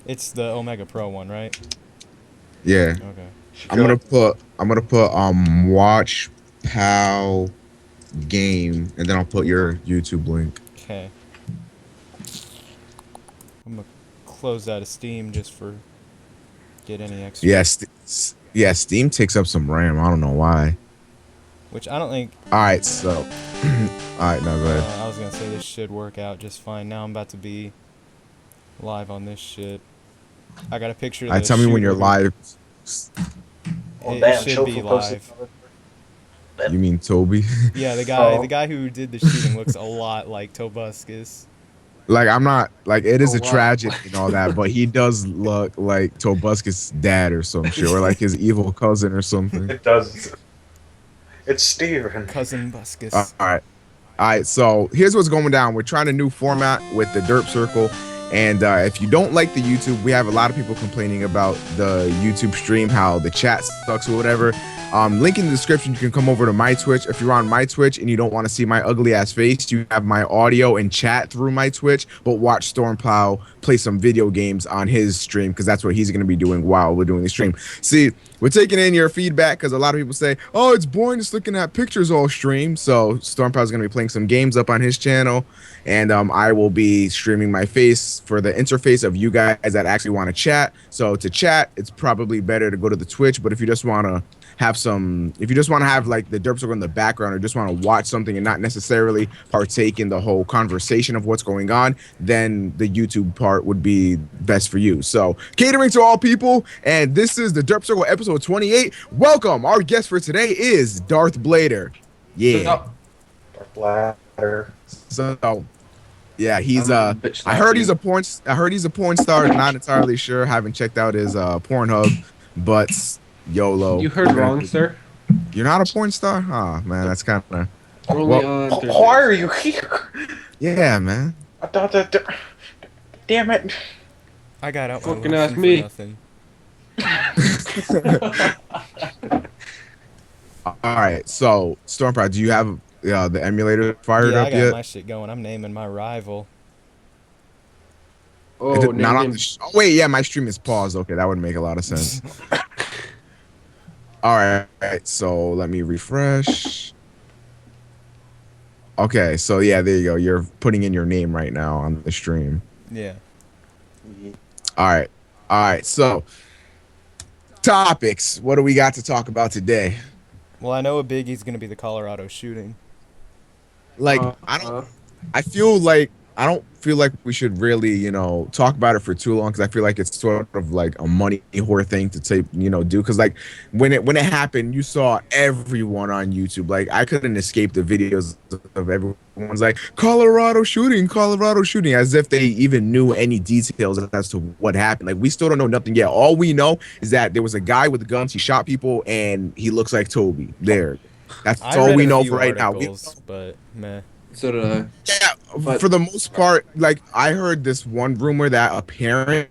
It's the Omega Pro one, right? Yeah. Okay. I'm gonna put watch Pow game, and then I'll put your YouTube link. Okay. I'm gonna close out of Steam just for get any extra. Yeah, Steam takes up some RAM. I don't know why. Which I don't think. All right, so all right, no, go ahead. I was gonna say this should work out just fine. Now I'm about to be live on this shit. I got a picture of All right, the tell me when you're shooter who. live. Oh It damn, should be Shofu posted live. another You mean Toby? Yeah, the Oh, guy who did the shooting looks a lot like Tobuscus. Like I'm not like it Oh is a wow. tragedy and all that, but he does look like Tobuscus' dad or some shit, or like his evil cousin or something. it does. It's Steven. Cousin All Buscus. right. All right, so here's what's going down. We're trying a new format with the Derp Circle. And if you don't like the YouTube, we have a lot of people complaining about the YouTube stream, how the chat sucks or whatever. Link in the description. You can come over to my Twitch. If you're on my Twitch and you don't want to see my ugly ass face, you have my audio and chat through my Twitch. But watch StormPow play some video games on his stream because that's what he's going to be doing while we're doing the stream. See, we're taking in your feedback because a lot of people say, "Oh, it's boring just looking at pictures all stream." So StormPow is going to be playing some games up on his channel, and I will be streaming my face for the interface of you guys that actually want to chat. So to chat, it's probably better to go to the Twitch. But if you just want to if you just want to have like the derp circle in the background or just want to watch something and not necessarily partake in the whole conversation of what's going on, then the YouTube part would be best for you. So catering to all people, and this is the derp circle episode 28. Welcome. Our guest for today is Darth Blader. Yeah. Oh, Dark Ladder. So yeah, he's I'm bitch I heard slapping. he's a porn star. Not entirely sure. Haven't checked out his Pornhub, but YOLO. You heard wrong, sir. You're not a porn star? Oh man, that's kind of We're only well. on Thursdays. Why are you here? Yeah, man. I thought that. Damn it. I got out my Fucking lotion ask for me. nothing. All right. So Stormpower, do you have the emulator fired Yeah, I up got yet? my shit going. I'm naming my rival. Is Oh, it not on name. the oh wait, yeah, my stream is paused. Okay, that would make a lot of sense. All right. So let me refresh. Okay, so yeah, there you go. You're putting in your name right now on the stream. Yeah. All right. All right. So topics. What do we got to talk about today? Well, I know a biggie's gonna be the Colorado shooting. Like I don't feel like we should really, talk about it for too long because I feel like it's sort of like a money whore thing to take, do. Because like when it happened, you saw everyone on YouTube. Like I couldn't escape the videos of everyone's like Colorado shooting, as if they even knew any details as to what happened. Like we still don't know nothing yet. All we know is that there was a guy with guns. He shot people, and he looks like Toby. There. That's I all read we a know few for right now. articles, but meh. So did I. Yeah, But for the most part, like I heard this one rumor that apparently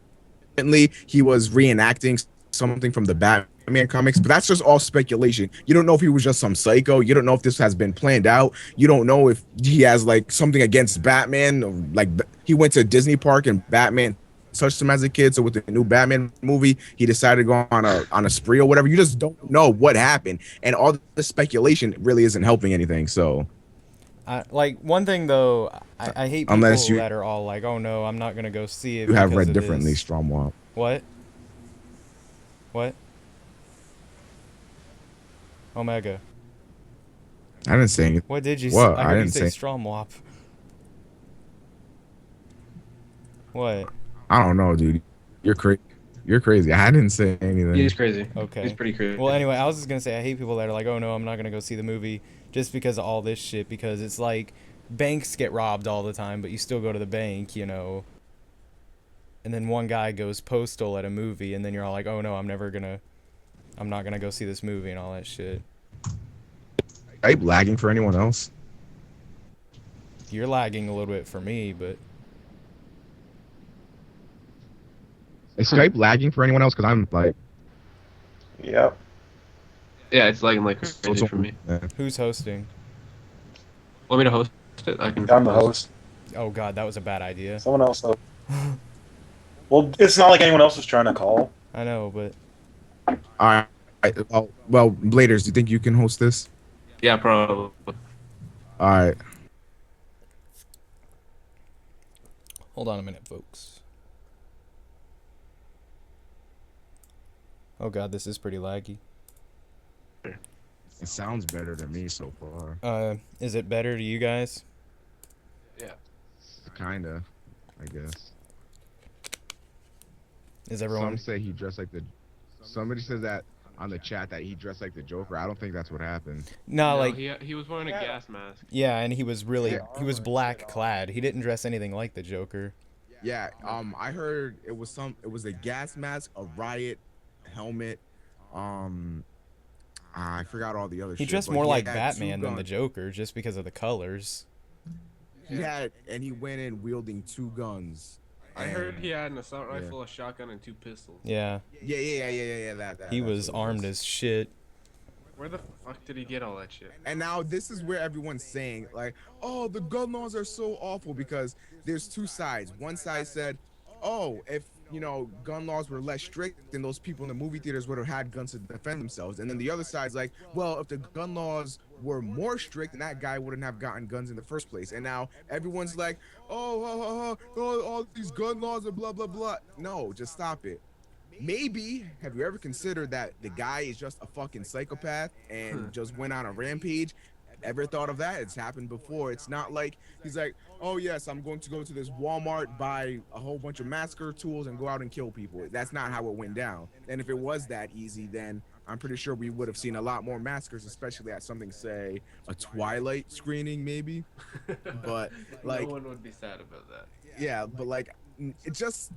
he was reenacting something from the Batman comics, but that's just all speculation. You don't know if he was just some psycho. You don't know if this has been planned out. You don't know if he has like something against Batman. Or, like he went to Disney Park and Batman touched him as a kid. So with the new Batman movie, he decided to go on a spree or whatever. You just don't know what happened, and all the speculation really isn't helping anything. So Like one thing though, I hate people unless that are all like, "Oh no, I'm not gonna go see it you have because read of differently, this." Stromwell. What? What? Omega. I didn't say anything. What did you say? What? I I heard you didn't say say. Stromwop. What? I don't know, dude. You're crazy. You're crazy. I didn't say anything. he's crazy. Okay. He's pretty crazy. Well, anyway, I was just gonna say I hate people that are like, "Oh no, I'm not gonna go see the movie just because of all this shit." Because it's like banks get robbed all the time, but you still go to the bank, And then one guy goes postal at a movie, and then you're all like, "Oh no, I'm not gonna go see this movie," and all that shit. Skype lagging for anyone else? You're lagging a little bit for me, but Is Skype lagging for anyone else? Because I'm like, Yep. Yeah, it's lagging like so crazy for me. who's hosting? Want me to host it? I can. I'm the host. Oh god, that was a bad idea. Someone else. Well, it's not like anyone else is trying to call. I know, but All right. Well, Bladers, do you think you can host this? Yeah, probably. All right. hold on a minute, folks. Oh god, this is pretty laggy. It sounds better to me so far. Is it better to you guys? Yeah. Kinda, I guess. Is everyone? Some say he dressed like the. Somebody says that on the chat that he dressed like the Joker. I don't think that's what happened. No, No, like he was wearing a gas mask. yeah, and he was really Yeah. he was black clad. He didn't dress anything like the Joker. Yeah. I heard it was It was a gas mask, a riot helmet. Um. I forgot all the other He shit. dressed but more he like had Batman two than the guns. Joker just because of the colors. He went in wielding two guns. I heard and- he had an assault Yeah. rifle, a shotgun, and 2 pistols. Yeah, Yeah. he That's was what it armed as shit. Where the fuck did he get all that shit? And now this is where everyone's saying like, oh, the gun laws are so awful because there's two sides. One side said, oh, if gun laws were less strict, then those people in the movie theaters would have had guns to defend themselves. And then the other side's like, well, if the gun laws were more strict, then that guy wouldn't have gotten guns in the first place. And now everyone's like, all these gun laws and blah blah blah. No, just stop it. Maybe have you ever considered that the guy is just a fucking psychopath and just went on a rampage? Ever thought of that? It's happened before. It's not like he's like, oh yes, I'm going to go to this Walmart, buy a whole bunch of massacre tools and go out and kill people. That's not how it went down. And if it was that easy, then I'm pretty sure we would have seen a lot more massacres, especially at something, say a Twilight screening maybe. But like, no one would be sad about that. yeah, but like it just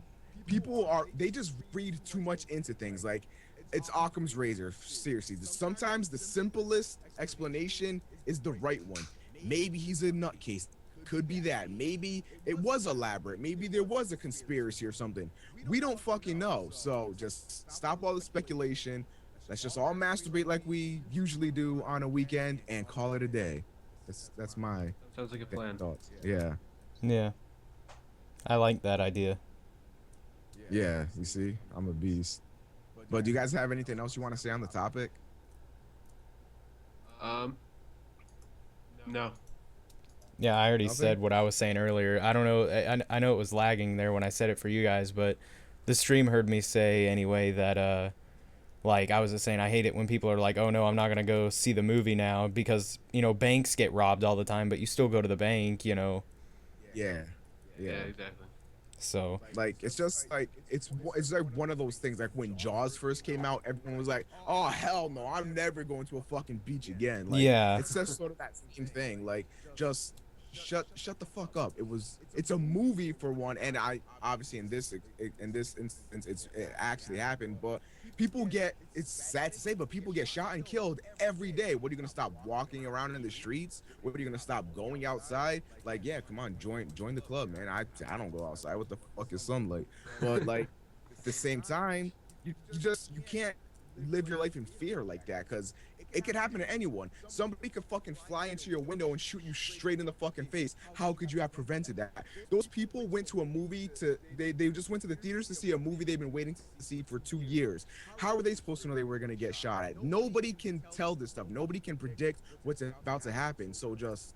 they just read too much into things. Like it's Occam's razor. Seriously, sometimes the simplest explanation is the right one. Maybe he's a nutcase. Could be that. Maybe it was elaborate. Maybe there was a conspiracy or something. We don't fucking know. So just stop all the speculation. Let's just all masturbate like we usually do on a weekend and call it a day. That's my Sounds like a plan. thoughts. Yeah. Yeah, I like that idea. Yeah, you see, I'm a beast. But do you guys have anything else you want to say on the topic? No. Yeah, I already Nothing? said what I was saying earlier. I don't know. I know it was lagging there when I said it for you guys, but the stream heard me say anyway that like I was just saying I hate it when people are like, "Oh no, I'm not going to go see the movie now because, banks get robbed all the time, but you still go to the bank, Yeah. Yeah, Yeah. exactly. So, Like it's just like it's like one of those things. Like when Jaws first came out, everyone was like, "Oh hell no, I'm never going to a fucking beach again." Like, yeah. it's just sort of that same thing. Like just shut the fuck up. It's a movie for one, and I obviously in this instance it actually happened, but it's sad to say, but people get shot and killed every day. What are you gonna stop walking around in the streets? What are you gonna stop going outside? Like, yeah, come on, join the club, man. I don't go outside. What the fuck is sunlight? But like at the same time, you can't live your life in fear like that, because it could happen to anyone. Somebody could fucking fly into your window and shoot you straight in the fucking face. How could you have prevented that? Those people went to a movie they just went to the theaters to see a movie they've been waiting to see for 2 years. How are they supposed to know they were going to get shot at? Nobody can tell this stuff. Nobody can predict what's about to happen. So just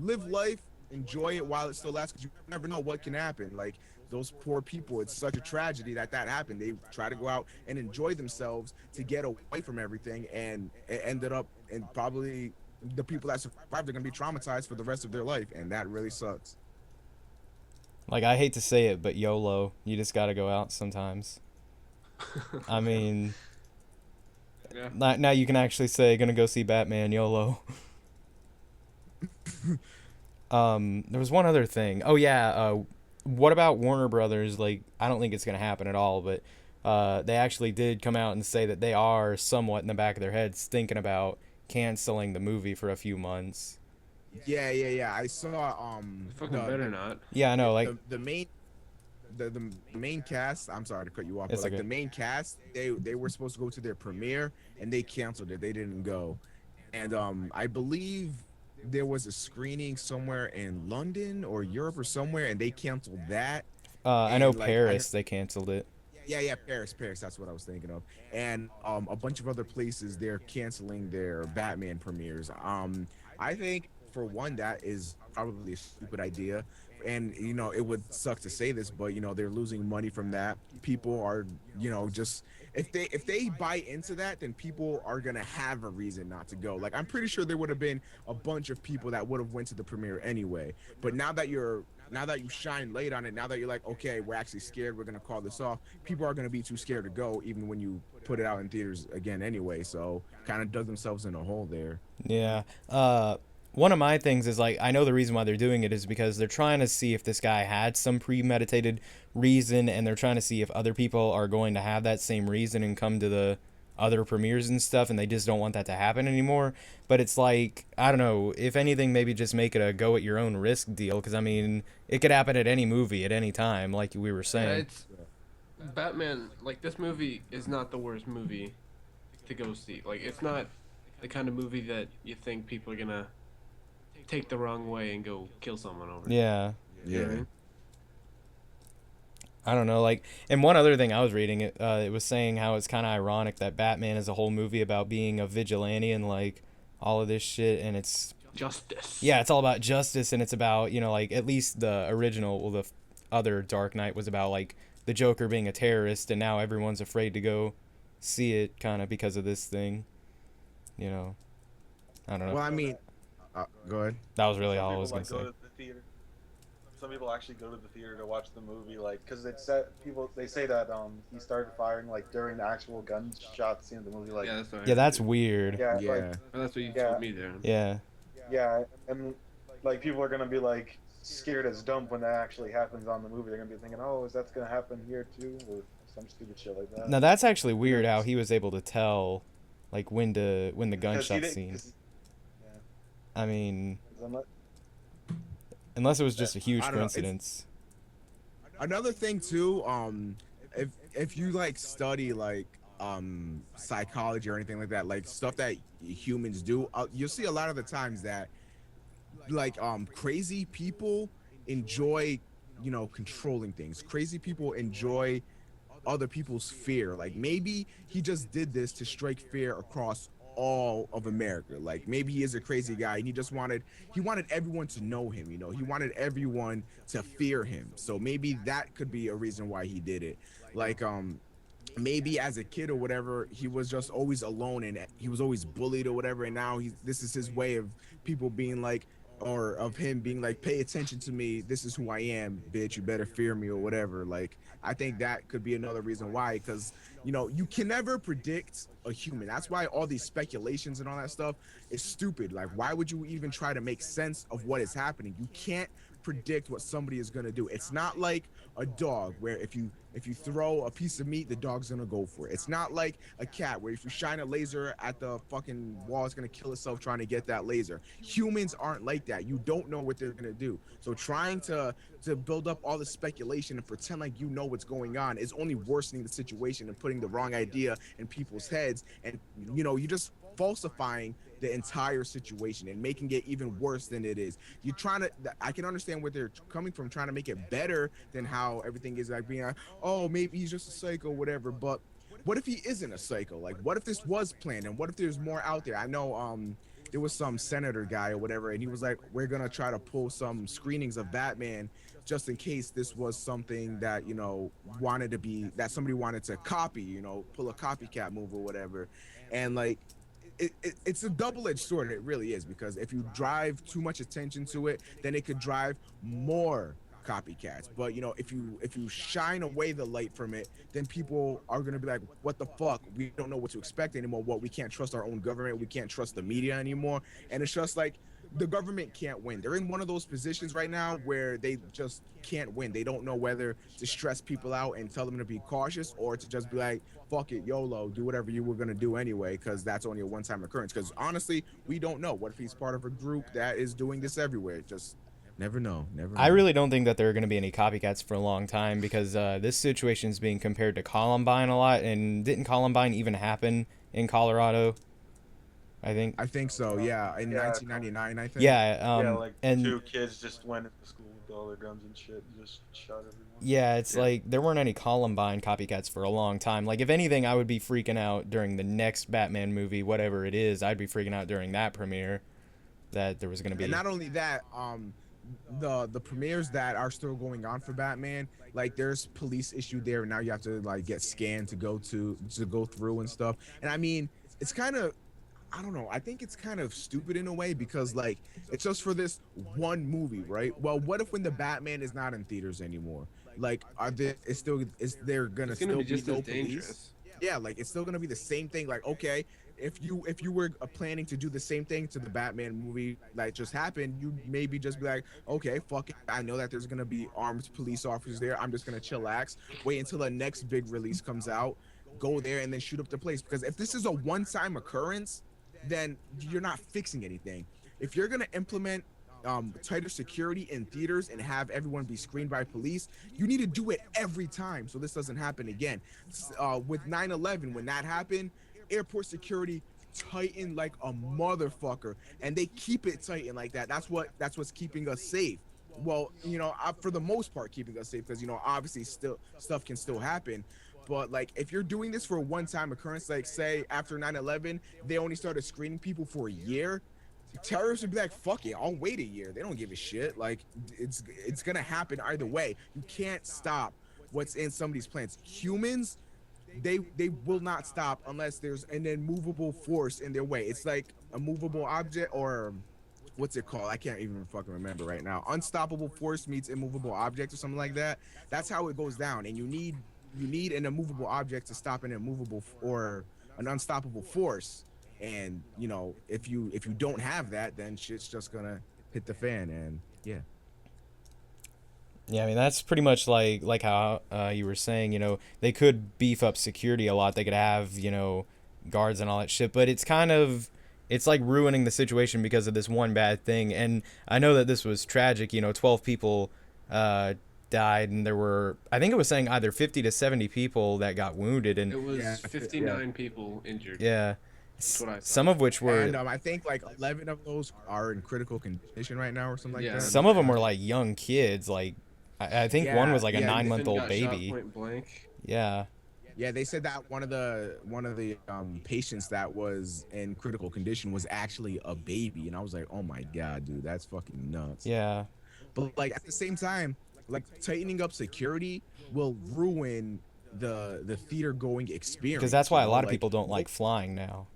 live life, enjoy it while it still lasts, because you never know what can happen. Like those poor people, it's such a tragedy that happened. They try to go out and enjoy themselves to get away from everything, and it ended up, and probably the people that survived are going to be traumatized for the rest of their life, and that really sucks. Like I hate to say it, but YOLO, you just got to go out sometimes. I mean, Yeah. now you can actually say going to go see Batman, YOLO. There was one other thing. Oh yeah, what about Warner Brothers? Like, I don't think it's gonna happen at all, but they actually did come out and say that they are somewhat in the back of their heads thinking about canceling the movie for a few months. Yeah. I saw Fucking better not. Yeah, I know. Like, the main cast. I'm sorry to cut you off, but It's like okay. the main cast, they were supposed to go to their premiere and they canceled it. They didn't go, and I believe there was a screening somewhere in London or Europe or somewhere, and they canceled that. I know And like I Paris, they canceled it. yeah, Paris. That's what I was thinking of. And a bunch of other places they're canceling their Batman premieres. I think for one that is probably a stupid idea, and it would suck to say this, but they're losing money from that. People are just if they buy into that, then people are gonna have a reason not to go. Like I'm pretty sure there would have been a bunch of people that would have went to the premiere anyway. But now that you shine light on it, now that you're like, okay, we're actually scared, we're gonna call this off. People are gonna be too scared to go, even when you put it out in theaters again anyway. So kind of dug themselves in a hole there. Yeah. One of my things is like I know the reason why they're doing it is because they're trying to see if this guy had some premeditated reason, and they're trying to see if other people are going to have that same reason and come to the other premieres and stuff, and they just don't want that to happen anymore. But it's like I don't know. If anything, maybe just make it a go at your own risk deal, because I mean it could happen at any movie at any time, like we were Yeah, saying. it's Batman. Like this movie is not the worst movie to go see. Like it's not the kind of movie that you think people are gonna take the wrong way and go kill someone over. Yeah. You know what I Yeah. mean? I don't know, like, and one other thing I was reading, it was saying how it's kind of ironic that Batman is a whole movie about being a vigilante and like all of this shit, and it's Justice. yeah, it's all about justice, and it's about like at least the original, well, the other Dark Knight was about like the Joker being a terrorist, and now everyone's afraid to go see it, kind of because of this thing, you know. I don't know. Well, I mean, go ahead. That was really Some all I people, was gonna like, say. go to the theater. Some people actually go to the theater to watch the movie, like, because it's said they say that he started firing like during the actual gunshot scene of the movie, like Yeah, that's what I Yeah, that's heard. weird. yeah, Yeah. like Well, that's what you Yeah. told me there. Yeah. yeah, and like people are gonna be like scared as dump when that actually happens on the movie. They're gonna be thinking, oh, is that gonna happen here too, or some stupid shit like that. Now that's actually weird how he was able to tell, like when the 'Cause he gunshot didn't- scene. 'cause- I mean, 'cause I'm not- unless it was just a huge I don't know, it's- coincidence. Another thing too, if you like study like psychology or anything like that, like stuff that humans do, you'll see a lot of the times that like crazy people enjoy controlling things. Crazy people enjoy other people's fear. Like maybe he just did this to strike fear across all of America. Like maybe he is a crazy guy and he wanted everyone to know him, he wanted everyone to fear him. So maybe that could be a reason why he did it. Like maybe as a kid or whatever, he was just always alone and he was always bullied or whatever, and now this is his way of people being like, or of him being like, pay attention to me, this is who I am, bitch, you better fear me or whatever. Like I think that could be another reason why, because you can never predict a human. That's why all these speculations and all that stuff is stupid. Like why would you even try to make sense of what is happening? You can't predict what somebody is going to do. It's not like a dog where if you throw a piece of meat, the dog's going to go for it. It's not like a cat where if you shine a laser at the fucking wall, it's going to kill itself trying to get that laser. Humans aren't like that. You don't know what they're going to do. So trying to build up all the speculation and pretend like you know what's going on is only worsening the situation and putting the wrong idea in people's heads, and you just falsifying the entire situation and making it even worse than it is. You're trying to, I can understand where they're coming from, trying to make it better than how everything is, like being like, oh, maybe he's just a psycho, whatever. But what if he isn't a psycho? Like, what if this was planned, and what if there's more out there? I know there was some senator guy or whatever, and he was like, we're gonna try to pull some screenings of Batman just in case this was something that wanted to be, that somebody wanted to copy, pull a copycat move or whatever. And like it's a double-edged sword. It really is, because if you drive too much attention to it, then it could drive more copycats. But if you shine away the light from it, then people are going to be like, what the fuck, we don't know what to expect anymore. We can't trust our own government, we can't trust the media anymore. And it's just like the government can't win. They're in one of those positions right now where they just can't win. They don't know whether to stress people out and tell them to be cautious, or to just be like, fuck it, YOLO, do whatever you were going to do anyway, because that's only a one-time occurrence. Because honestly, we don't know. What if he's part of a group that is doing this everywhere? Just never know. I really don't think that there are going to be any copycats for a long time, because this situation is being compared to Columbine a lot. And didn't Columbine even happen in Colorado? I think so, yeah, in Yeah. 1999, I think. yeah, yeah, like and two kids just went into school, with all their guns and shit, and just shot everyone. Yeah, it's Yeah. like there weren't any Columbine copycats for a long time. Like if anything, I would be freaking out during the next Batman movie, whatever it is. I'd be freaking out during that premiere that there was gonna And be. not only that, the premieres that are still going on for Batman, like there's police issue there. Now you have to like get scanned to go through and stuff. And I mean, it's kind of, I don't know. I think it's kind of stupid in a way because like it's just for this one movie, right? Well, what if when the Batman is not in theaters anymore? Like, are there is there gonna It's gonna still be be just no as police? dangerous. Yeah, like it's still gonna be the same thing. Like, okay, if you were planning to do the same thing to the Batman movie that just happened, you maybe just be like, okay, fuck it. I know that there's gonna be armed police officers there. I'm just gonna chillax, wait until the next big release comes out, go there and then shoot up the place. Because if this is a one-time occurrence, then you're not fixing anything. If you're gonna implement tighter security in theaters and have everyone be screened by police, you need to do it every time so this doesn't happen again. With 9/11, when that happened, airport security tightened like a motherfucker, and they keep it tightened like that. That's what's keeping us safe. Well, you know, for the most part, keeping us safe because you know, obviously, still stuff can still happen. But like, if you're doing this for a one-time occurrence, like say after 9/11, they only started screening people for a year. Terrorists would be like, "Fuck it, I'll wait a year." They don't give a shit. Like, it's gonna happen either way. You can't stop what's in somebody's plans. Humans, they will not stop unless there's an immovable force in their way. It's like a movable object, or what's it called? I can't even fucking remember right now. Unstoppable force meets immovable object or something like that. That's how it goes down. And you need an immovable object to stop an immovable or an unstoppable force. And you know, if you don't have that, then shit's just gonna hit the fan. And yeah. Yeah, I mean that's pretty much like how you were saying. You know, they could beef up security a lot. They could have guards and all that shit. But it's like ruining the situation because of this one bad thing. And I know that this was tragic. 12 people uh, died, and there were, I think it was saying either 50 to 70 people that got wounded, and It Yeah, was yeah. 59 people injured. yeah, That's what I some saw. of which were And I think like 11 of those are in critical condition right now or something like Yeah, that. some of them were like young kids. Like I think one Yeah, was like a yeah, 9 month infant old got shot baby. point blank. Yeah. yeah. They said that one of the patients that was in critical condition was actually a baby, and I was like, oh my god, dude, that's fucking nuts. Yeah. But like at the same time, like tightening up security will ruin the theater going Because that's experience. You why a know, lot of like people don't like flying now.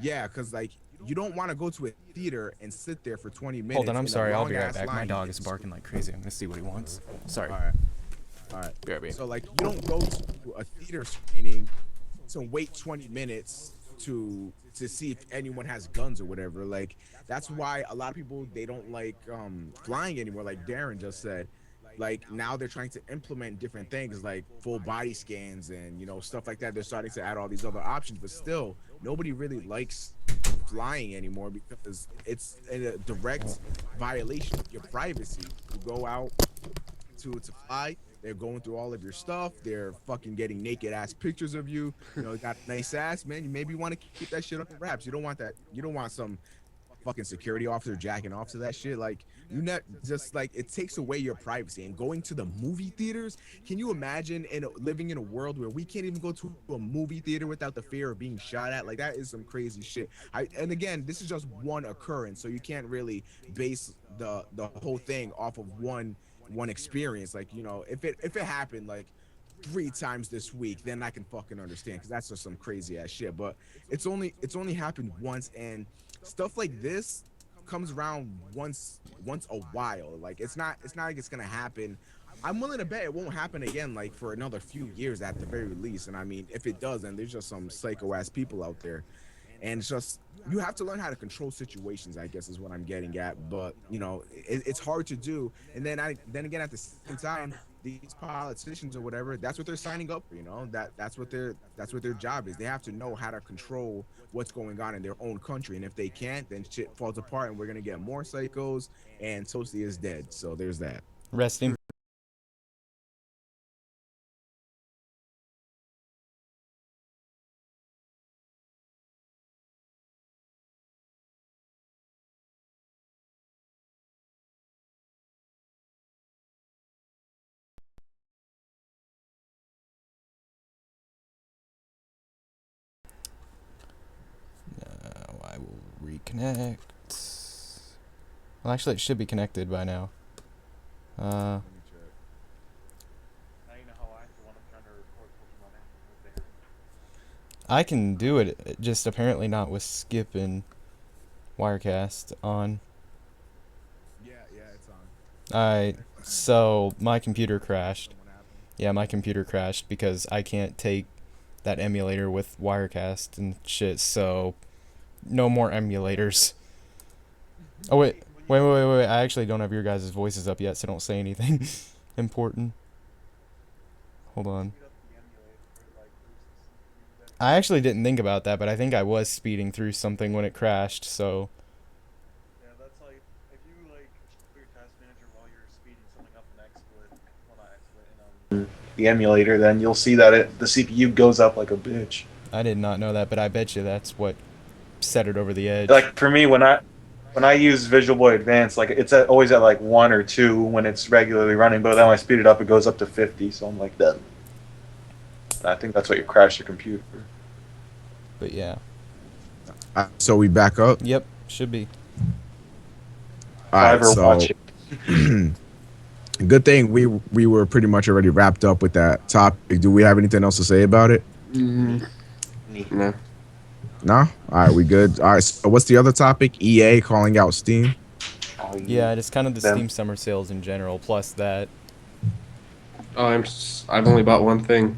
yeah, because like you don't want to go to a theater and sit there for 20 Hold on, minutes I'm in a sorry. I'll long be right ass back. My line. dog is barking like crazy. I'm gonna see what he wants. Sorry. All right. All right. BRB. So like you don't go to a theater screening to wait 20 minutes to see if anyone has guns or whatever. Like that's why a lot of people they don't like flying anymore, like Darren just said. Like now they're trying to implement different things like full body scans and you know stuff like that. They're starting to add all these other options, but still nobody really likes flying anymore because it's a direct violation of your privacy. You go out to fly. They're going through all of your stuff. They're fucking getting naked ass pictures of you. You know, you got a nice ass, man. You maybe want to keep that shit up in wraps. You don't want that. You don't want some fucking security officer jacking off to that shit. Like you not just like it takes away your privacy. And going to the movie theaters, can you imagine living in a world where we can't even go to a movie theater without the fear of being shot at? Like that is some crazy shit. And again, this is just one occurrence, so you can't really base the whole thing off of one experience. Like you know, if it happened like 3 times this week, then I can fucking understand because that's just some crazy ass shit. But it's only happened once, and stuff like this comes around once a while. Like it's not like it's gonna happen. I'm willing to bet it won't happen again like for another few years at the very least. And I mean, if it does, then there's just some psycho ass people out there. And it's just you have to learn how to control situations, I guess is what I'm getting at. But you know it's hard to do. And then again at the same time, these politicians or whatever, that's what they're signing up for. You know, that's what their job is. They have to know how to control what's going on in their own country, and if they can't, then shit falls apart and we're gonna get more psychos, and Toasty is dead. So there's that. Rest in Connect. Well, actually, it should be connected by now. Now you know how I have to when I'm trying to record Pokemon. I can do it, just apparently not with Skip and Wirecast on. Yeah, it's on. Alright, so my computer crashed. Yeah, my computer crashed because I can't take that emulator with Wirecast and shit, so no more emulators. Oh, wait. Wait. I actually don't have your guys' voices up yet, so don't say anything important. Hold on. I actually didn't think about that, but I think I was speeding through something when it crashed, so... Yeah, that's like, if you like put your task manager while you're speeding something up in XSplit, well not XSplit, the emulator, then you'll see that the CPU goes up like a bitch. I did not know that, but I bet you that's what set it over the edge. Like for me, when I use Visual Boy Advance, like it's always at like 1 or 2 when it's regularly running, but then when I speed it up, it goes up to 50. So I'm like, done. I think that's what you crash your computer. But yeah. So we back up. Yep, should be. All right, Ever so watch it. good thing we were pretty much already wrapped up with that topic. Do we have anything else to say about it? No. No? All right, we good. All right, so what's the other topic? EA calling out Steam. Oh, Yeah, it's kind of the Them. Steam summer sales in general, plus that. Oh, I've only bought one thing.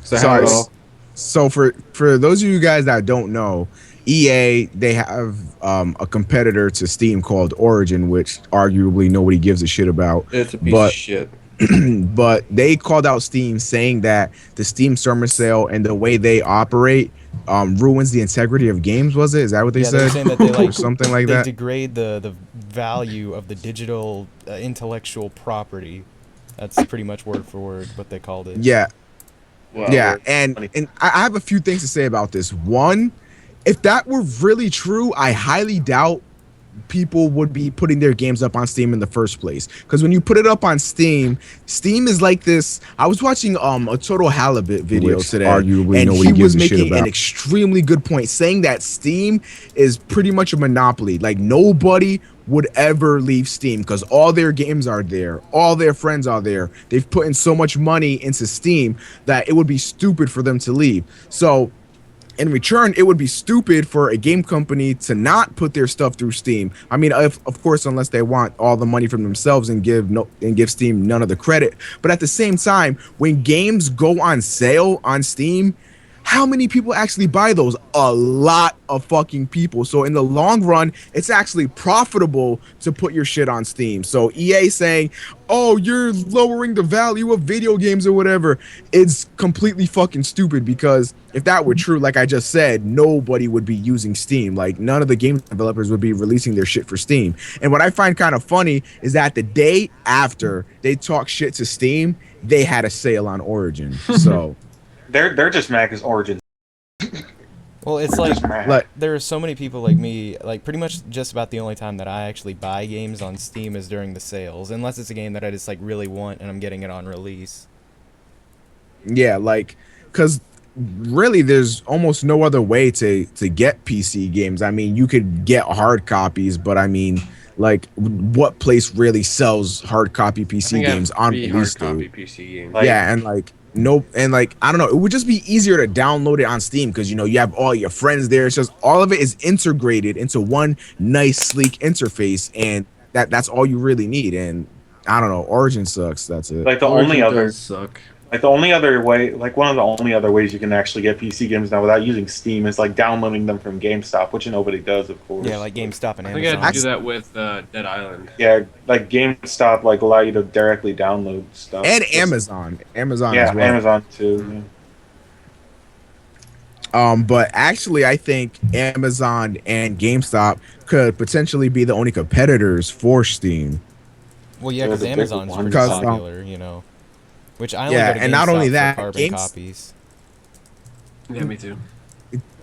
'Cause I So, have it it's- all. so for those of you guys that don't know, EA, they have a competitor to Steam called Origin, which arguably nobody gives a shit about. It's a piece but- of shit. But they called out Steam, saying that the Steam summer sale and the way they operate ruins the integrity of games. Was it? Is that what they Yeah, they're said? saying that they Or like something like they that. degrade the value of the digital intellectual property. That's pretty much word for word what they called it. Yeah, Well, yeah, and I have a few things to say about this. One, if that were really true, I highly doubt people would be putting their games up on Steam in the first place. Because when you put it up on Steam, Steam is like this. I was watching a Total Halibut video Which today, arguably and nobody he was gives a shit making an about. extremely good point, saying that Steam is pretty much a monopoly. Like nobody would ever leave Steam because all their games are there, all their friends are there. They've put in so much money into Steam that it would be stupid for them to leave. So in return, it would be stupid for a game company to not put their stuff through Steam. I mean, of course, unless they want all the money from themselves and give Steam none of the credit. But at the same time, when games go on sale on Steam, how many people actually buy those? A lot of fucking people. So in the long run, it's actually profitable to put your shit on Steam. So EA saying, "Oh, you're lowering the value of video games or whatever," it's completely fucking stupid, because if that were true, like I just said, nobody would be using Steam. Like none of the game developers would be releasing their shit for Steam. And what I find kind of funny is that the day after they talk shit to Steam, they had a sale on Origin. So They're just mad because Origin. Well, it's They're like just mad. like there are so many people like me, like pretty much just about the only time that I actually buy games on Steam is during the sales, unless it's a game that I just like really want and I'm getting it on release. yeah, like, because really there's almost no other way to get PC games. I mean, you could get hard copies, but I mean, like, what place really sells hard copy I PC think I have games on 3 release hard copy date? PC games. Like- Yeah, and like nope, and like I don't know, it would just be easier to download it on Steam because you know you have all your friends there. It's just all of it is integrated into one nice sleek interface, and that's all you really need. And I don't know, Origin sucks. That's it. Like the Origin only other, does suck. like the only other way, like one of the only other ways you can actually get PC games now without using Steam is like downloading them from GameStop, which nobody does, of course. Yeah, like GameStop and I think I Amazon. had to do that with Dead Island. Yeah, like GameStop like allow you to directly download stuff. And Just- Amazon Yeah, as well. Amazon too. But actually, I think Amazon and GameStop could potentially be the only competitors for Steam. Well, yeah, They're because the big Amazon's ones. pretty Because, popular, you know. Which I only Yeah, go to and not GameStop only for that, carbon copies. Yeah, me too.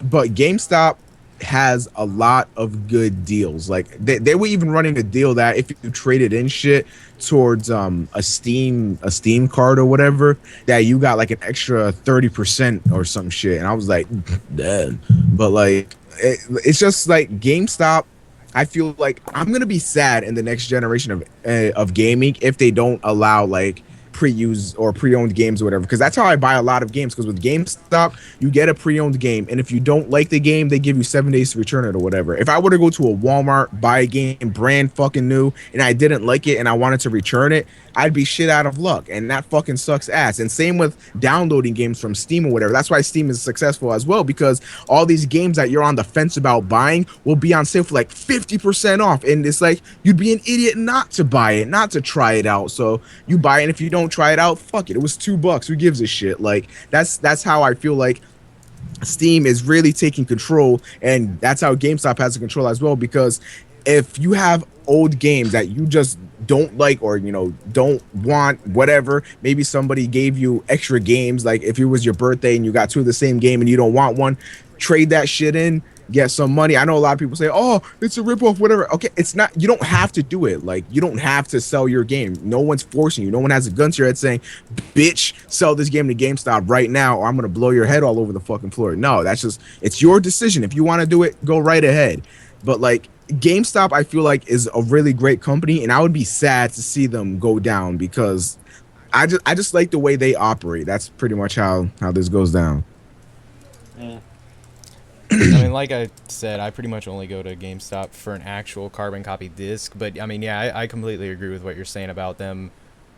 But GameStop has a lot of good deals. Like they were even running a deal that if you traded in shit towards a Steam card or whatever, that you got like an extra 30% or some shit. And I was like, damn. But like it's just like GameStop. I feel like I'm gonna be sad in the next generation of gaming if they don't allow like pre-used or pre-owned games or whatever. Because that's how I buy a lot of games. Because with GameStop, you get a pre-owned game, and if you don't like the game, they give you 7 days to return it or whatever. If I were to go to a Walmart, buy a game brand fucking new, and I didn't like it and I wanted to return it, I'd be shit out of luck, and that fucking sucks ass. And same with downloading games from Steam or whatever. That's why Steam is successful as well, because all these games that you're on the fence about buying will be on sale for like 50% off, and it's like you'd be an idiot not to buy it, not to try it out. So you buy it, and if you don't try it out, fuck it. It was $2. Who gives a shit? Like that's how I feel like Steam is really taking control, and that's how GameStop has the control as well. Because if you have old games that you just don't like, or don't want, whatever, maybe somebody gave you extra games, like if it was your birthday and you got two of the same game and you don't want one, trade that shit in, get some money. I know a lot of people say, oh, it's a ripoff, whatever. Okay, it's not. You don't have to do it. Like, you don't have to sell your game. No one's forcing you. No one has a gun to your head saying, bitch, sell this game to GameStop right now, or I'm gonna blow your head all over the fucking floor. No, that's just, it's your decision. If you want to do it, go right ahead. But like, GameStop, I feel like, is a really great company, and I would be sad to see them go down, because I just like the way they operate. That's pretty much how this goes down. I mean, like I said, I pretty much only go to GameStop for an actual carbon copy disc. But I mean, yeah, I completely agree with what you're saying about them,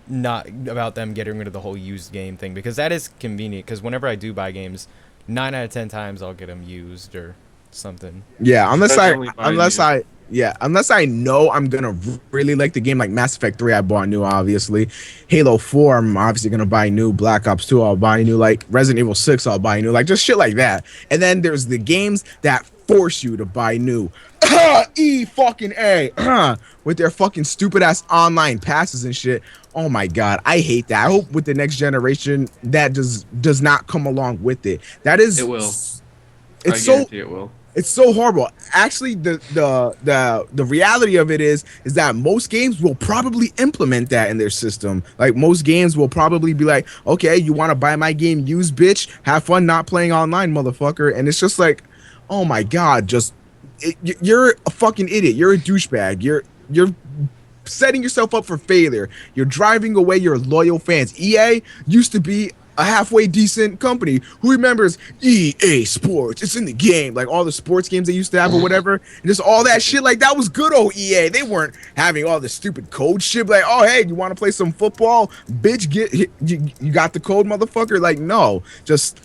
not about them getting rid of the whole used game thing, because that is convenient. Because whenever I do buy games, 9 out of 10 times I'll get them used or something. Yeah, unless Especially I know I'm gonna really like the game, like Mass Effect 3 I bought new, obviously. Halo 4 I'm obviously gonna buy new. Black Ops 2 I'll buy new. Like Resident Evil 6 I'll buy new. Like just shit like that. And then there's the games that force you to buy new. E fucking A with their fucking stupid ass online passes and shit. Oh my god, I hate that. I hope with the next generation that does not come along with it. That is, It will. It's I so guarantee it will. it's so horrible. Actually, the reality of it is that most games will probably implement that in their system. Like most games will probably be like, okay, you want to buy my game used, bitch? Have fun not playing online, motherfucker. And it's just like, oh my god, you're a fucking idiot. You're a douchebag. You're setting yourself up for failure. You're driving away your loyal fans. EA used to be a halfway decent company. Who remembers EA Sports? It's in the game, like all the sports games they used to have or whatever, and just all that shit. Like that was good old EA. They weren't having all this stupid code shit. Like, oh hey, you want to play some football, bitch? You got the code, motherfucker. Like no, just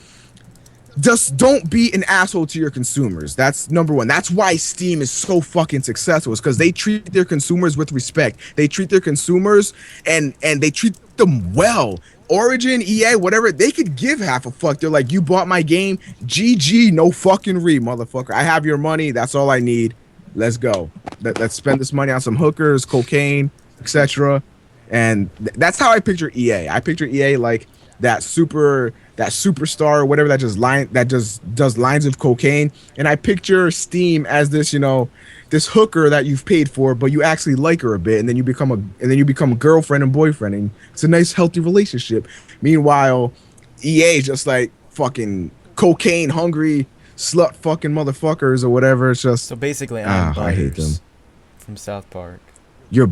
don't be an asshole to your consumers. That's number one. That's why Steam is so fucking successful. Is because they treat their consumers with respect. They treat their consumers and they treat them well. Origin, EA, whatever, they could give half a fuck. They're like, you bought my game, GG, no fucking re, motherfucker. I have your money. That's all I need. Let's go. Let's spend this money on some hookers, cocaine, etc. And that's how I picture EA. I picture EA like that superstar or whatever that just does lines of cocaine. And I picture Steam as this, this hooker that you've paid for, but you actually like her a bit, and then you become a girlfriend and boyfriend, and it's a nice healthy relationship. Meanwhile, EA is just like fucking cocaine hungry slut fucking motherfuckers or whatever. It's just So basically, I'm I hate them. Butters from South Park. You're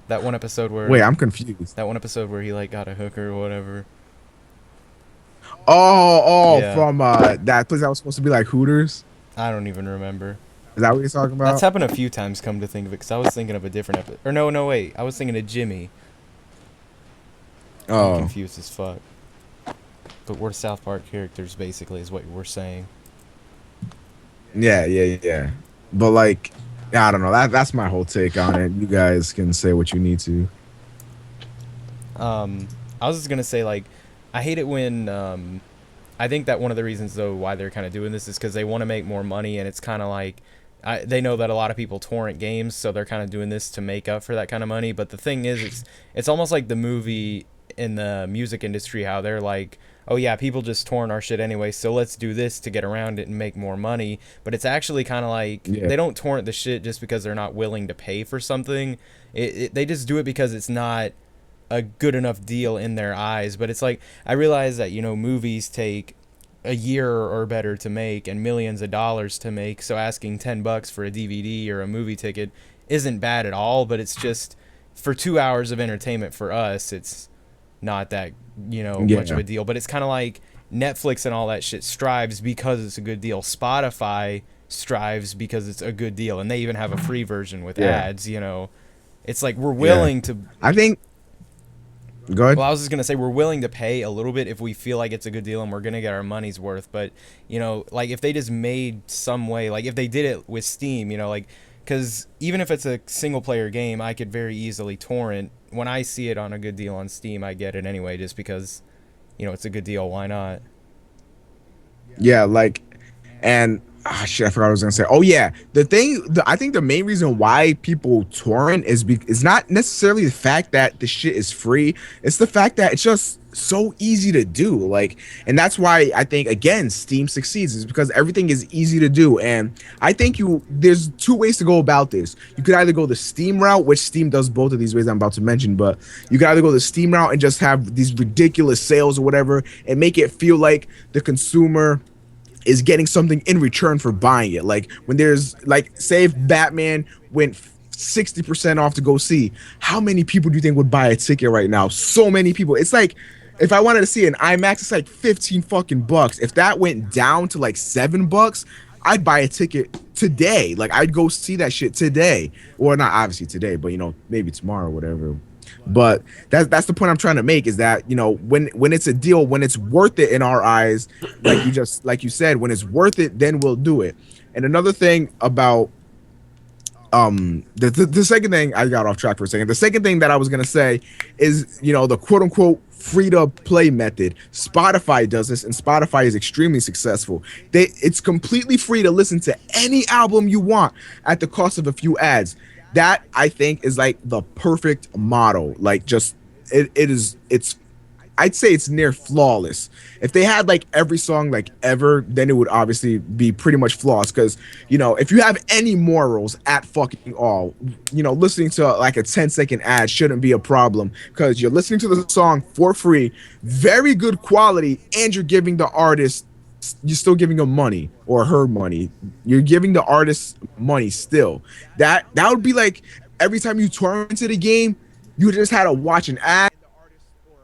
That one episode where wait, I'm confused. that one episode where he like got a hooker or whatever. Yeah. From that place that was supposed to be like Hooters. I don't even remember. Is that what you're talking about? That's happened a few times, come to think of it, because I was thinking of a different episode. Or no, wait. I was thinking of Jimmy. I'm Oh, confused as fuck. But we're South Park characters, basically, is what we're saying. yeah. But like, I don't know. That's my whole take on it. You guys can say what you need to. I was just gonna say, like, I hate it when, I think that one of the reasons, though, why they're kind of doing this is because they want to make more money, and it's kind of like, they know that a lot of people torrent games, so they're kind of doing this to make up for that kind of money. But the thing is, it's almost like the movie in the music industry, how they're like, oh yeah, people just torrent our shit anyway, so let's do this to get around it and make more money. But it's actually kind of like, they don't torrent the shit just because they're not willing to pay for something. They just do it because it's not a good enough deal in their eyes. But it's like, I realize that, movies take a year or better to make and millions of dollars to make. So asking $10 for a DVD or a movie ticket isn't bad at all, but it's just for 2 hours of entertainment for us, it's not that, much of Yeah. a deal. But it's kind of like Netflix and all that shit strives because it's a good deal. Spotify strives because it's a good deal, and they even have a free version with Yeah. ads. It's like we're Yeah. willing to. I think. Go ahead. Well, I was just gonna say we're willing to pay a little bit if we feel like it's a good deal and we're gonna get our money's worth. But like if they just made some way, like if they did it with Steam, like, because even if it's a single player game, I could very easily torrent. When I see it on a good deal on Steam, I get it anyway, just because, it's a good deal. Why not? Yeah, like, and shit, I forgot what I was gonna say. Oh yeah, the thing, I think the main reason why people torrent is not necessarily the fact that the shit is free. It's the fact that it's just so easy to do. Like, and that's why I think again Steam succeeds is because everything is easy to do. And I think there's two ways to go about this. You could either go the Steam route, which Steam does both of these ways I'm about to mention, but you could either go the Steam route and just have these ridiculous sales or whatever, and make it feel like the consumer is getting something in return for buying it. Like when there's like, say if Batman went 60% off to go see, how many people do you think would buy a ticket right now? So many people. It's like if I wanted to see an IMAX, it's like 15 fucking bucks. If that went down to like $7, I'd buy a ticket today. Like I'd go see that shit today. Or not obviously today, but maybe tomorrow or whatever. But that's the point I'm trying to make, is that when it's a deal, when it's worth it in our eyes, like you said, when it's worth it, then we'll do it. And another thing about the second thing, I got off track for a second. The second thing that I was gonna say is the quote unquote free to play method. Spotify does this, and Spotify is extremely successful. It's completely free to listen to any album you want at the cost of a few ads. That I think is like the perfect model. Like just it's I'd say it's near flawless. If they had like every song like ever, then it would obviously be pretty much flawless. Because if you have any morals at fucking all, listening to like a 10-second ad shouldn't be a problem, because you're listening to the song for free, very good quality, and you're still giving them money, or her money. You're giving the artist money still. That would be like every time you turn into the game, you just had to watch an ad. The artist or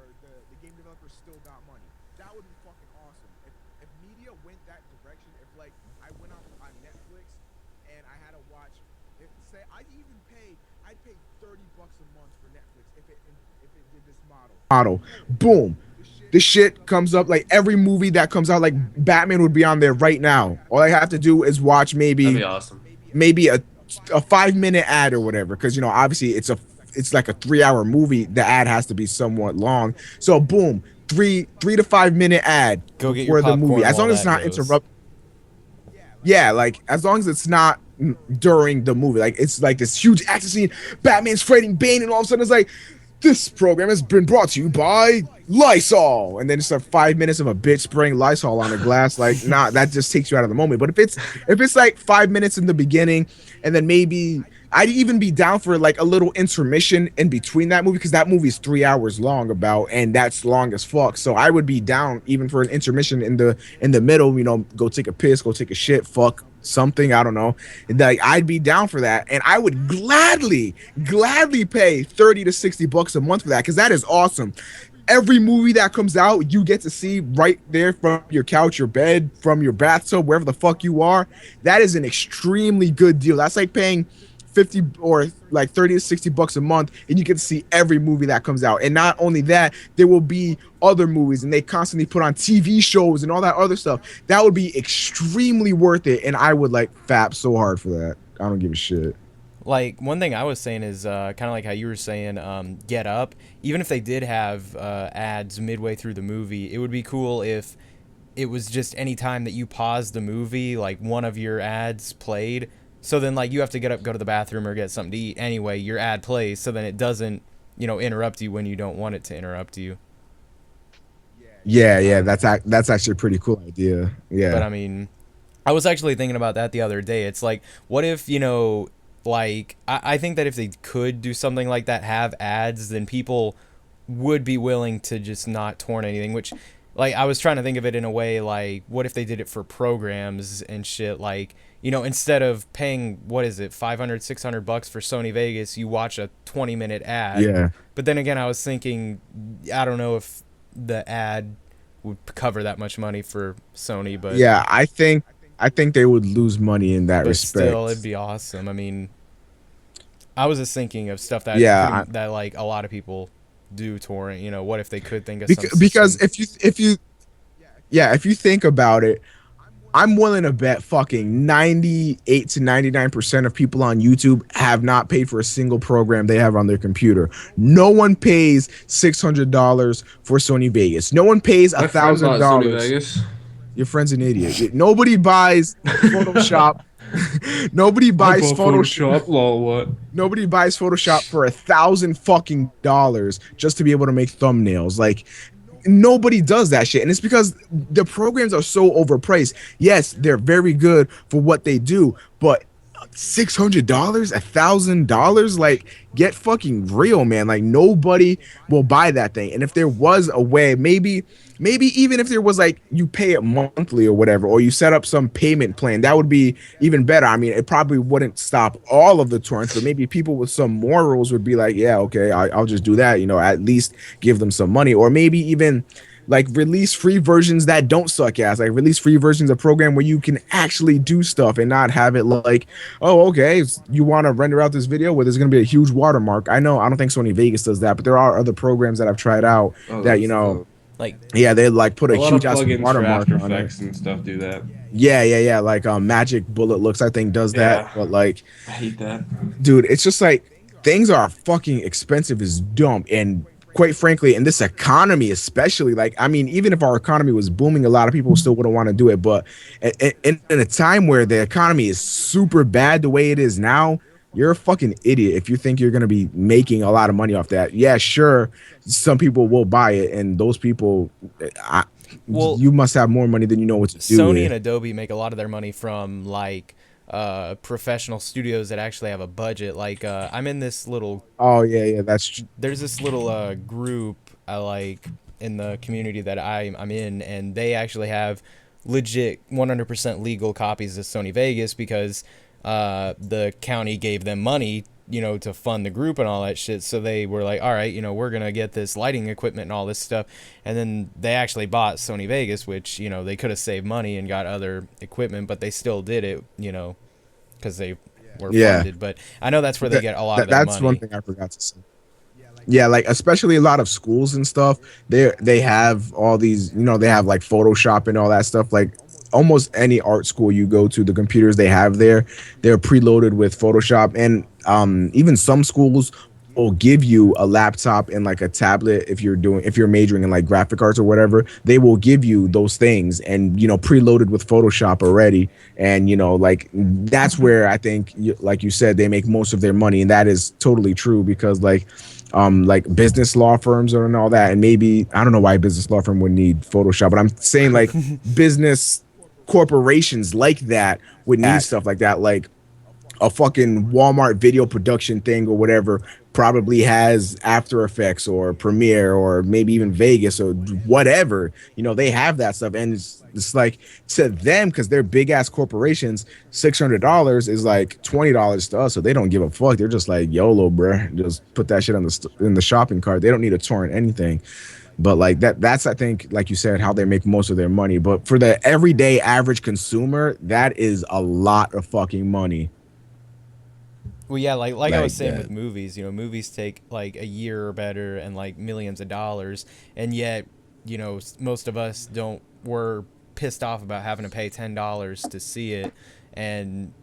the game developer still got money. That would be fucking awesome. If media went that direction, if like I went on Netflix and I had to watch, I'd pay $30 a month for Netflix if it did this model. Boom. This shit comes up like every movie that comes out, like Batman would be on there right now. All I have to do is watch That'd be awesome. maybe a 5-minute ad or whatever, because obviously it's like a 3-hour movie. The ad has to be somewhat long. So boom, 3 to 5 minute ad Go get for your the popcorn movie. As long while as it's not that goes. interrupt. Yeah, like as long as it's not during the movie. Like it's like this huge action scene, Batman's fighting Bane, and all of a sudden it's like, this program has been brought to you by Lysol, and then it's like 5 minutes of a bitch spraying Lysol on a glass. Like, nah, that just takes you out of the moment. But if it's like 5 minutes in the beginning, and then maybe I'd even be down for like a little intermission in between that movie, because that movie is 3 hours long and that's long as fuck. So I would be down even for an intermission in the middle. Go take a piss, go take a shit, fuck something, I don't know. Like I'd be down for that, and I would gladly pay $30 to $60 a month for that, because that is awesome. Every movie that comes out, you get to see right there from your couch, your bed, from your bathtub, wherever the fuck you are. That is an extremely good deal. That's like paying 50 or like 30 to $60 a month, and you get to see every movie that comes out. And not only that, there will be other movies, and they constantly put on TV shows and all that other stuff. That would be extremely worth it, and I would like fap so hard for that. I don't give a shit. Like, one thing I was saying is kind of like how you were saying, Get Up. Even if they did have ads midway through the movie, it would be cool if it was just any time that you paused the movie, like one of your ads played. So then, like, you have to get up, go to the bathroom, or get something to eat anyway. Your ad plays, so then it doesn't, interrupt you when you don't want it to interrupt you. Yeah, that's actually a pretty cool idea. Yeah. But I mean, I was actually thinking about that the other day. It's like, what if, like, I think that if they could do something like that, have ads, then people would be willing to just not torrent anything, which like I was trying to think of it in a way like, what if they did it for programs and shit, like, you know, instead of paying, what is it, 500, 600 bucks for Sony Vegas, you watch a 20-minute ad. Yeah. But then again, I was thinking, I don't know if the ad would cover that much money for Sony, Yeah, I think they would lose money in that but still, it'd respect. be awesome. I mean, I was just thinking of stuff that Yeah, that like a lot of people do torrent. You know, what if they could think of some because system? if you think about it, I'm willing to bet fucking 98 to 99% of people on YouTube have not paid for a single program they have on their computer. No one pays $600 for Sony Vegas. No one pays a My friend thousand bought Sony dollars. Vegas. Your friend's an idiot. Nobody buys Photoshop. Nobody I buys bought Photoshop. Photoshop. Lol, what? Nobody buys Photoshop for $1,000 just to be able to make thumbnails. Like, nobody does that shit, and it's because the programs are so overpriced. Yes, they're very good for what they do, but $600, $1,000, like, get fucking real, man. Like, nobody will buy that thing. And if there was a way, maybe even if there was like, you pay it monthly or whatever, or you set up some payment plan, that would be even better. I mean, it probably wouldn't stop all of the torrents, but maybe people with some morals would be like, yeah, okay, I'll just do that, you know, at least give them some money. Or maybe even like release free versions that don't suck ass, like release free versions of program where you can actually do stuff and not have it like, oh, okay, you want to render out this video where there's going to be a huge watermark. I know, I don't think Sony Vegas does that, but there are other programs that I've tried out Oh, that, you know, Like, yeah, they like put a a lot of huge ass plugins for watermark After on it. Effects and stuff do that. Yeah. Like Magic Bullet Looks, I think, does that. Yeah. But like, I hate that. dude, it's just like things are fucking expensive as dumb. And quite frankly, in this economy, especially, like, I mean, even if our economy was booming, a lot of people still wouldn't want to do it. But in a time where the economy is super bad the way it is now, you're a fucking idiot if you think you're going to be making a lot of money off that. Yeah, sure, some people will buy it, and those people, well, you must have more money than you know what to do Sony with. and Adobe make a lot of their money from like professional studios that actually have a budget. Like I'm in this little Oh yeah, that's there's this little group I like in the community that I'm in, and they actually have legit 100% legal copies of Sony Vegas because the county gave them money, you know, to fund the group and all that shit. So they were like, all right, you know, we're gonna get this lighting equipment and all this stuff, and then they actually bought Sony Vegas, which, you know, they could have saved money and got other equipment, but they still did it, you know, because they were Yeah. funded. But I know that's where they get a lot of their that's money. one thing I forgot to say. Yeah, like especially a lot of schools and stuff, they have all these, you know, they have like Photoshop and all that stuff. Like almost any art school you go to, the computers they have there, they're preloaded with Photoshop. And even some schools will give you a laptop and like a tablet if you're majoring in like graphic arts or whatever. They will give you those things, and you know, preloaded with Photoshop already. And you know, like that's where I think, like you said, they make most of their money, and that is totally true because like business law firms and all that. And maybe, I don't know why a business law firm would need Photoshop, but I'm saying like business corporations like that would need stuff like that. Like a fucking Walmart video production thing or whatever probably has After Effects or Premiere or maybe even Vegas or whatever. You know, they have that stuff, and it's like, to them, because they're big ass corporations, $600 is like $20 to us, so they don't give a fuck. They're just like, YOLO, bruh. Just put that shit on in the shopping cart. They don't need to torrent anything. But like that's I think, like you said, how they make most of their money. But for the everyday average consumer, that is a lot of fucking money. Well, yeah, like I was saying that. with movies, you know, movies take like a year or better and like millions of dollars, and yet, you know, most of us don't. We're pissed off about having to pay $10 to see it, and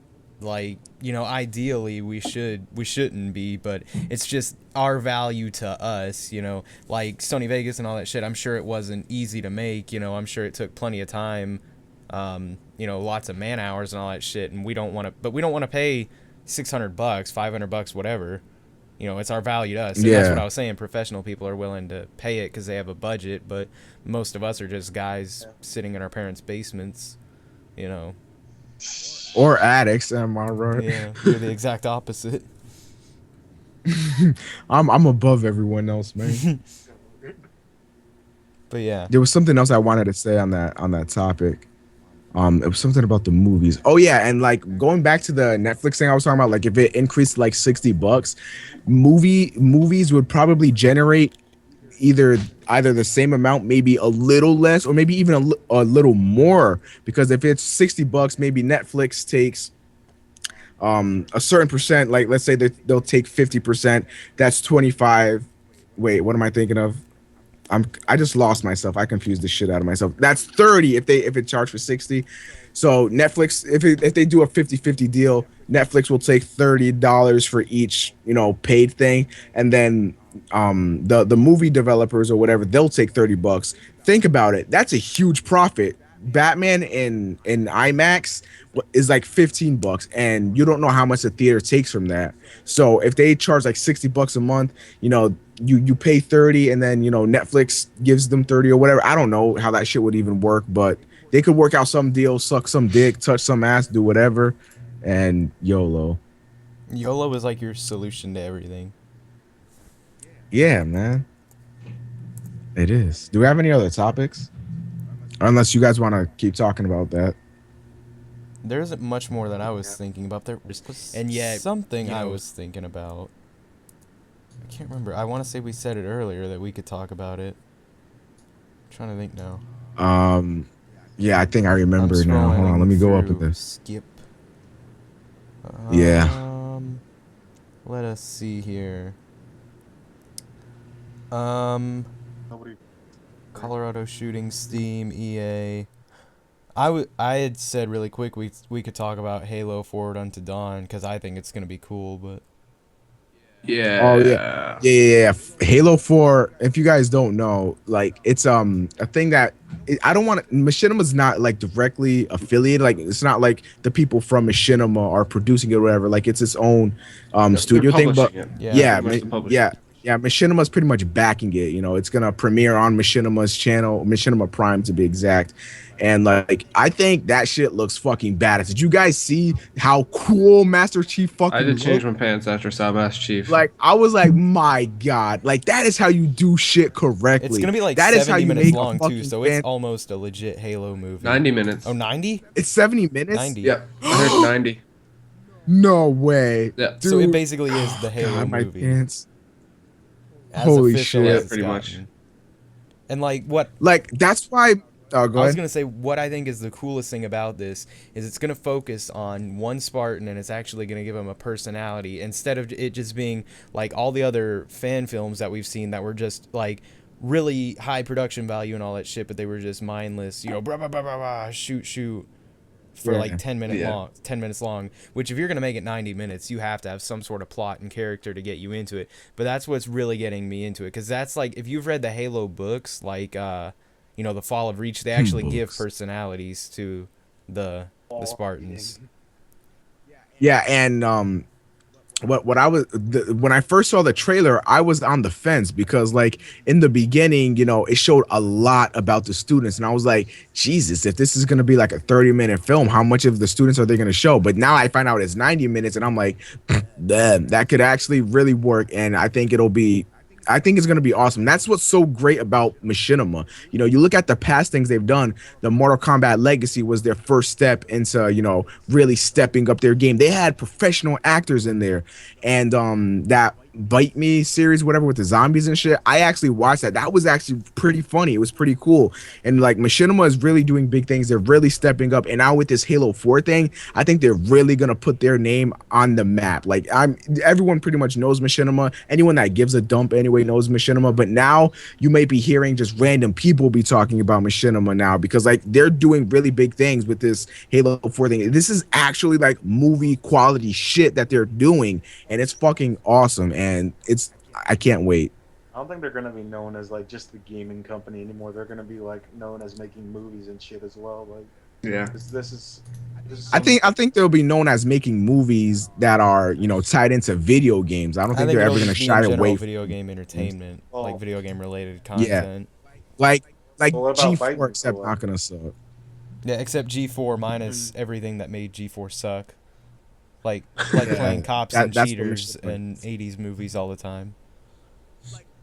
like, you know, ideally we shouldn't be, but it's just our value to us, you know, like Sony Vegas and all that shit. I'm sure it wasn't easy to make, you know, I'm sure it took plenty of time, you know, lots of man hours and all that shit, and we don't want to pay $600, $500, whatever. You know, it's our value to us. And that's what I was saying. Professional people are willing to pay it because they have a budget, but most of us are just guys sitting in our parents' basements, you know. Or addicts, am I right? Yeah, you're the exact opposite. I'm above everyone else, man. But yeah, There was something else I wanted to say on that topic. It was something about the movies. Oh yeah, and like going back to the Netflix thing I was talking about, like if it increased like $60, movies would probably generate either the same amount, maybe a little less, or maybe even a little more. Because if it's $60, maybe Netflix takes a certain percent. Like let's say that they'll take 50%. That's 25. Wait, what am I thinking of? I just lost myself. I confused the shit out of myself. That's 30 if it charged for 60. So Netflix, if they do a 50-50 deal, Netflix will take $30 for each, paid thing. And then the movie developers or whatever, they'll take $30. Think about it. That's a huge profit. Batman in IMAX is like $15, and you don't know how much the theater takes from that. So if they charge like $60 a month, you pay 30, and then Netflix gives them 30 or whatever. I don't know how that shit would even work, but they could work out some deal, suck some dick, touch some ass, do whatever, and YOLO. YOLO is like your solution to everything. Yeah, man. It is. Do we have any other topics? Unless you guys want to keep talking about that. There isn't much more that I was thinking about. There was, and yet something I was thinking about. I can't remember. I want to say we said it earlier that we could talk about it. I'm trying to think now. Yeah, I think I remember now. Hold on, let me go up with this. Skip. Yeah. Let us see here. Nobody. Colorado shooting, Steam, EA. I had said really quick we could talk about Halo Forward Unto Dawn because I think it's gonna be cool, but Yeah. Oh yeah. Halo 4. If you guys don't know, like it's a thing that I don't want. Machinima's not like directly affiliated. Like it's not like the people from Machinima are producing it or whatever. Like it's its own studio thing. But Yeah, yeah, Machinima's pretty much backing it. It's gonna premiere on Machinima's channel, Machinima Prime to be exact. And like, I think that shit looks fucking badass. Did you guys see how cool Master Chief fucking I did change looked? my pants after I saw Master Chief. Like, I was like, my God, like that is how you do shit correctly. it's gonna be like that 70 minutes make long a too, fucking so it's almost a legit Halo movie. 90 minutes. Oh, 90? It's 70 minutes. 90. Yep. I heard 90. No way. Yeah. Dude. So it basically is the Halo God, my movie. pants. As Holy official shit. as Yeah, it's pretty gotten. much. And like what Like that's why. Oh, go I was ahead. gonna say, what I think is the coolest thing about this is it's gonna focus on one Spartan, and it's actually gonna give him a personality instead of it just being like all the other fan films that we've seen that were just like really high production value and all that shit, but they were just mindless, blah blah blah blah blah, shoot for like 10 minutes long. Which if you're gonna make it 90 minutes, you have to have some sort of plot and character to get you into it. But that's what's really getting me into it, because that's like if you've read the Halo books, like the Fall of Reach, they actually give personalities to the Spartans. Yeah, and what I was when I first saw the trailer, I was on the fence because like in the beginning, it showed a lot about the students, and I was like, Jesus, if this is gonna be like a 30-minute film, how much of the students are they gonna show? But now I find out it's 90 minutes, and I'm like, damn, that could actually really work, and I think it's going to be awesome. That's what's so great about Machinima. You look at the past things they've done. The Mortal Kombat Legacy was their first step into, really stepping up their game. They had professional actors in there. And that Bite Me series, whatever, with the zombies and shit, I actually watched that. That was actually pretty funny. It was pretty cool. And like Machinima is really doing big things. They're really stepping up. And now with this Halo 4 thing, I think they're really going to put their name on the map. Like everyone pretty much knows Machinima. Anyone that gives a dump anyway knows Machinima. But now you may be hearing just random people be talking about Machinima now, because like they're doing really big things with this Halo 4 thing. This is actually like movie quality shit that they're doing, and it's fucking awesome. And I can't wait. I don't think they're gonna be known as like just the gaming company anymore. They're gonna be like known as making movies and shit as well. Like, Yeah. this is I think they'll be known as making movies that are tied into video games. I don't think they're ever gonna shy away from video game entertainment, Oh. like video game related content. like Well, what about G4, fighting except so, not gonna suck. Yeah, except G4 minus everything that made G4 suck. Like playing cops and that's what cheaters makes it and 80s movies all the time.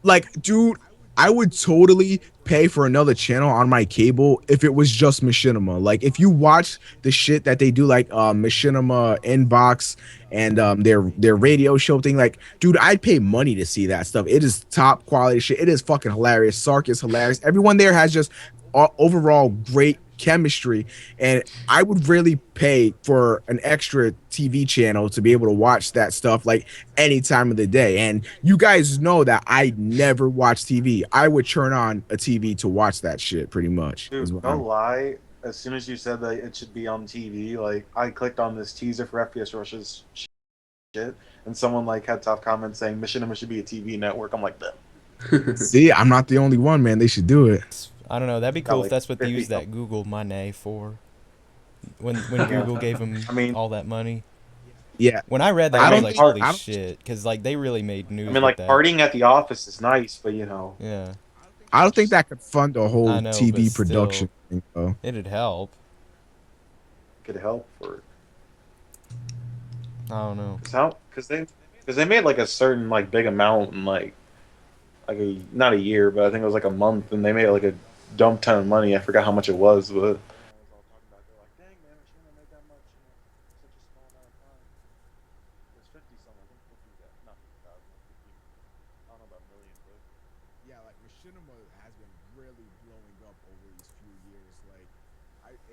Like, dude, I would totally pay for another channel on my cable if it was just Machinima. Like if you watch the shit that they do, like Machinima Inbox and their radio show thing, like dude, I'd pay money to see that stuff. It is top quality shit. It is fucking hilarious. Sark is hilarious. Everyone there has just overall great chemistry, and I would really pay for an extra TV channel to be able to watch that stuff like any time of the day. And you guys know that I never watch TV. I would turn on a TV to watch that shit pretty much. Dude, no lie. As soon as you said that it should be on TV, like I clicked on this teaser for FPS Rush's shit, and someone like had top comments saying Machinima should be a TV network. I'm like, that. See, I'm not the only one, man. They should do it. I don't know. That'd be cool Got, if that's what they 50 used that Google money for. When Google gave them all that money. Yeah. When I read that, I was like, holy shit, because like they really made news. I mean, like with that. partying at the office is nice, but you know. Yeah. I don't think that could fund a whole I know, TV but production still, thing, though. It'd help. Could help for. I don't know. Because they made like a certain like big amount in like not a year, but I think it was like a month, and they made like a dump ton of money. I forgot how much it was, but. Yeah, like Machinima has been really blowing up over these few years.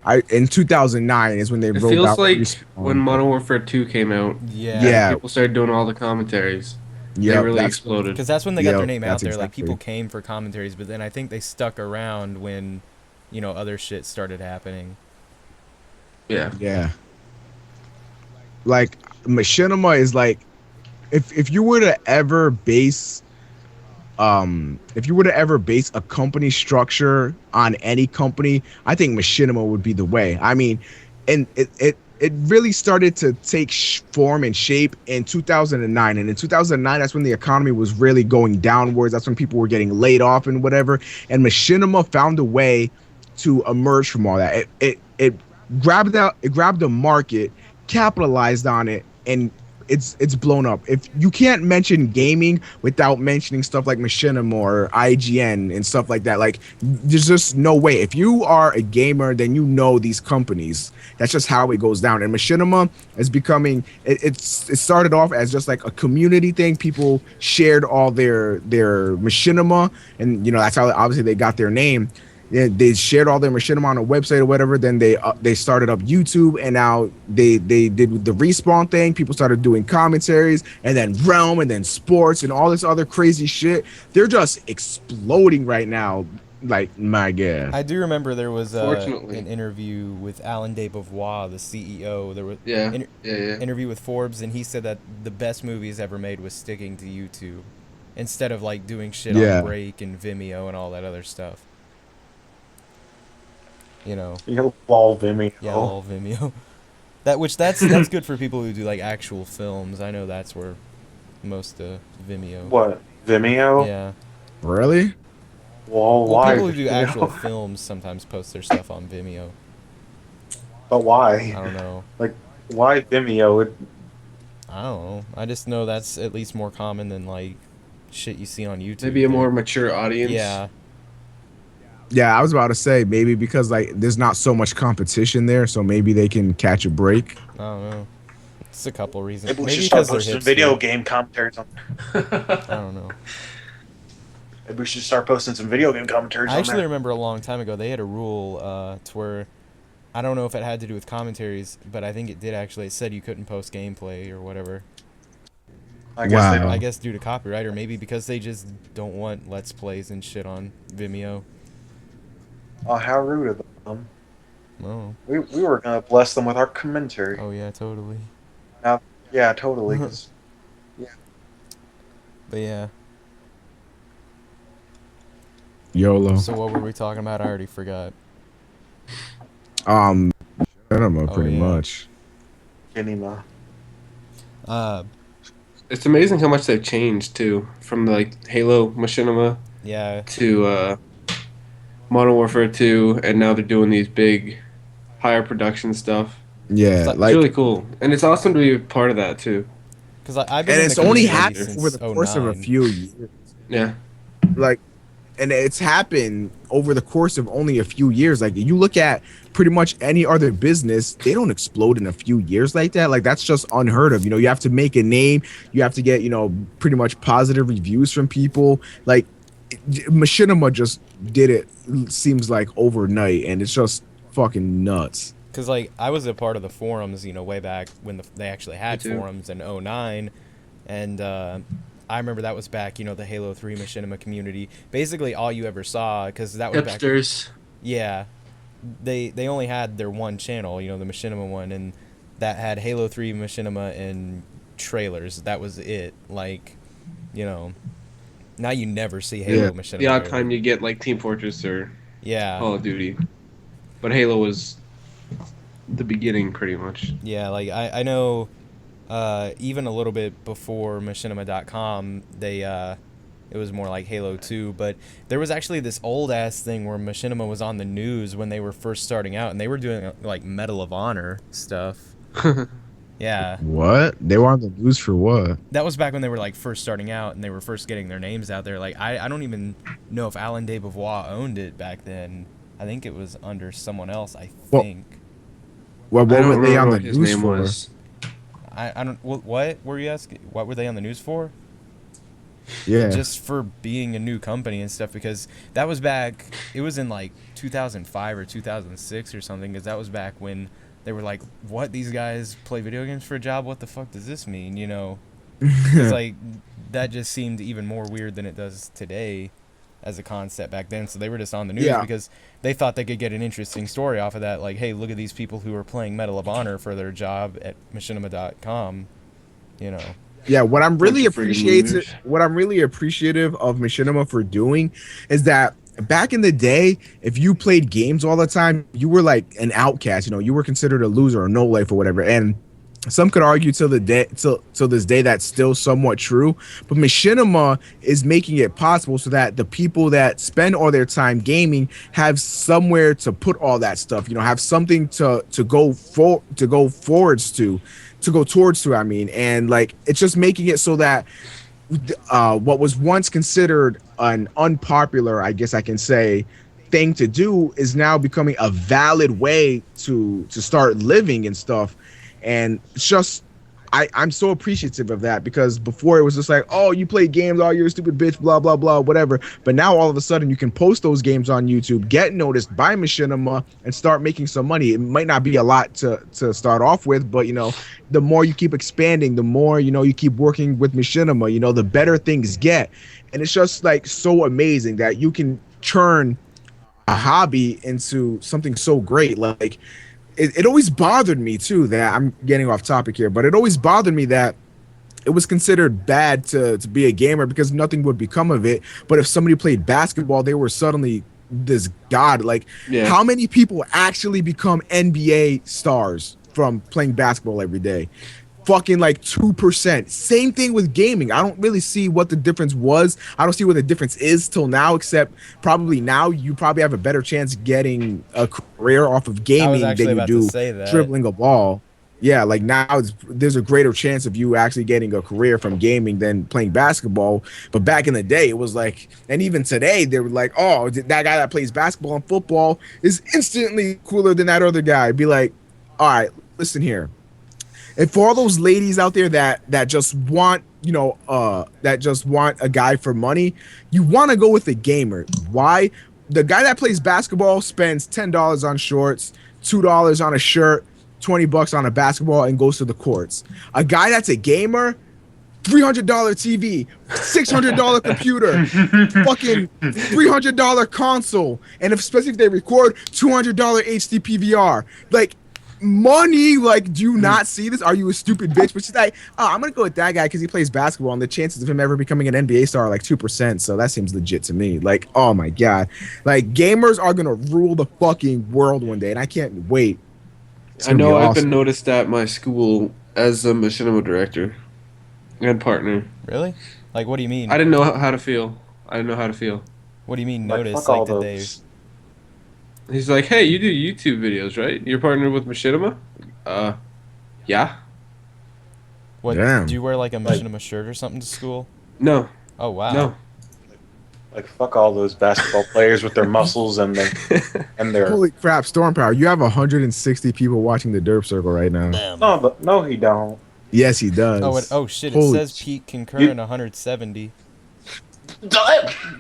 Like, in 2009 is when they It rolled feels out like Respawn. when Modern Warfare 2 came out. Yeah. People started doing all the commentaries. Yeah, they really exploded. Because that's when they got Yep, their name out that's there. Like exactly. people came for commentaries, but then I think they stuck around when, you know, other shit started happening. Yeah. Yeah. Like Machinima is like, if you were to ever base a company structure on any company, I think Machinima would be the way. I mean, and it really started to take form and shape in 2009. And in 2009, that's when the economy was really going downwards. That's when people were getting laid off and whatever. And Machinima found a way to emerge from all that. It grabbed the market, capitalized on it, and it's blown up. If you can't mention gaming without mentioning stuff like Machinima or IGN and stuff like that, like there's just no way. If you are a gamer, then you know these companies. That's just how it goes down. And Machinima is becoming. It started off as just like a community thing. People shared all their Machinima, and you know that's how obviously they got their name. Yeah, they shared all their Machinima on a website or whatever. Then they started up YouTube, and now they did the Respawn thing. People started doing commentaries, and then Realm, and then sports, and all this other crazy shit. They're just exploding right now. Like my god. I do remember there was Fortunately. an interview with Alan de Beauvoir, the CEO. There was Yeah. interview with Forbes, and he said that the best movies ever made was sticking to YouTube instead of like doing shit Yeah. on Break and Vimeo and all that other stuff. You know. Lol Vimeo. Yeah, all Vimeo. That's good for people who do like actual films. I know that's where most Vimeo. What? Vimeo? Yeah. Really? Well, Well, why? people who do Vimeo? actual films sometimes post their stuff on Vimeo. But why? I don't know. Like, why Vimeo? I don't know. I just know that's at least more common than like shit you see on YouTube. Maybe a more mature audience. Yeah. Yeah, I was about to say maybe because like there's not so much competition there, so maybe they can catch a break. I don't know. It's a couple reasons. Maybe we Maybe should start because they're posting hipster. video game commentaries on. I don't know. Maybe we should start posting some video game commentaries I on actually there. remember a long time ago they had a rule to where I don't know if it had to do with commentaries, but I think it did actually. It said you couldn't post gameplay or whatever. I guess they Wow. don't. I guess due to copyright, or maybe because they just don't want Let's Plays and shit on Vimeo. Oh, how rude of them. Oh. We were gonna bless them with our commentary. Oh yeah, totally. Yeah, totally. 'Cause But yeah. YOLO. So what were we talking about? I already forgot. Cinema, Oh, pretty yeah. much. Kinema. It's amazing how much they've changed too, from like Halo Machinima Yeah. to Modern Warfare 2, and now they're doing these big, higher production stuff. Yeah, It's It's really cool, and it's awesome to be a part of that too. Because I've been and in it's the only community happened since over the course of a 09. few years. Yeah. Like and it's happened over the course of only a few years. Like you look at pretty much any other business, they don't explode in a few years like that. Like that's just unheard of. You know, you have to make a name, you have to get, you know, pretty much positive reviews from people. Like Machinima just did it, seems like overnight, and it's just fucking nuts. Because, like, I was a part of the forums, you know, way back when they actually had too. forums in '09. And I remember that was back, you know, the Halo 3 Machinima community. Basically, all you ever saw, because that was back... Hipsters. Yeah. They only had their one channel, you know, the Machinima one, and that had Halo 3 Machinima and trailers. That was it. Like, you know, now you never see Halo Yeah. Machinima. The odd really. time you get like Team Fortress or Yeah. Call of Duty, but Halo was the beginning pretty much. Yeah, like I know even a little bit before machinima.com, they it was more like Halo 2, but there was actually this old ass thing where Machinima was on the news when they were first starting out, and they were doing like Medal of Honor stuff. Yeah. What? They were on the news for what? That was back when they were like first starting out and they were first getting their names out there. Like I don't even know if Alan de Beauvoir owned it back then. I think it was under someone else, I Well, think. Well, I what don't were they on remember the what his news name for? was. I don't what were you asking? What were they on the news for? Yeah. Just for being a new company and stuff, because that was back, it was in like 2005 or 2006 or something, because that was back when they were like, what, these guys play video games for a job? What the fuck does this mean, you know? It's like, that just seemed even more weird than it does today as a concept back then. So they were just on the news Yeah. because they thought they could get an interesting story off of that. Like, hey, look at these people who are playing Medal of Honor for their job at machinima.com, you know. Yeah, what I'm really Bunch of friggin' losers. what I'm really appreciative of Machinima for doing is that back in the day, if you played games all the time, you were like an outcast. You know, you were considered a loser or no life or whatever. And some could argue till the day till this day that's still somewhat true. But Machinima is making it possible so that the people that spend all their time gaming have somewhere to put all that stuff. You know, have something to go forwards to go towards to, I mean, and like it's just making it so that what was once considered an unpopular, I guess I can say, thing to do is now becoming a valid way to start living and stuff. And it's just I'm so appreciative of that, because before it was just like, oh, you play games, oh, you're a stupid bitch, blah blah blah, whatever. But now all of a sudden you can post those games on YouTube, get noticed by Machinima, and start making some money. It might not be a lot to start off with, but you know, the more you keep expanding, the more, you know, you keep working with Machinima, you know, the better things get. And it's just like so amazing that you can turn a hobby into something so great. Like it always bothered me too that I'm getting off topic here, but it always bothered me that it was considered bad to be a gamer because nothing would become of it. But if somebody played basketball, they were suddenly this god. Like, Yeah. how many people actually become NBA stars from playing basketball every day? Fucking like 2%. Same thing with gaming. I don't really see what the difference was. I don't see what the difference is till now, except probably now you probably have a better chance getting a career off of gaming actually than you about to do say that. dribbling a ball. Yeah, like now there's a greater chance of you actually getting a career from gaming than playing basketball. But back in the day, it was like, and even today, they were like, oh, that guy that plays basketball and football is instantly cooler than that other guy. Be like, all right, listen here. And for all those ladies out there that just want, you know, that just want a guy for money, you want to go with a gamer. Why? The guy that plays basketball spends $10 on shorts, $2 on a shirt, $20 on a basketball, and goes to the courts. A guy that's a gamer, $300 TV, $600 computer, fucking $300 console, and especially if they record, $200 HD PVR. Like, money. Like, do you not see this? Are you a stupid bitch? But she's like, oh, I'm gonna go with that guy because he plays basketball, and the chances of him ever becoming an NBA star are like 2%. So that seems legit to me. Like, oh my god, like gamers are gonna rule the fucking world one day, and I can't wait. It's I gonna be know I've awesome. been noticed at my school as a machinima director and partner. Really? Like, what do you mean? I didn't know how to feel. I didn't know how to feel. What do you mean Like, notice? fuck all Like, did they... those. He's like, hey, you do YouTube videos, right? You're partnered with Machinima? Yeah. What, Damn. do you wear, like, a Machinima shirt or something to school? No. Oh, wow. No. Like fuck all those basketball players with their muscles and their. Holy crap, StormPow! You have 160 people watching the Derp Circle right now. Damn. No, but no, he don't. Yes, he does. Oh shit! It Holy says peak concurrent 170.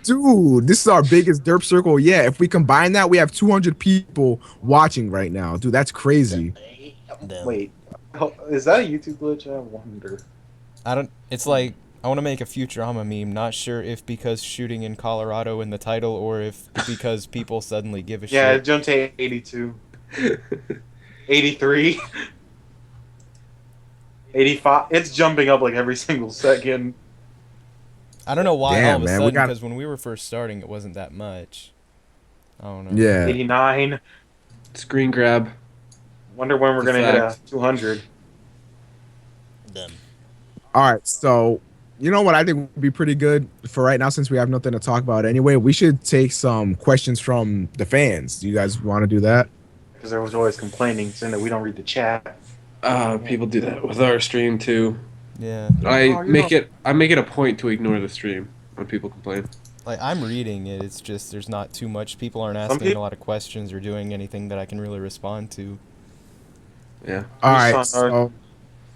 dude, this is our biggest Derp Circle yet. If we combine that, we have 200 people watching right now. Dude, that's crazy. Damn. Wait, is that a YouTube glitch? I wonder. I don't. It's like I want to make a Futurama meme. Not sure if because shooting in Colorado in the title, or if because people suddenly give a Yeah, it shit. jumped to 82, 83, 85. It's jumping up like every single second. I don't know why Damn, all of a man, we sudden. got- Because when we were first starting, it wasn't that much. I don't know. Yeah. 89. Screen grab. Wonder when we're It's a gonna hit a fact. 200. Damn. All right, so you know what I think would be pretty good for right now, since we have nothing to talk about anyway. We should take some questions from the fans. Do you guys want to do that? Because there was always complaining saying that we don't read the chat. People do that with our stream too. Yeah. I make it a point to ignore the stream when people complain. Like I'm reading it. It's just there's not too much. People aren't asking peop- a lot of questions or doing anything that I can really respond to. Yeah. All right, Son,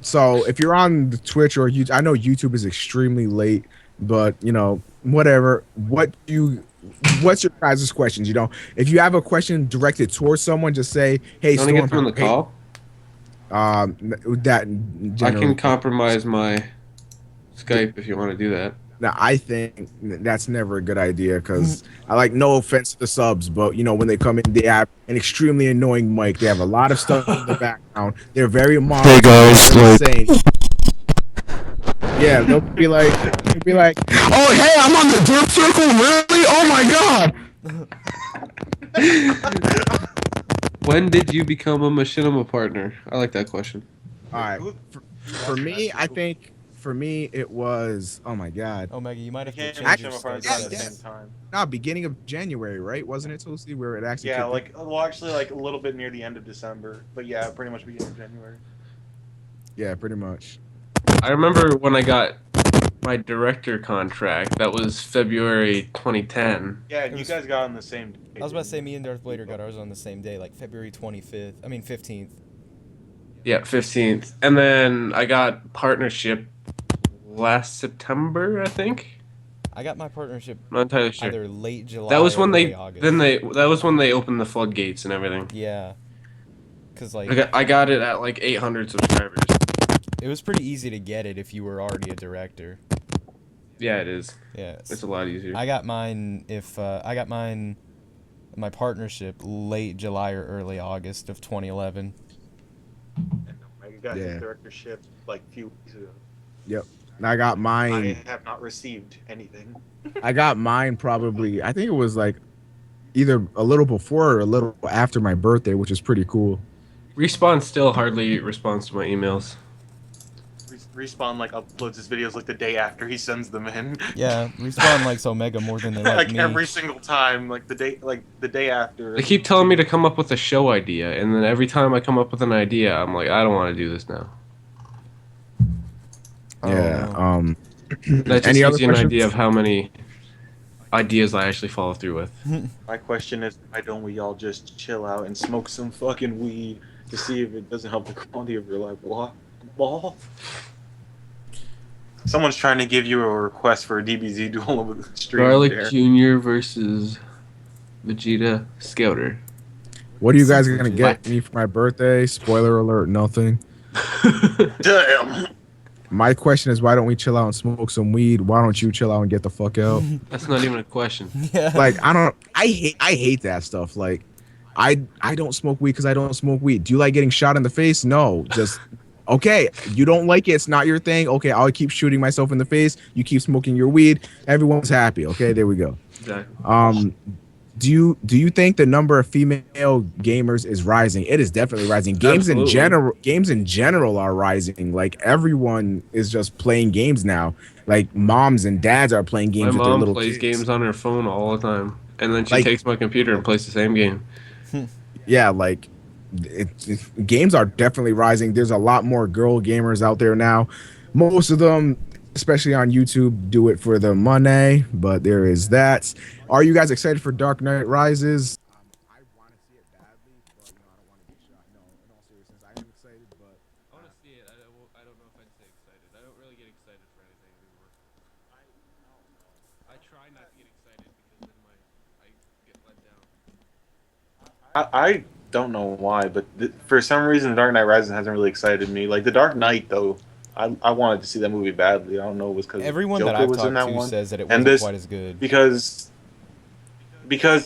so if you're on the Twitch or YouTube, I know YouTube is extremely late, but you know, whatever. What's your guys' questions? You know, if you have a question directed towards someone, just say, "Hey, You want to get them on the StormPow, hey," call? that I generally. can compromise my Skype if you want to do that. Now, I think that's never a good idea because I like, no offense to the subs, but you know, when they come in, they have an extremely annoying mic. They have a lot of stuff in the background. They're very modern. Hey guys, like- insane. Yeah, they'll be like, oh hey, I'm on the Derp Circle, really? Oh my god! When did you become a machinima partner? I like that question. All right, for me, I think for me it was, oh my god, Omega, you might have to Can't change even your show my status. friends at the Yes. same time. beginning of January, right? Wasn't it, Toasty, where it actually? Yeah, kicked in? like well, actually, like a little bit near the end of December, but yeah, pretty much beginning of January. Yeah, pretty much. I remember when I got my director contract. That was February 2010. Yeah, It you was- guys got on the same day. I was about to say me and Darth Vader got ours on the same day, like February 25th. I mean 15th. Yeah, 15th. And then I got partnership last September, I think. I got my partnership I'm not entirely sure. either late July. That was or when early they August. that was when they opened the floodgates and everything. Yeah. Cause like I got it at like 800 subscribers. it was pretty easy to get it if you were already a director. Yeah, it is. Yeah. It's a lot easier. I got mine my partnership late July or early August of 2011. I got Yeah. his directorship like a few weeks ago. And I got I mine. have not received anything. I got mine probably. I think it was like either a little before or a little after my birthday, which is pretty cool. Respawn still hardly responds to my emails. Respawn like uploads his videos like the day after he sends them in. Yeah, Respawn likes Omega more than they like like me. every single time, like the day after. They keep telling me to come up with a show idea, and then every time I come up with an idea, I'm like, I don't want to do this now. Yeah. Oh. That just Any other gives you an questions? idea of how many ideas I actually follow through with. My question is, why don't we all just chill out and smoke some fucking weed to see if it doesn't help the quality of your life? Ball. Someone's trying to give you a request for a DBZ duel over the stream. Garlic there. Jr. versus Vegeta Scouter. What are you guys gonna get What? me for my birthday? Spoiler alert, nothing. Damn. My question is, why don't we chill out and smoke some weed? Why don't you chill out and get the fuck out? That's not even a question. Yeah. Like, I hate that stuff. Like, I don't smoke weed because I don't smoke weed. Do you like getting shot in the face? No. Just okay. You don't like it. It's not your thing. Okay, I'll keep shooting myself in the face. You keep smoking your weed. Everyone's happy. Okay, there we go. Exactly. Do you think the number of female gamers is rising? It is definitely rising. Absolutely. Games in general are rising. Like, everyone is just playing games now. Like, moms and dads are playing My games with their mom little plays kids. games on her phone all the time, and then she Like- takes my computer and plays the same game. Yeah, like games are definitely rising. There's a lot more girl gamers out there now. Most of them especially on YouTube, do it for the money. But there is that. Are you guys excited for Dark Knight Rises? I want to see it badly, but I don't want to get shot. No, in all seriousness, I am excited, but I want to see it. I don't know if I'd say excited. I don't really get excited for anything anymore. I try not to get excited because then I get let down. I don't know why, but for some reason, The Dark Knight Rises hasn't really excited me. Like The Dark Knight, though, I wanted to see that movie badly. I don't know if it was because Everyone that Joker I've was in talked that to one, says that it and wasn't this quite as good. because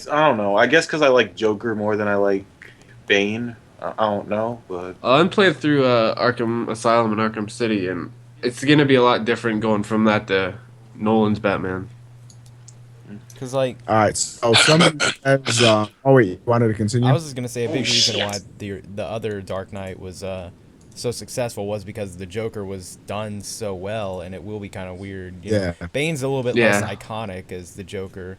I don't know. I guess because I like Joker more than I like Bane. I don't know, but I'm playing through Arkham Asylum and Arkham City, and it's gonna be a lot different going from that to Nolan's Batman. Cause like all right. So somebody says, oh wait, you wanted to I continue? was just gonna say a oh big reason why shit. the other Dark Knight was so successful was because the Joker was done so well, and it will be kind of weird. Yeah. Bane's a little bit less Yeah. iconic as the Joker.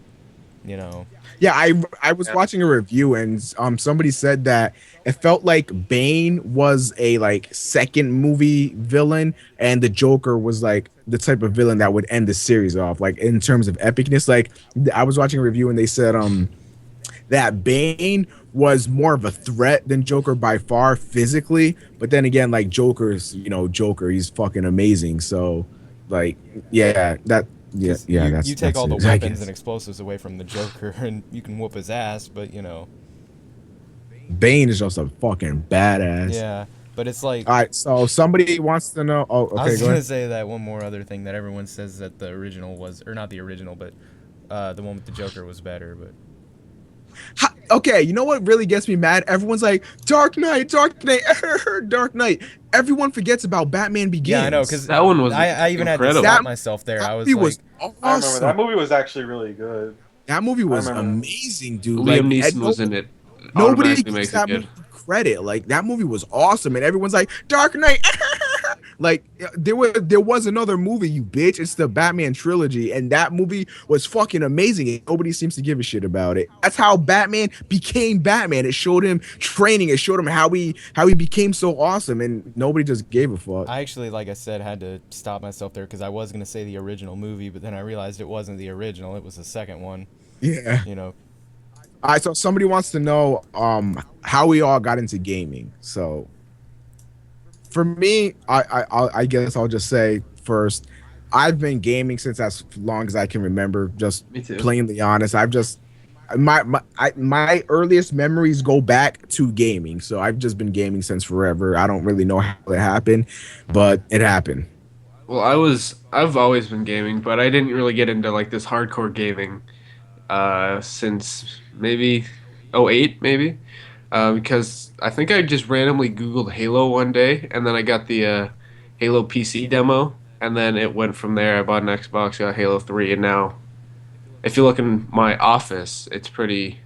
You know, Yeah, I was Yeah. watching a review and somebody said that it felt like Bane was a like second movie villain and the Joker was like the type of villain that would end the series off like in terms of epicness. Like I was watching a review and they said that Bane was more of a threat than Joker by far physically, but then again like Joker's, Joker, he's fucking amazing. So like yeah, because yeah, you take that's all the it, I weapons and guess. explosives away from the Joker, and you can whoop his ass. But Bane is just a fucking badass. yeah. But it's like All right, so somebody wants to know. Oh, I okay, was go gonna ahead. say that one more other thing that everyone says that the original was, or not the original, but the one with the Joker was better. But Okay, you know what really gets me mad? Everyone's like, Dark Knight, Dark Knight, Dark Knight. Everyone forgets about Batman yeah, I know, Begins. because That one was I even had to incredible. stop That, myself there. that I was movie was like, I remember awesome. that movie was actually really good. That movie I was remember. amazing, dude. Liam Like, Neeson was in it. nobody Automatically gives makes it that good. movie credit. Like, that movie was awesome, and everyone's like, Dark Knight. Like, there was another movie, you bitch. It's the Batman trilogy, and that movie was fucking amazing. And nobody seems to give a shit about it. That's how Batman became Batman. It showed him training. It showed him how he became so awesome, and nobody just gave a fuck. I actually, like I said, had to stop myself there because I was gonna say the original movie, but then I realized it wasn't the original. It was the second one. Yeah. You know, All right. So somebody wants to know how we all got into gaming. So for me, I guess I'll just say first, I've been gaming since as long as I can remember. Just Me too. plainly honest, I've just my earliest memories go back to gaming. So I've just been gaming since forever. I don't really know how it happened, but it happened. Well, I've always been gaming, but I didn't really get into like this hardcore gaming since maybe '08 maybe. Because I think I just randomly Googled Halo one day, and then I got the Halo PC demo, and then it went from there. I bought an Xbox, got Halo 3, and now if you look in my office, it's pretty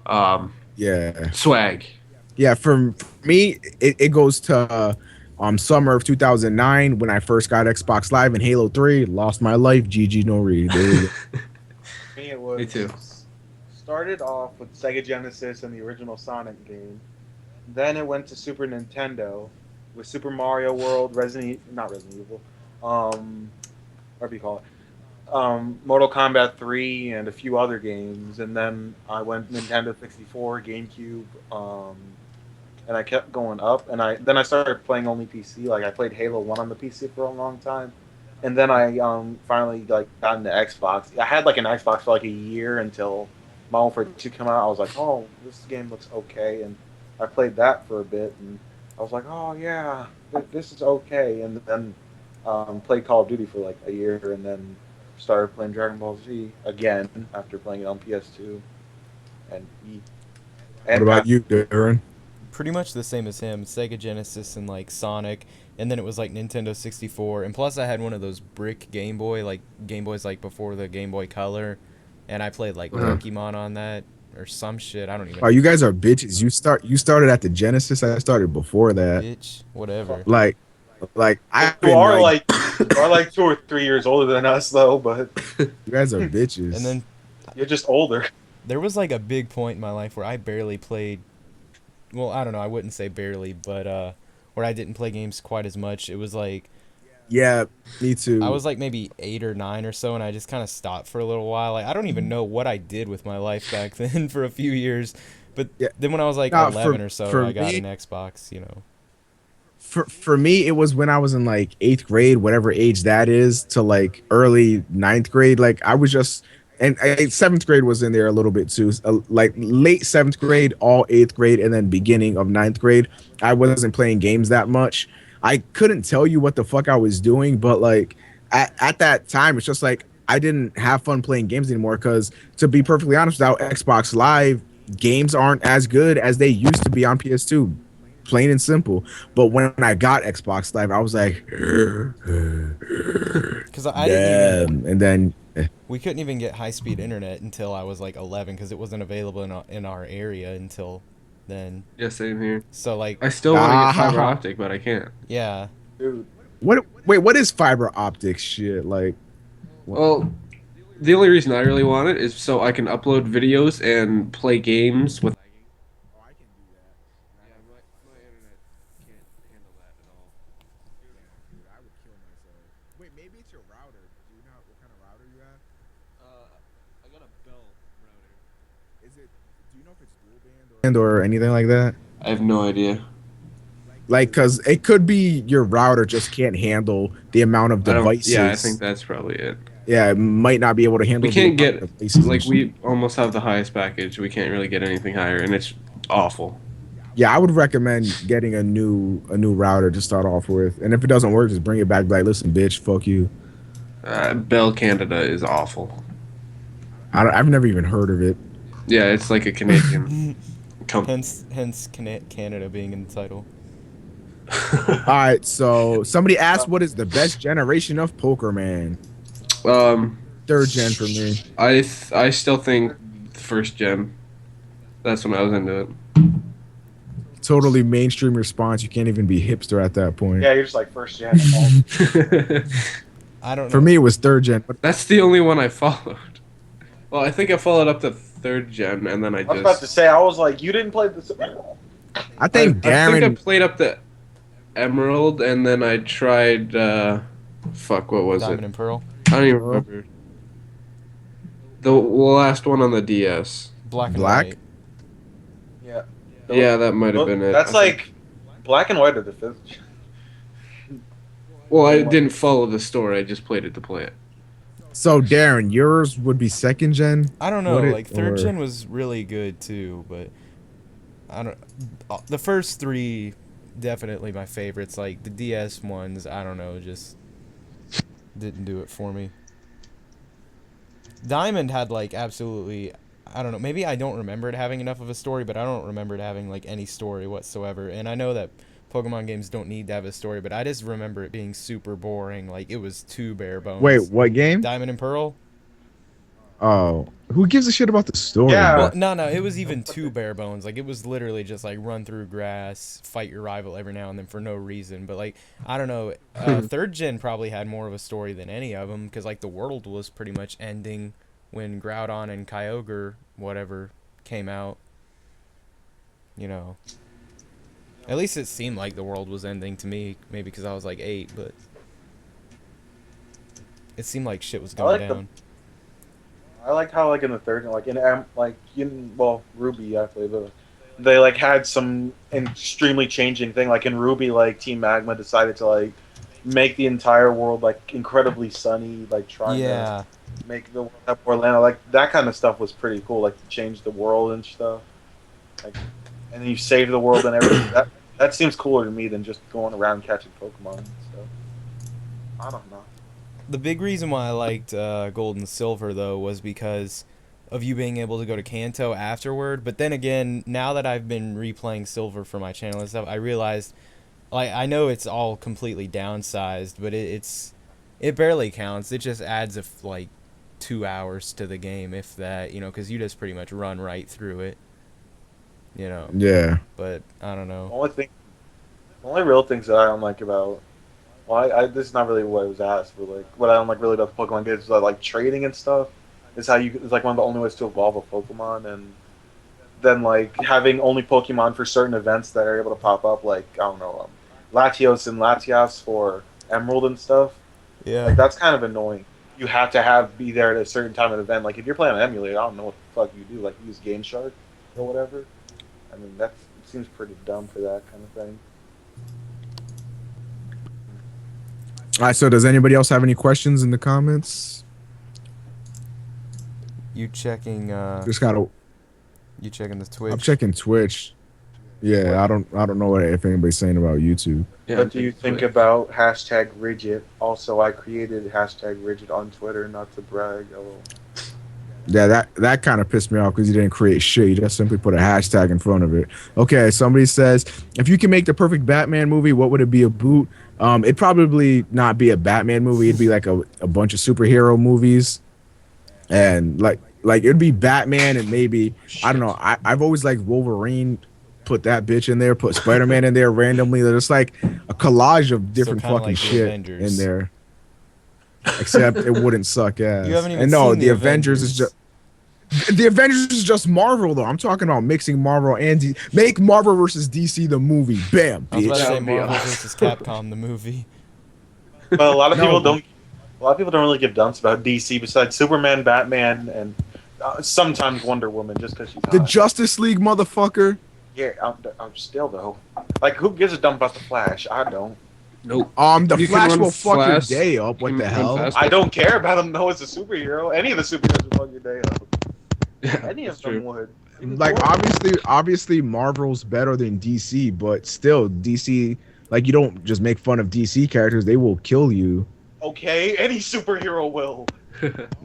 um, Yeah, swag. yeah. For me, it goes to summer of 2009 when I first got Xbox Live and Halo 3. Lost my life. GG no read. There we go. Me, it Me too. was started off with Sega Genesis and the original Sonic game. Then it went to Super Nintendo with Super Mario World, not Resident Evil, whatever you call it, Mortal Kombat 3, and a few other games. And then I went Nintendo 64, GameCube, and I kept going up. And I started playing only PC. Like I played Halo 1 on the PC for a long time. And then I finally like got into Xbox. I had like an Xbox for like a year until Modern Warfare 2 came out. I was like, oh, this game looks okay, and I played that for a bit, and I was like, oh yeah, this is okay. And then played Call of Duty for like a year, and then started playing Dragon Ball Z again after playing it on PS2 and E. What And about you, Darren? pretty much the same as him. Sega Genesis and like Sonic, and then it was like Nintendo 64, and plus I had one of those brick Game Boy, like Game Boys like before the Game Boy Color, and I played like Uh-huh. Pokemon on that or some shit. I don't even Oh, you guys are bitches. You started at the Genesis. I started before that. bitch whatever. Like I've you been are like, like you are like 2 or 3 years older than us though, but you guys are And bitches. then you're just older. there was like a big point in my life where I barely played. Well, I don't know. I wouldn't say barely, but where I didn't play games quite as much. It was like Yeah, me I too. was like maybe 8 or 9 or so, and I just kind of stopped for a little while. Like I don't even know what I did with my life back then for a few years, but Yeah. then when I was like Now 11 or so, for I got an me, Xbox. You know. for me, it was when I was in like eighth grade, whatever age that is, to like early ninth grade. Like I was just, and seventh grade was in there a little bit too. Like late seventh grade, all eighth grade, and then beginning of ninth grade. I wasn't playing games that much. I couldn't tell you what the fuck I was doing, but like at that time, it's just like I didn't have fun playing games anymore. Because to be perfectly honest, without Xbox Live, games aren't as good as they used to be on PS2. Plain and simple. But when I got Xbox Live, I was like, Because I didn't even damn. And then, we couldn't even get high speed internet until I was like 11 because it wasn't available in our area until then. Yeah, same here. So like, I still want to get fiber ah, optic, but I can't. yeah, Dude, what? Wait, what is fiber optic shit? Like, what? Well, the only reason I really want it is so I can upload videos and play games with. Oh, I can do that. Yeah, my internet can't handle that at all. Damn, dude, I would kill myself. Wait, maybe it's your router. Do you know what kind of router you have? I got a Bell router. Is it? Do you know if it's dual band or anything like that? I have no idea. Like, cause it could be your router just can't handle the amount of I don't. Yeah, I think devices. that's probably it. Yeah, it might not be able to We handle the can't amount get of devices and like shit. we almost have the highest package. We can't really get anything higher, and it's awful. Yeah, I would recommend getting a new router to start off with. And if it doesn't work, just bring it back. Be like, listen, bitch, fuck you. Bell Canada is awful. I've never even heard of it. Yeah, it's like a Canadian company. hence Canada being in the title. All right, so somebody asked, what is the best generation of poker, man? um, Third gen for me. I still think first gen. That's when I was into it. Totally mainstream response. You can't even be hipster at that point. yeah, you're just like first gen. I don't For know. me, it was third gen. But That's the only one I followed. Well, I think I followed up to third gen, and then I I was about to just. say, I was like, you didn't play this. I I, think I think I Darren. played up to Emerald, and then I tried. Fuck, what was it? Diamond and Pearl, I don't even remember. The last one on the DS. black and Black? white. Yeah. Yeah, that might have been it. That's I think. like black and white are the fifth. Well, I didn't follow the story. I just played it to play it. So Darren, yours would be second gen. I don't Would know. it Like third or gen was really good too, but I don't. The first three definitely my favorites. Like the DS ones, I don't know, just didn't do it for me. Diamond had like absolutely, I don't know, maybe I don't remember it having enough of a story, but I don't remember it having like any story whatsoever. And I know that Pokemon games don't need to have a story, but I just remember it being super boring. Like it was too bare wait, bones. what game? Diamond and Pearl. Oh, who gives a shit about the story? Yeah. Well, no, it was even too bare bones. Like it was literally just like run through grass, fight your rival every now and then for no reason. But like I don't know, third gen probably had more of a story than any of them because like the world was pretty much ending when Groudon and Kyogre whatever came out. You know, at least it seemed like the world was ending to me. Maybe because I was like 8, but it seemed like shit was I going like down. I like how like in the third, like in Ruby actually, but they like had some extremely changing thing. Like in Ruby, like Team Magma decided to like make the entire world like incredibly sunny, like trying to Yeah, make the world have more land. Like that kind of stuff was pretty cool. Like to change the world and stuff. Like, and then you save the world and everything. That seems cooler to me than just going around catching Pokemon and stuff. I don't know. the big reason why I liked Gold and Silver though was because of you being able to go to Kanto afterward. But then again, now that I've been replaying Silver for my channel and stuff, I realized like I know it's all completely downsized, but it barely counts. It just adds like 2 hours to the game, if that, because you just pretty much run right through it, you know. Yeah. But I don't The know. the only real things that I don't like about well, this is not really what I was asked, but like what I don't like really about the Pokemon games is like trading and stuff. Is how you it's like one of the only ways to evolve a Pokemon, and then like having only Pokemon for certain events that are able to pop up. Like I don't know, Latios and Latias for Emerald and stuff. Yeah. Like that's kind of annoying. You have to be there at a certain time of the event. Like if you're playing on emulator, I don't know what the fuck you do. Like use Game Shark or whatever. I mean that seems pretty dumb for that kind of thing. All right. So does anybody else have any questions in the comments? You checking Just gotta. you checking the Twitch? I'm checking Twitch. Yeah, I don't know what if anybody's saying about YouTube. Yeah, What do you think about hashtag rigid? Also, I created hashtag rigid on Twitter, not to brag. Oh. Yeah, that kind of pissed me off because you didn't create shit. You just simply put a hashtag in front of it. Okay, somebody says, if you can make the perfect Batman movie, what would it be about? It'd probably not be a Batman movie. It'd be like a bunch of superhero movies, and like it'd be Batman and maybe I don't know. I've always liked Wolverine. Put that bitch in there. Put Spider-Man in there randomly. There's like a collage of different kinda fucking like the shit Avengers. in there. Except it wouldn't suck ass. You haven't even and no, seen the Avengers is just. The Avengers is just Marvel, though. I'm talking about mixing Marvel and make Marvel versus DC the movie. Bam, I was about bitch. to say That would be Marvel awesome. versus Capcom the movie. But a lot of No. people don't. A lot of people don't really give dumps about DC besides Superman, Batman, and sometimes Wonder Woman, just because she's The hot. Justice League, motherfucker. Yeah, I'm still though. Like, who gives a dump about the Flash? I don't. Nope. The You can Flash run will fuck your Flash, day up. you What can the run hell? fast. I don't care about him though as a superhero. Any of the superheroes would fuck your day up. Yeah, Any of that's them true. would. Even Like Thor. obviously Marvel's better than DC, but still DC. Like you don't just make fun of DC characters; they will kill you. Okay, any superhero will.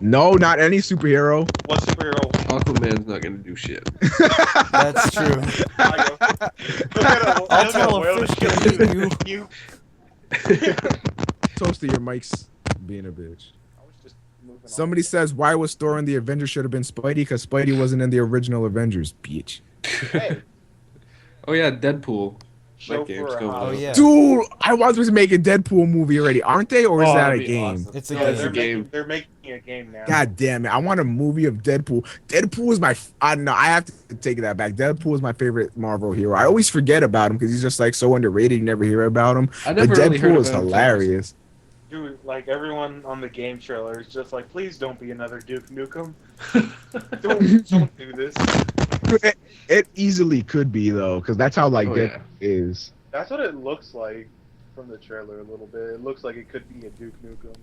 No, not any superhero. What superhero? Aquaman's not gonna do shit. That's true. I'll tell a fish to eat you. Toasty, your mic's being a bitch. Somebody says, why was Thor in the Avengers should have been Spidey? Because Spidey wasn't in the original Avengers, bitch. Hey, Oh yeah, Deadpool. show That game's for a coming house. Oh, yeah. Dude, I want to make a Deadpool movie already, aren't they? Or is Oh, that a that'd be game? awesome. It's a No, game. it's a game. They're making a game now. God damn it. I want a movie of Deadpool. Deadpool is I don't know. I have to take that back. Deadpool is my favorite Marvel hero. I always forget about him because he's just like so underrated. You never hear about him. I But never really heard Deadpool is about him. hilarious. Dude, like everyone on the game trailer is just like, please don't be another Duke Nukem. Don't do this. It easily could be, though, because that's how, like, Oh, Deadpool yeah. is. That's what it looks like from the trailer a little bit. It looks like it could be a Duke Nukem.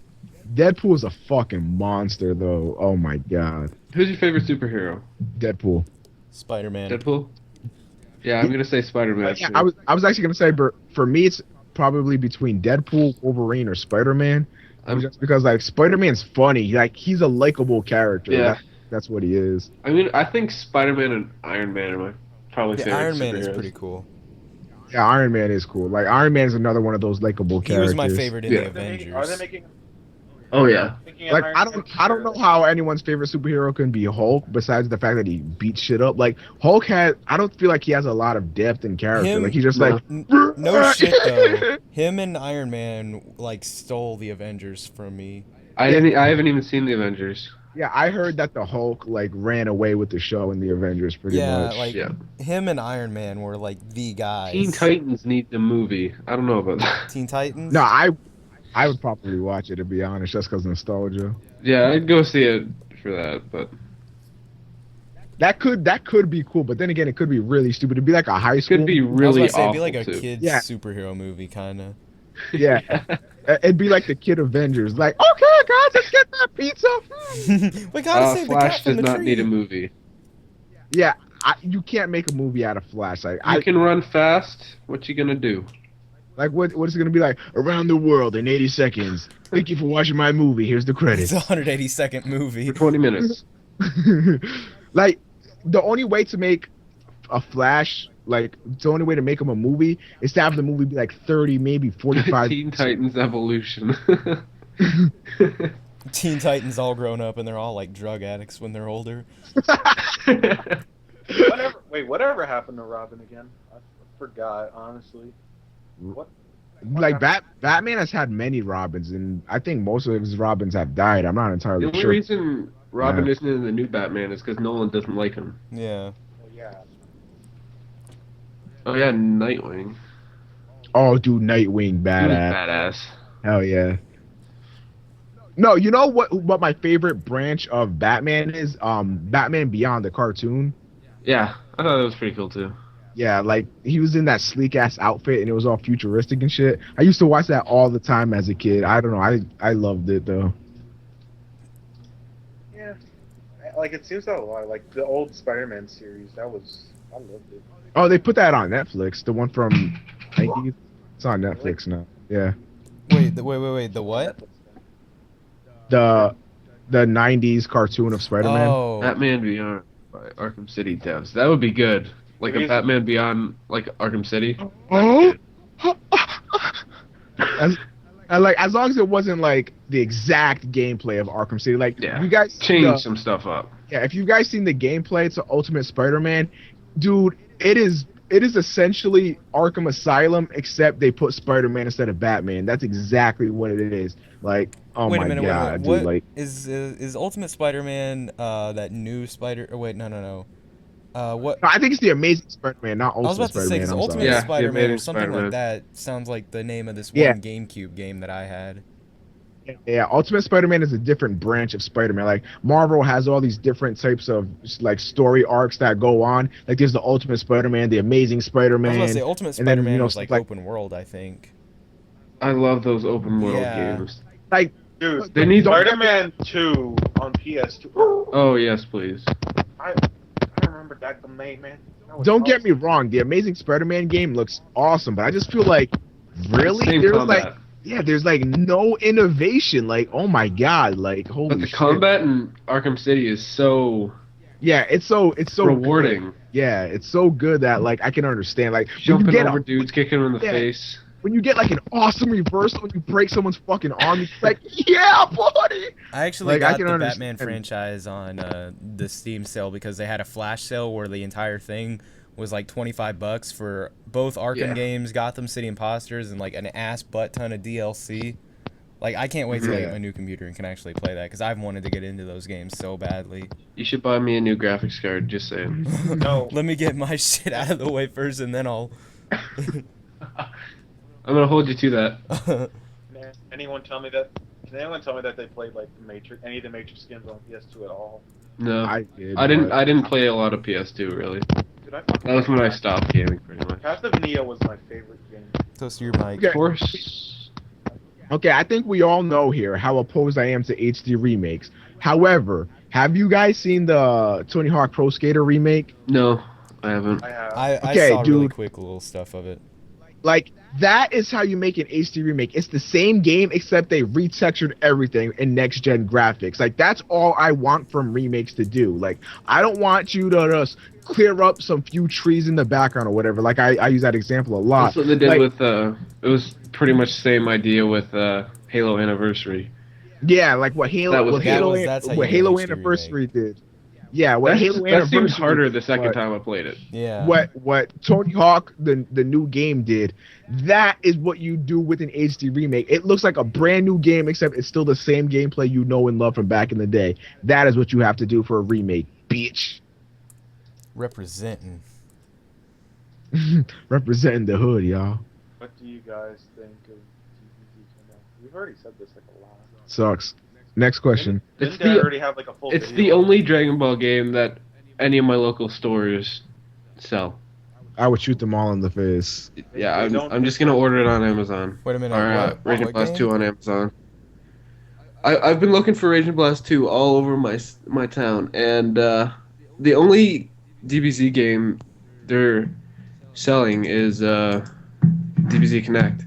Deadpool is a fucking monster, though. Oh, my God. Who's your favorite superhero? Deadpool. Spider-Man. Deadpool. Yeah, I'm gonna say Spider-Man. Yeah, I was actually gonna say, but for me, it's probably between Deadpool, Wolverine, or Spider-Man. Just because like Spider-Man's funny, like he's a likable character. Yeah. That's what he is. I mean, I think Spider-Man and Iron Man are my probably Yeah, favorite Iron Man is superheroes. pretty cool. Yeah, Iron Man is cool. Like Iron Man is another one of those likable He characters. was my favorite in Yeah. the Are they Avengers. making? Oh yeah. Making Like an I Iron Man don't know trailer? how anyone's favorite superhero can be Hulk, besides the fact that he beats shit up. Like Hulk I don't feel like he has a lot of depth and character. Him- like he's just No. like No shit though. Him and Iron Man like stole the Avengers from me. I haven't even seen the Avengers. Yeah, I heard that the Hulk like ran away with the show in the Avengers pretty Yeah, much. like Yeah. him and Iron Man were like the guys. Teen Titans need the movie. I don't know about that. Teen Titans. No, I would probably watch it to be honest, just because nostalgia. Yeah, I'd go see it for that, but That could be cool, but then again, it could be really stupid. It'd be like a high it school. could be I was really about to say, it'd awful be like a too. kids Yeah. superhero movie kind of. Yeah. It'd be like the Kid Avengers. Like, okay, guys, let's get that pizza. We gotta save the Flash cat from does the not tree. need a movie. Yeah, you can't make a movie out of Flash. Like, You can run fast. What you gonna do? like what is it gonna be like? Around the world in 80 seconds. Thank you for watching my movie. Here's the It's credits. a 180-second movie. For 20 minutes. Like, the only way to make a Flash, like, the only way to make him a movie is to have the movie be like 30, maybe 45. Teen Titans Evolution. Teen Titans all grown up and they're all like drug addicts when they're older. Whatever happened to Robin again? I forgot, honestly. What? Like Batman has had many Robins, and I think most of his Robins have died. I'm not The entirely only sure. reason Robin Yeah. isn't in the new Batman is because Nolan doesn't like him. Yeah. Oh, yeah. Oh yeah, Nightwing. Oh, dude, Nightwing, He was badass. badass. Hell yeah. No, you know what my favorite branch of Batman is? Batman Beyond the cartoon. Yeah, I thought that was pretty cool too. Yeah, like he was in that sleek ass outfit and it was all futuristic and shit. I used to watch that all the time as a kid. I don't know. I loved it though. Yeah, like it seems that a lot. Like the old Spider-Man series, I loved it. Oh, they put that on Netflix. The one from 90s. It's on Netflix now. Yeah. Wait. The what? The 90s cartoon of Spider-Man. Oh, Batman Beyond by Arkham City devs. That would be good. Like a Crazy. Batman Beyond, like Arkham City. Oh. as, as long as it wasn't like the exact gameplay of Arkham City. Like Yeah. you guys Change some stuff up. Yeah, if you guys seen the gameplay, it's Ultimate Spider-Man. Dude, it is essentially Arkham Asylum, except they put Spider-Man instead of Batman. That's exactly what it is. Like, oh wait a my minute. god, dude! What Like, is Ultimate Spider-Man? That new Spider? Or wait, no. What? I think it's the Amazing Spider-Man, not I was Ultimate about to say, Spider-Man. because I'm Ultimate sorry. Yeah, the Spider-Man or Amazing something Spider-Man. like that sounds like the name of this Yeah. one GameCube game that I had. Yeah, Ultimate Spider-Man is a different branch of Spider-Man. Like Marvel has all these different types of like story arcs that go on. Like there's the Ultimate Spider-Man, the Amazing I was Spider-Man. about to say Ultimate and then, Spider-Man you know, was stuff like open world, I think. I love those open world Yeah. games. like Dude, They need- Spider-Man 2 on PS2. Oh yes, please. I remember that man. That was don't get me awesome. wrong, the Amazing Spider-Man game looks awesome, but I just feel like really Same there's combat. like there's like no innovation. Like, oh my god, like holy But the shit. combat in Arkham City is so Yeah, it's so rewarding. good. Yeah, it's so good that like I can understand. Like when you Jumping get over dudes, kicking them in the Yeah. face. when you get like an awesome reversal when you break someone's fucking arm, it's like, yeah, buddy. I actually Like, I got can the understand. Batman franchise on the Steam sale because they had a flash sale where the entire thing was like $25 for both Arkham Yeah. games, Gotham City Imposters, and like an ass butt ton of DLC. Like I can't wait to Yeah. get my new computer and can actually play that because I've wanted to get into those games so badly. You should buy me a new graphics card. Just saying. No. Let me get my shit out of the way first, and then I'll. I'm gonna hold you to that. Man, anyone tell me that? Can anyone tell me that they played like the Matrix, any of the Matrix games on PS2 at all? No, I did. I didn't. but- I didn't play a lot of PS2 really. Dude, I fucking That was when I loved stopped gaming pretty much. Path of Neo was my favorite game. Toast to your mic. Okay. Of course. Okay, I think we all know here how opposed I am to HD remakes. However, have you guys seen the Tony Hawk Pro Skater remake? No, I haven't. I have. I Okay, saw really dude. quick little stuff of it. Like, that is how you make an HD remake. It's the same game, except they retextured everything in next gen graphics. Like, that's all I want from remakes to do. Like, I don't want you to just clear up some few trees in the background or whatever. Like, I use that example a lot. That's what they did Like, with. It was pretty much the same idea with Halo Anniversary. yeah, like what Halo, That was- what that Halo, was- that's how what you Halo do HD Anniversary did. Yeah, what Halo That Anniversary seems harder the did, second but- time I played it. Yeah. what Tony Hawk the new game did, that is what you do with an HD remake. It looks like a brand new game, except it's still the same gameplay you know and love from back in the day. That is what you have to do for a remake, bitch. Representing. Representing the hood, y'all. What do you guys think of DBZ? We've already said this like a lot. Sucks. Next question. Didn't It's they the- already have like a full It's video the on only it? Dragon Ball game that any of my local stores sell. I would shoot them all in the face. Yeah, They I'm, don't- I'm just gonna order it on Amazon. Wait a minute. Or what Raging what Blast game? 2 on Amazon. I've been looking for Raging Blast 2 all over my town, and the only DBZ game they're selling is DBZ Connect.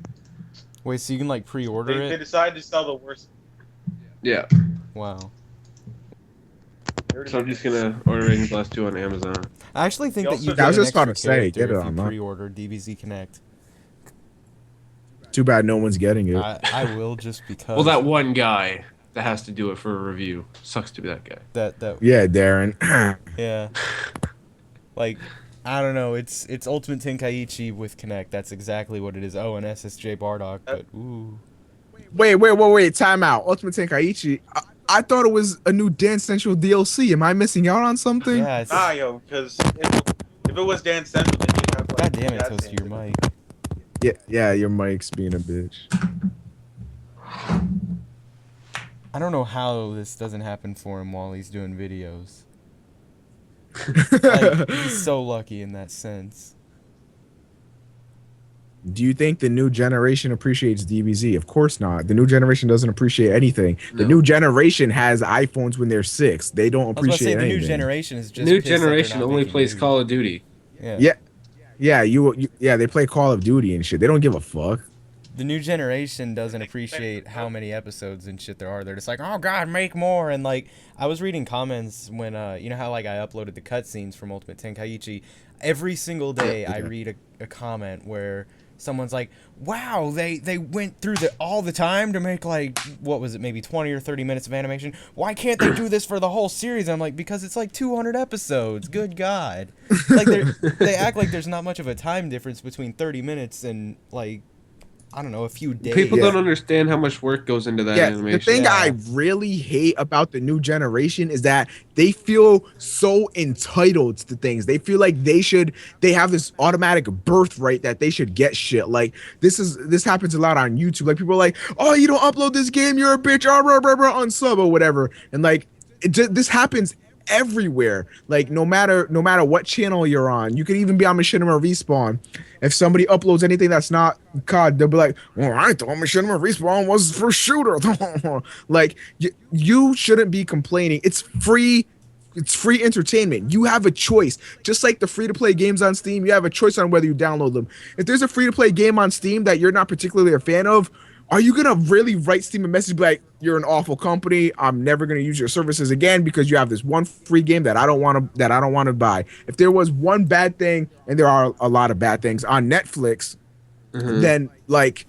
Wait, so you can like pre-order They it? decided to sell the worst. Yeah, Wow. they already so I'm did just this. gonna order Raging Blast 2 on Amazon. I actually think You that you also- get I was an just about extra to say, character get it if you online. pre-order DBZ Connect. Too bad no one's getting it. I will just because. Well, that one guy that has to do it for a review sucks to be that guy. that Yeah, Darren. yeah. Like, I don't know. It's Ultimate Tenkaichi with Connect. That's exactly what it is. Oh, and SSJ Bardock, but ooh. Wait. Time out. Ultimate Tenkaichi. I thought it was a new Dance Central DLC. Am I missing out on something? Yeah. It's, Nah, yo, because if it was Dan Central, then you'd have like. God damn it, jazz Toast to your hands. mic. Yeah, your mic's being a bitch. I don't know how this doesn't happen for him while he's doing videos. Like, he's so lucky in that sense. Do you think the new generation appreciates DBZ? Of course not. The new generation doesn't appreciate anything. The No. new generation has iPhones when they're 6. They don't I was about to say appreciate the new anything. generation is just New pissed that they're generation not only making plays news. Call of Duty. Yeah. Yeah. Yeah, yeah, they play Call of Duty and shit. They don't give a fuck. The new generation doesn't appreciate how many episodes and shit there are. They're just like, oh god, make more. And like, I was reading comments when you know how like I uploaded the cutscenes from Ultimate Tenkaichi. Every single day I read a comment where someone's like, wow, they went through all the time to make like, what was it, maybe 20 or 30 minutes of animation. Why can't they do this for the whole series? And I'm like, because it's like 200 episodes. Good god. Like they act like there's not much of a time difference between 30 minutes and like, I don't know, a few days. People Yeah. don't understand how much work goes into that Yeah, animation. the thing Yeah. I really hate about the new generation is that they feel so entitled to things. They feel like they have this automatic birthright that they should get shit. Like this happens a lot on YouTube. Like people are like, "Oh, you don't upload this game, you're a bitch." Unsub or whatever. And like this happens everywhere. Like no matter what channel you're on, you could even be on Machinima Respawn. If somebody uploads anything that's not COD, they'll be like, "Well, I thought Machinima Respawn was for shooter." Like you shouldn't be complaining. It's free. It's free entertainment. You have a choice. Just like the free-to-play games on Steam, you have a choice on whether you download them. If there's a free-to-play game on Steam that you're not particularly a fan of, are you gonna really write Steam a message like, "You're an awful company. I'm never gonna use your services again because you have this one free game that I don't want to buy"? If there was one bad thing, and there are a lot of bad things on Netflix, then like,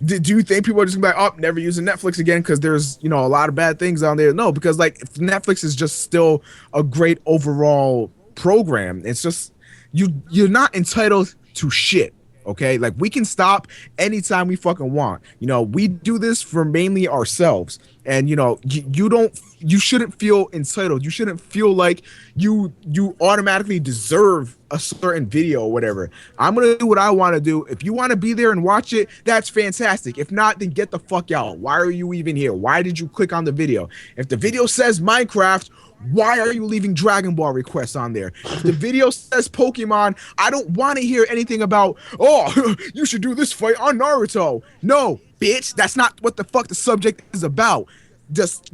do you think people are just gonna be like, "Oh, never using Netflix again" because there's a lot of bad things on there? No, because like Netflix is just still a great overall program. It's just you're not entitled to shit. Okay, like we can stop anytime we fucking want. We do this for mainly ourselves, and you shouldn't feel entitled. You shouldn't feel like you automatically deserve a certain video or whatever. I'm gonna do what I want to do. If you want to be there and watch it, that's fantastic. If not, then get the fuck out. Why are you even here? Why did you click on the video? If the video says Minecraft, why are you leaving Dragon Ball requests on there? If the video says Pokemon, I don't want to hear anything about, "Oh, you should do this fight on Naruto." No, bitch, that's not what the fuck the subject is about. Just,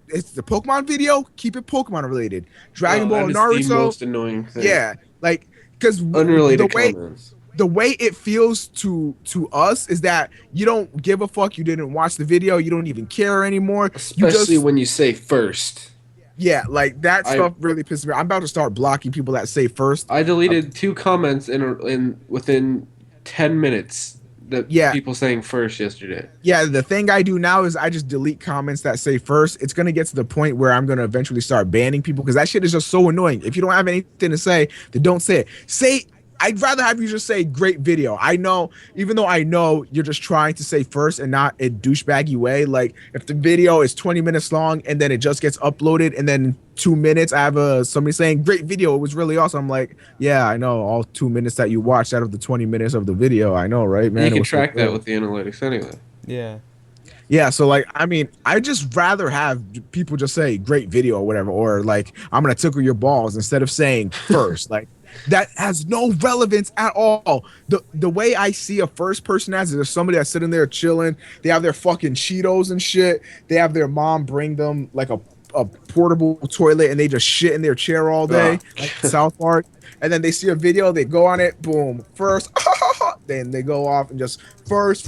it's the Pokemon video, keep it Pokemon related. Dragon Ball, that is Naruto. the most annoying thing. Yeah, like, because Unrelated comments. the way it feels to us is that you don't give a fuck. You didn't watch the video. You don't even care anymore. Especially when you say first. Yeah, like that stuff really pisses me off. I'm about to start blocking people that say first. I deleted 2 comments in within 10 minutes. People saying first yesterday. Yeah, the thing I do now is I just delete comments that say first. It's gonna get to the point where I'm gonna eventually start banning people because that shit is just so annoying. If you don't have anything to say, then don't say it. I'd rather have you just say great video. I know, even though I know you're just trying to say first and not a douchebaggy way. Like if the video is 20 minutes long and then it just gets uploaded and then 2 minutes I have somebody saying great video, it was really awesome. I'm like, yeah, I know all 2 minutes that you watched out of the 20 minutes of the video. I know, right, man? You can track that with the analytics anyway. Yeah. Yeah, so like, I mean, I just rather have people just say great video or whatever, or like, I'm gonna tickle your balls instead of saying first. Like, that has no relevance at all. The way I see a first person as is there's somebody that's sitting there chilling. They have their fucking Cheetos and shit. They have their mom bring them like a portable toilet and they just shit in their chair all day, like South Park. And then they see a video, they go on it, boom, first, then they go off and just first,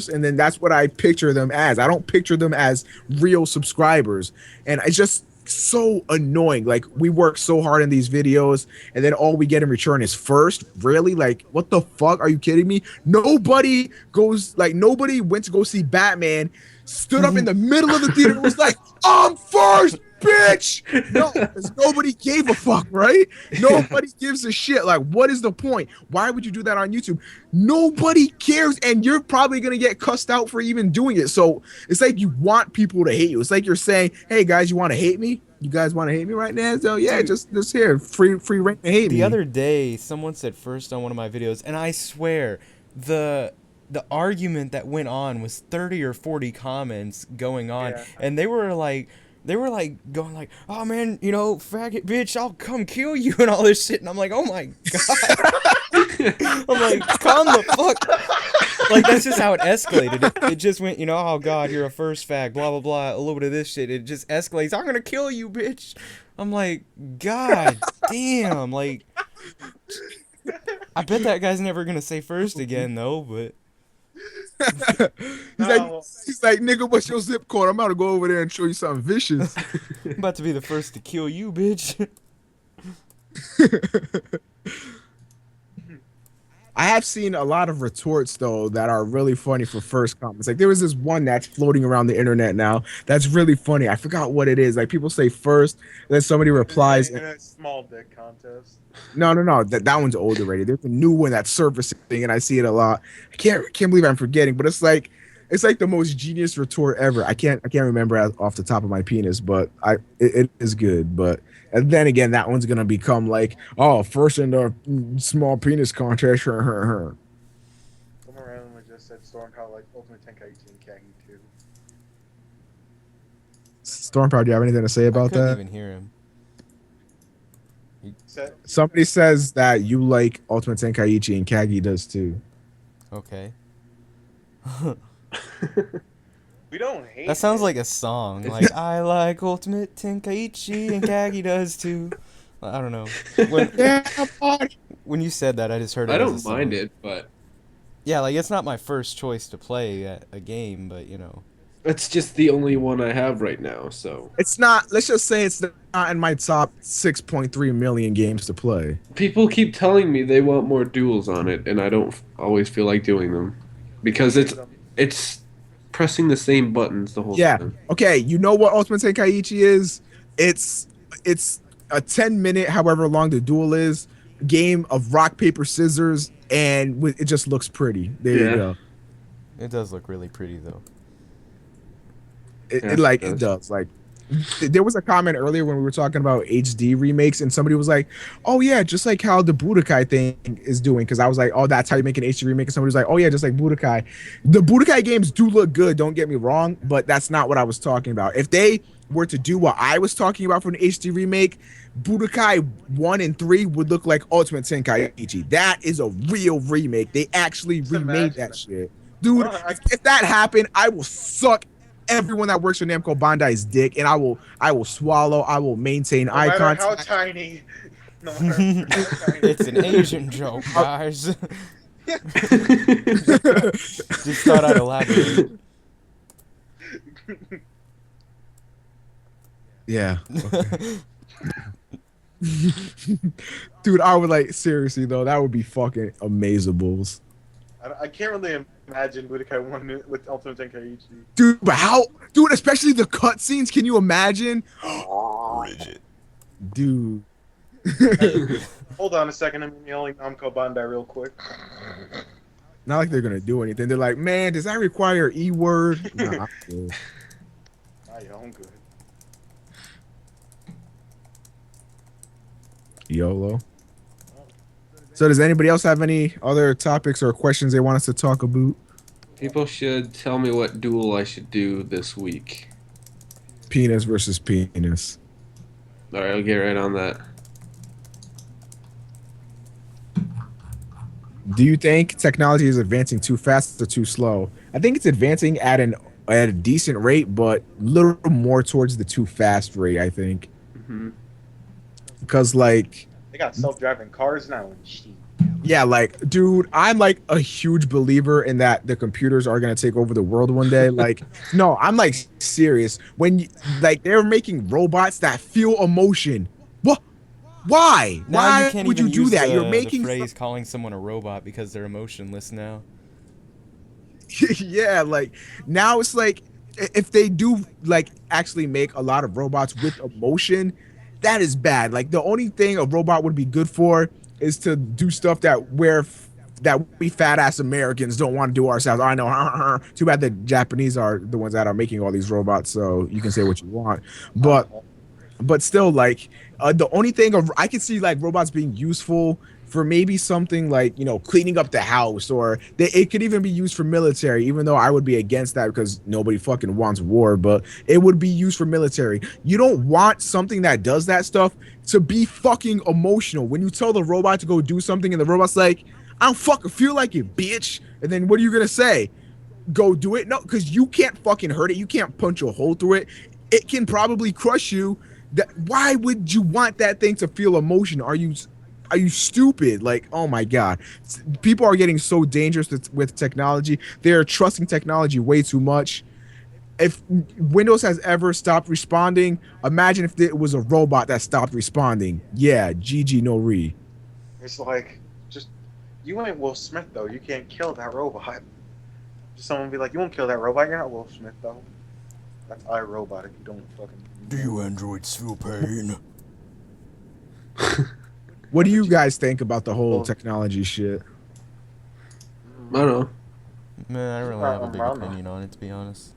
and then that's what I picture them as. I don't picture them as real subscribers, and it's just so annoying. Like, we work so hard in these videos, and then all we get in return is first. Really? Like, what the fuck? Are you kidding me? Nobody went to go see Batman, stood up in the middle of the theater and was like, "I'm first, bitch!" No, because nobody gave a fuck, right? Nobody gives a shit. Like, what is the point? Why would you do that on YouTube? Nobody cares, and you're probably gonna get cussed out for even doing it. So it's like you want people to hate you. It's like you're saying, "Hey guys, you want to hate me? You guys want to hate me right now? So yeah, just here, free reign to hate me." The other day, someone said first on one of my videos, and I swear, the the argument that went on was 30 or 40 comments going on, Yeah. and they were like going like, oh man, you know, faggot bitch, I'll come kill you and all this shit, and I'm like, oh my god. I'm like, calm the fuck. Like, that's just how it escalated. It just went, you know, oh god, you're a first fag, blah blah blah, a little bit of this shit. It just escalates. I'm gonna kill you, bitch. I'm like, god damn. Like, I bet that guy's never gonna say first again though. But No. he's like, nigga, what's your zip code? I'm about to go over there and show you something vicious. I'm about to be the first to kill you, bitch. I have seen a lot of retorts though that are really funny for first comments. Like there was this one that's floating around the internet now that's really funny. I forgot what it is. Like people say first, then somebody replies. In a small dick contest. No. That one's old already. There's a new one that's surfacing, and I see it a lot. I can't believe I'm forgetting, but it's like the most genius retort ever. I can't remember off the top of my penis, but it is good. But and then again, that one's gonna become like, oh, first in the small penis contest. Someone randomly just said StormPow like Ultimate Tenkaichi and Kagi too. StormPow, do you have anything to say I about couldn't that? even hear him. Somebody says that you like Ultimate Tenkaichi and Kagi does too. Okay. We don't hate That sounds it. like a song. Like, I like Ultimate Tenkaichi and Kagi does too. I don't know. Yeah, buddy. When you said that, I just heard it I as a don't song. mind it, but Yeah, like, it's not my first choice to play at a game, but, you know. it's just the only one I have right now. So It's not. Let's just say it's not in my top 6.3 million games to play. people keep telling me they want more duels on it, and I don't always feel like doing them because it's pressing the same buttons the whole Yeah. time. Okay. You know what Ultimate Tenkaichi is? It's a 10-minute, however long the duel is, game of rock paper scissors, and it just looks pretty. There you Yeah. go. It does look really pretty, though. It, Yeah, it like it it does. does. Like there was a comment earlier when we were talking about HD remakes, and somebody was like, "Oh yeah, just like how the Budokai thing is doing." Because I was like, "Oh, that's how you make an HD remake." And somebody was like, "Oh yeah, just like Budokai." The Budokai games do look good. Don't get me wrong, but that's not what I was talking about. If they were to do what I was talking about for an HD remake, Budokai 1 and 3 would look like Ultimate Tenkaichi. That is a real remake. They actually Just remade imagine that that. shit. Dude, Well, if that happened, I will suck everyone that works for Namco Bandai's dick, and I will swallow. I will maintain no eye matter how contact. tiny. No matter how tiny. It's an Asian joke, guys. Just thought I'd elaborate. Yeah. Okay. Dude, I would like seriously though. That would be fucking amazables. I can't really imagine Budokai 1 with Ultimate Tenkaichi. Dude, but how? Dude, especially the cutscenes. Can you imagine? Rigid. Dude. Hold on a second, I'm yelling Namco Bandai real quick. Not like they're gonna do anything. They're like, man, does that require E word? Nah, I'm good. I'm good. YOLO. So does anybody else have any other topics or questions they want us to talk about? People should tell me what duel I should do this week. Penis versus penis. All right, I'll get right on that. Do you think technology is advancing too fast or too slow? I think it's advancing at a decent rate, but a little more towards the too fast rate, I think. Hmm. Because like, They got self-driving cars now and shit. yeah, like, dude, I'm like a huge believer in that the computers are gonna take over the world one day. Like, no, I'm like serious. When like they're making robots that feel emotion. What? Why? Now Why you can't would even you do use that? the, You're the making phrase calling someone a robot because they're emotionless now. yeah, like now it's like if they do like actually make a lot of robots with emotion, that is bad. Like the only thing a robot would be good for is to do stuff that we fat ass Americans don't want to do ourselves. I know. Too bad the Japanese are the ones that are making all these robots, so you can say what you want. But still, like the only thing I can see like robots being useful for maybe something like, cleaning up the house, or it could even be used for military, even though I would be against that because nobody fucking wants war, but it would be used for military. You don't want something that does that stuff to be fucking emotional. When you tell the robot to go do something and the robot's like, I don't fucking feel like it, bitch. And then what are you gonna say? Go do it? No, because you can't fucking hurt it. You can't punch a hole through it. It can probably crush you. Why would you want that thing to feel emotion? Are you stupid? Like, oh my god, people are getting so dangerous with technology. They're trusting technology way too much. If Windows has ever stopped responding, imagine if it was a robot that stopped responding. Yeah, GG no re. It's like, just, you ain't Will Smith though. You can't kill that robot. Just someone be like, you won't kill that robot. You're not Will Smith though. That's iRobot if you don't fucking. Do you androids feel pain? What do you guys think about the whole technology shit? I don't know. Man, I don't really have a big opinion on it, to be honest.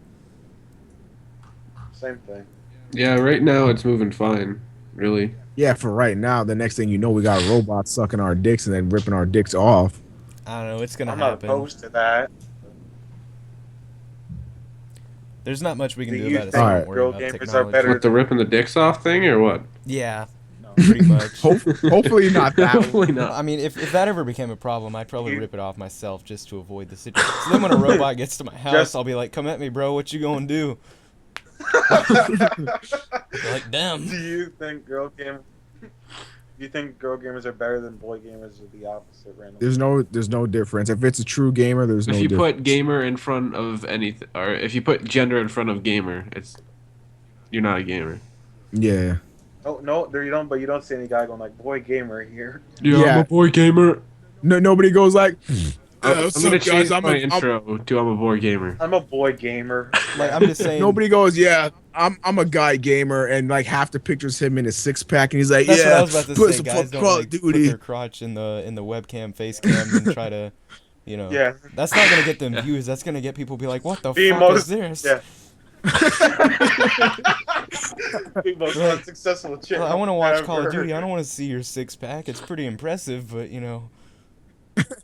Same thing. Yeah, right now it's moving fine. Really. Yeah, for right now. The next thing you know, we got robots sucking our dicks and then ripping our dicks off. I don't know. It's gonna I'm not happen. opposed to that. There's not much we can Do do you about it. think So don't worry girl about gamers are technology. better- What, the ripping the dicks off thing or what? Yeah, No. pretty much. Hopefully not that. Hopefully not. I mean, if that ever became a problem, I'd probably rip it off myself just to avoid the situation. So then when a robot gets to my house, I'll be like, come at me, bro. What you gonna do? Like, damn. Do you think girl gamers are better than boy gamers, or the opposite? Randomly? There's no difference. If it's a true gamer, there's no If you difference. put gamer in front of anything, or if you put gender in front of gamer, you're not a gamer. Yeah. Oh no, there you don't. But you don't see any guy going like, "Boy gamer here." Yeah, Yeah. I'm a boy gamer. No, nobody goes like, I'm gonna change my intro to I'm a boy gamer. I'm a boy gamer. Like, I'm just saying. nobody goes, yeah, I'm a guy gamer, and like half the pictures him in his six pack, and he's like, That's yeah, what I was about to put say. some Guys don't Call like of put Duty. their crotch in the webcam, face cam, and try to, Yeah. That's not gonna get them views. That's gonna get people to be like, what the The fuck most- is this? Yeah. The most unsuccessful chick. Well, I want to watch I've Call of ever Duty. I heard. don't want to see your six pack. It's pretty impressive, but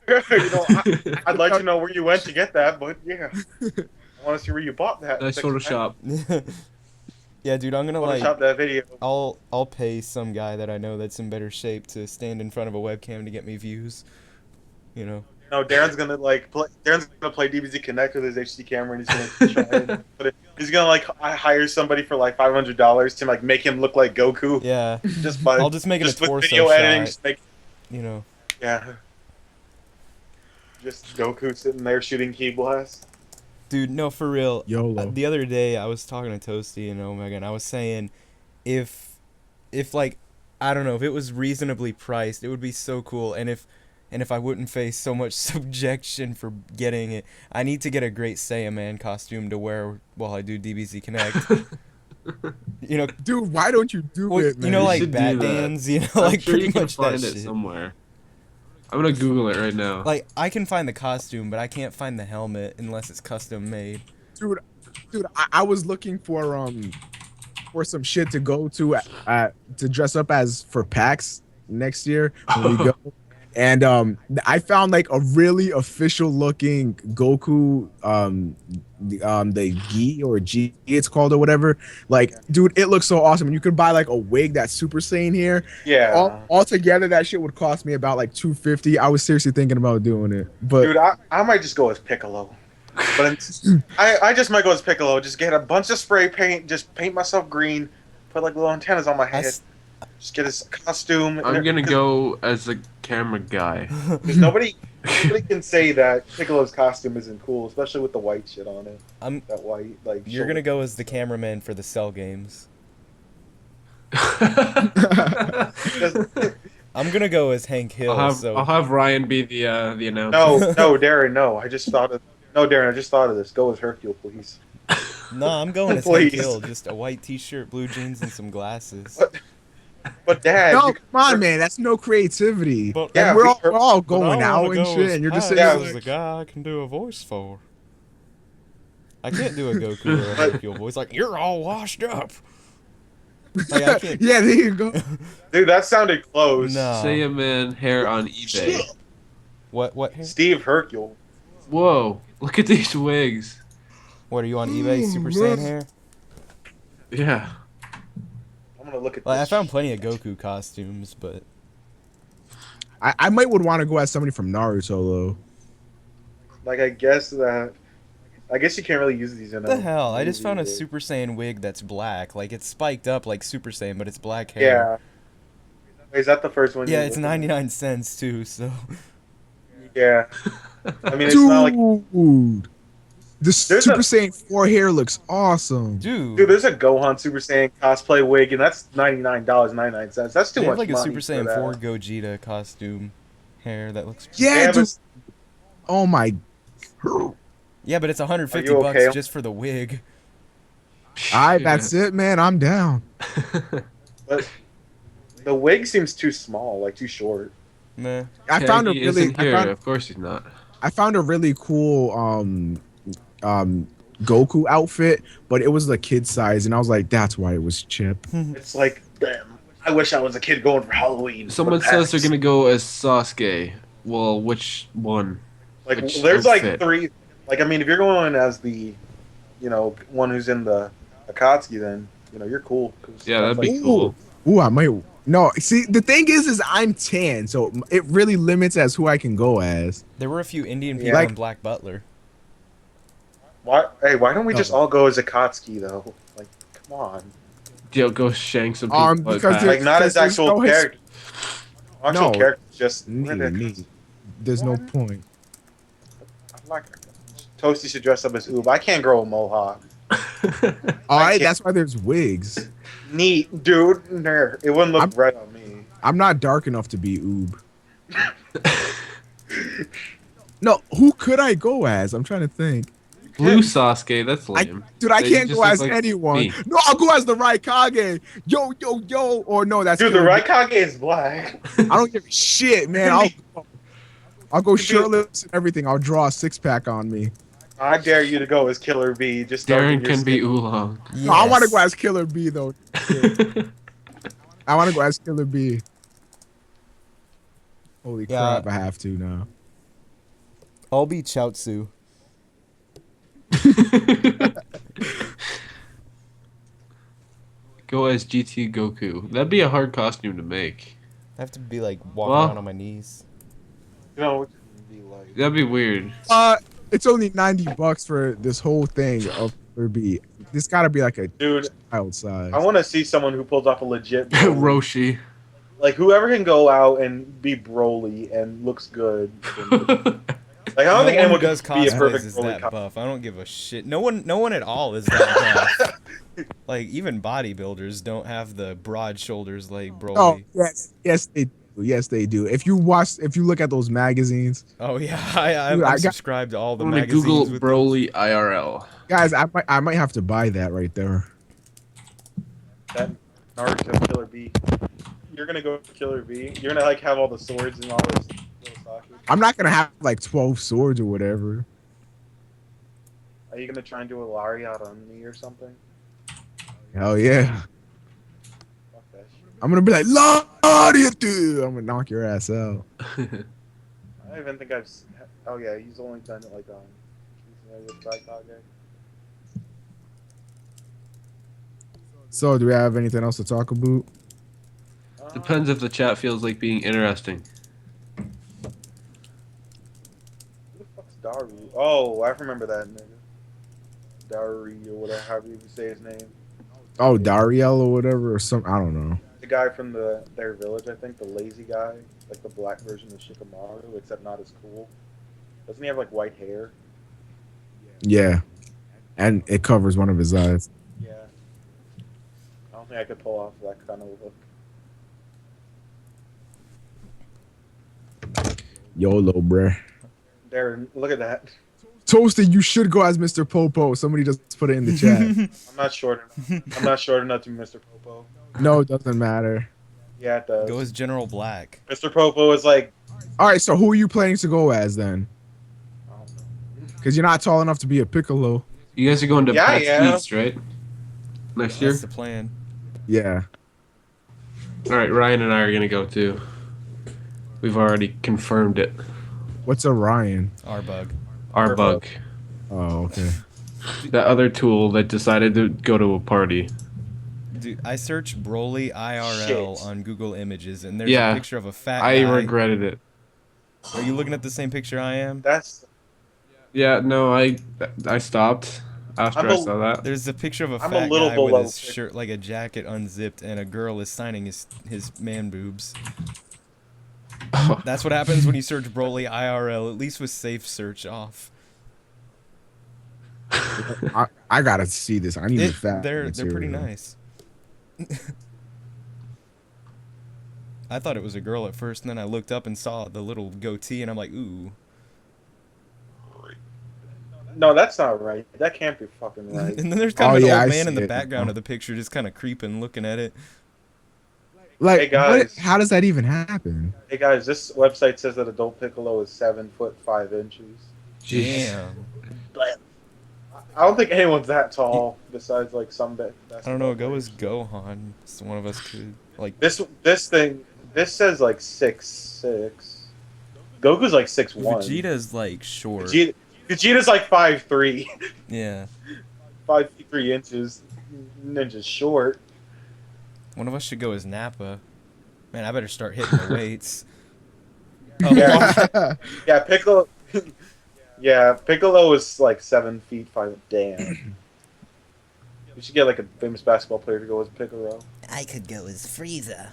I'd like to know where you went to get that, but yeah, I want to see where you bought that. Nice Photoshop. Yeah, dude, I'm gonna like. Photoshop that video. I'll pay some guy that I know that's in better shape to stand in front of a webcam to get me views. No, Darren's gonna Darren's gonna play DBZ Connect with his HD camera, and he's gonna try and put it. He's gonna like hire somebody for like $500 to like make him look like Goku. Yeah, Just by I'll just make it a with torso video shot. editing. Just make, Yeah, just Goku sitting there shooting key blasts. dude, no, for real. YOLO. The other day I was talking to Toasty and Omega, and I was saying, if like, I don't know, if it was reasonably priced, it would be so cool, and if I wouldn't face so much subjection for getting it, I need to get a Great Saiyaman costume to wear while I do DBZ Connect. Dude, why don't you do it, man? like should do Bat that. Dans, I'm like sure pretty you can much find that it shit. somewhere. I'm gonna Google it right now. Like, I can find the costume, but I can't find the helmet unless it's custom made. dude, I was looking for some shit to go to dress up as for PAX next year when we go. And I found like a really official looking Goku the gi or G it's called or whatever. Like, dude, it looks so awesome. And you could buy like a wig that's Super Saiyan here. Yeah. All together that shit would cost me about like $250. I was seriously thinking about doing it. But Dude, I might just go as Piccolo. But I just might go as Piccolo. Just get a bunch of spray paint, just paint myself green, put like little antennas on my head, just get his costume. I'm gonna go as a camera guy. Because nobody can say that Piccolo's costume isn't cool, especially with the white shit on it. That white, like. You're gonna go as the cameraman for the Cell games. I'm gonna go as Hank Hill. I'll have Ryan be the announcer. No, Darren, no. I just thought of this. Go as Hercule, please. No, I'm going as Hank Please. Hill. Just a white T-shirt, blue jeans, and some glasses. But Dad, no, come on, man, that's no creativity. But- And Yeah, we're we- all going out and shit, and you're just saying I Yeah. was the guy I can do a voice for. I can't do a Goku or a Hercule voice. Like, you're all washed up. Like I can't. Yeah, there you go. Dude, that sounded close. No. Saiyaman hair on eBay. What? Hair? Steve Hercule. Whoa! Look at these wigs. What are you on eBay? Super Saiyan hair? Yeah. I'm gonna look at Like I this. found plenty of Goku costumes, but I might would want to go as somebody from Naruto though. Like I guess you can't really use these in what the hell? I just movie, found a dude. Super Saiyan wig that's black. Like it's spiked up like Super Saiyan, but it's black hair. Yeah. Is that the first one? Yeah, you're it's looking at? 99 cents too. So Yeah. I mean, it's not like. Dude, the There's Super a- Saiyan 4 hair looks awesome. dude, Dude, there's a Gohan Super Saiyan cosplay wig, and that's $99.99. That's too they much have like a money Super for Saiyan that. 4 Gogeta costume hair that looks. Yeah, Yeah, dude. but Oh my. Yeah, but it's 150 Are you bucks okay? just for the wig. Alright, that's it, man. I'm down. but the wig seems too small, like too short. Meh. I found a He really, isn't here. Of course he's not. I found a really cool Goku outfit, but it was the kid size, and I was like, that's why it was Chip. It's like, damn, I wish I was a kid going for Halloween. Someone But says they're that's- gonna go as Sasuke. Well, which one? like which there's like outfit? 3. Like I mean, if you're going as the, one who's in the Akatsuki, then you're cool. 'cause Yeah, that's that'd be like- cool. Ooh, I might. No, see, the thing is I'm tan, so it really limits as who I can go as. There were a few Indian Yeah. people Like- in Black Butler. Why don't we just No. all go as Akatsuki though? Like, come on. Yo, go shank some people. Because at there's- back. Like not as there's actual no his- character. Actual No. characters, just Me. There's no point. I'm like, Toasty should dress up as Oob. I can't grow a mohawk. All right, can't- that's why there's wigs. Neat, dude. Nah, it wouldn't look I'm- right on me. I'm not dark enough to be Oob. No, who could I go as? I'm trying to think. Blue Sasuke, that's lame. Dude, I They can't just go look as like anyone. me. No, I'll go as the Raikage. Yo. Or no, that's Dude, the Killer Bee. Raikage is black. I don't give a shit, man. I'll go shirtless and everything. I'll draw a 6-pack on me. I dare you to go as Killer Bee. Just darken Darren your can be skin. Oolong. No, I want to Yes. go as Killer Bee though. I want to go as Killer Bee. Holy Yeah. crap! I have to now. I'll be Chaozu. Go as GT Goku. That'd be a hard costume to make. I have to be like walking Well- around on my knees. You know, what it'd be like. That'd be weird. It's only $90 for this whole thing of Killer Bee. This gotta be like a Dude, child size. I want to see someone who pulls off a legit. Broly. Roshi. Like whoever can go out and be Broly and looks good. Like I don't think no one anyone who does could be a cosplays perfect is Broly that cosplayer. buff. I don't give a shit. No one at all is that buff. Like even bodybuilders don't have the broad shoulders like Broly. Oh yes they do. Yes they do. If you look at those magazines, Oh yeah, I'm Dude, I got- subscribed to all the I'm gonna magazines. Google with Broly IRL. guys, I might have to buy that right there. That Naruto Killer Bee. You're gonna go with Killer Bee. You're gonna like have all the swords and all this little sockets. I'm not gonna have like 12 swords or whatever. Are you gonna try and do a Lariat on me or something? Hell yeah. Fuck that shit. I'm gonna be like, Lord, dude. I'm gonna knock your ass out. I don't even think I've. Oh yeah, he's only done it like with Raikage. So, do we have anything else to talk about? Depends if the chat feels like being interesting. Who the fuck's Daru? Oh, I remember that nigga. Dari or whatever, however you say his name. Oh, Dariel or whatever, or some. I don't know. The guy from their village, I think, the lazy guy, like the black version of Shikamaru, except not as cool. Doesn't he have like white hair? Yeah, and it covers one of his eyes. Yeah. I don't think I could pull off that kind of look. YOLO, bruh. Darren, look at that. Toasted, you should go as Mr. Popo. Somebody just put it in the chat. I'm not short enough. I'm not short enough to be Mr. Popo. No, it doesn't matter. Yeah, it does. Go as General Black. Mr. Popo is like, All right, so who are you planning to go as then? I don't know. Because you're not tall enough to be a Piccolo. You guys are going to Yeah, PAX yeah. East, right? Next year? That's the plan. Yeah. All right, Ryan and I are gonna go too. We've already confirmed it. What's Orion? Our bug. Our bug, Oh, okay. that other tool that decided to go to a party. Dude, I searched Broly IRL Shit. on Google Images, and there's a Yeah, picture of a fat I guy. regretted it. Are you looking at the same picture I am? That's Yeah, no, I stopped after I'm I a saw that. There's a picture of a I'm a fat little guy with below his shirt, like a jacket unzipped, and a girl is signing his man boobs. That's what happens when you search Broly IRL, at least with safe search off. I gotta see this. I need the fat They're pretty material. nice. I thought it was a girl at first, and then I looked up and saw the little goatee, and I'm like, ooh. no, that's not right. That can't be fucking right. And then there's kind Oh of an yeah, old I man in see the it background now. of the picture, just kind of creeping, looking at it. Like, Hey, guys. how does that even happen? Hey guys, this website says that adult Piccolo is 7'5". Jeez. Damn. But I don't think anyone's that tall besides like some I don't know. Go as Gohan. So one of us could like. This says like 6'6". Goku's like 6'1". Vegeta's like short. Vegeta's like 5'3", Yeah. 5'3" inches. Ninja's short. One of us should go as Nappa. Man, I better start hitting the weights. Oh, Yeah. Yeah, Piccolo. Yeah, Piccolo is like 7'5". Damn. We should get like a famous basketball player to go as Piccolo. I could go as Frieza.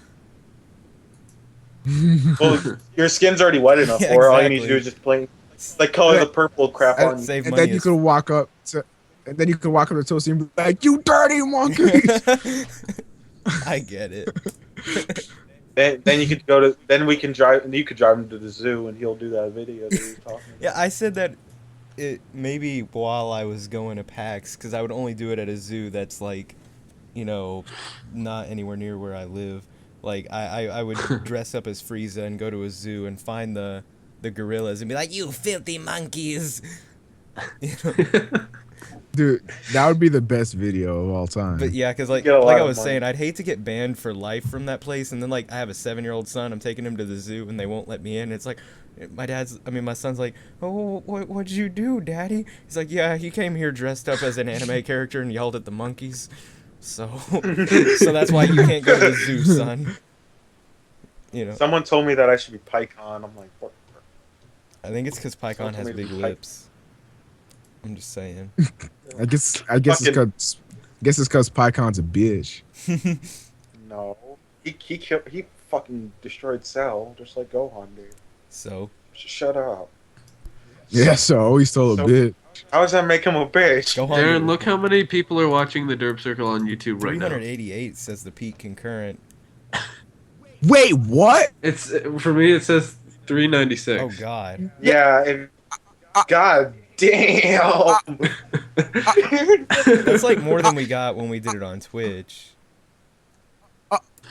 Well, your skin's already wet enough, Yeah, or all you need to do exactly. is just plain like color the purple crap on you. Save And money. then you could walk up to, and then you could walk up to Toasty and be like, "You dirty monkey!" I get it. Then you could go to. Then we can drive. And you could drive him to the zoo, and he'll do that video that you're talking about. Yeah, I said that it maybe while I was going to PAX, because I would only do it at a zoo that's like, you know, not anywhere near where I live. Like I would dress up as Frieza and go to a zoo and find the gorillas and be like, "You filthy monkeys." You know? Dude, that would be the best video of all time. But yeah, because like Get a lot I of was money. saying, I'd hate to get banned for life from that place, and then like I have a 7-year-old son, I'm taking him to the zoo, and they won't let me in. It's like, my son's like, "Oh, what'd you do, Daddy?" He's like, "Yeah, he came here dressed up as an anime character and yelled at the monkeys, so so that's why you can't go to the zoo, son." You know, Someone told me that I should be PyCon. I'm like, what? I think it's because Pycon Someone has told me big to be lips. I'm just saying. I guess it's Fucking- because PyCon's a bitch. No, he fucking destroyed Cell just like Gohan did. So Shut up. Yeah, so he's still a So- bitch. How does that make him a bitch? Gohan. Aaron, look how many people are watching the Derp Circle on YouTube right now. 388 says the peak concurrent. Wait, what? It's for me. It says 396. Oh God. Yeah. God damn. That's like more than we got when we did it on Twitch,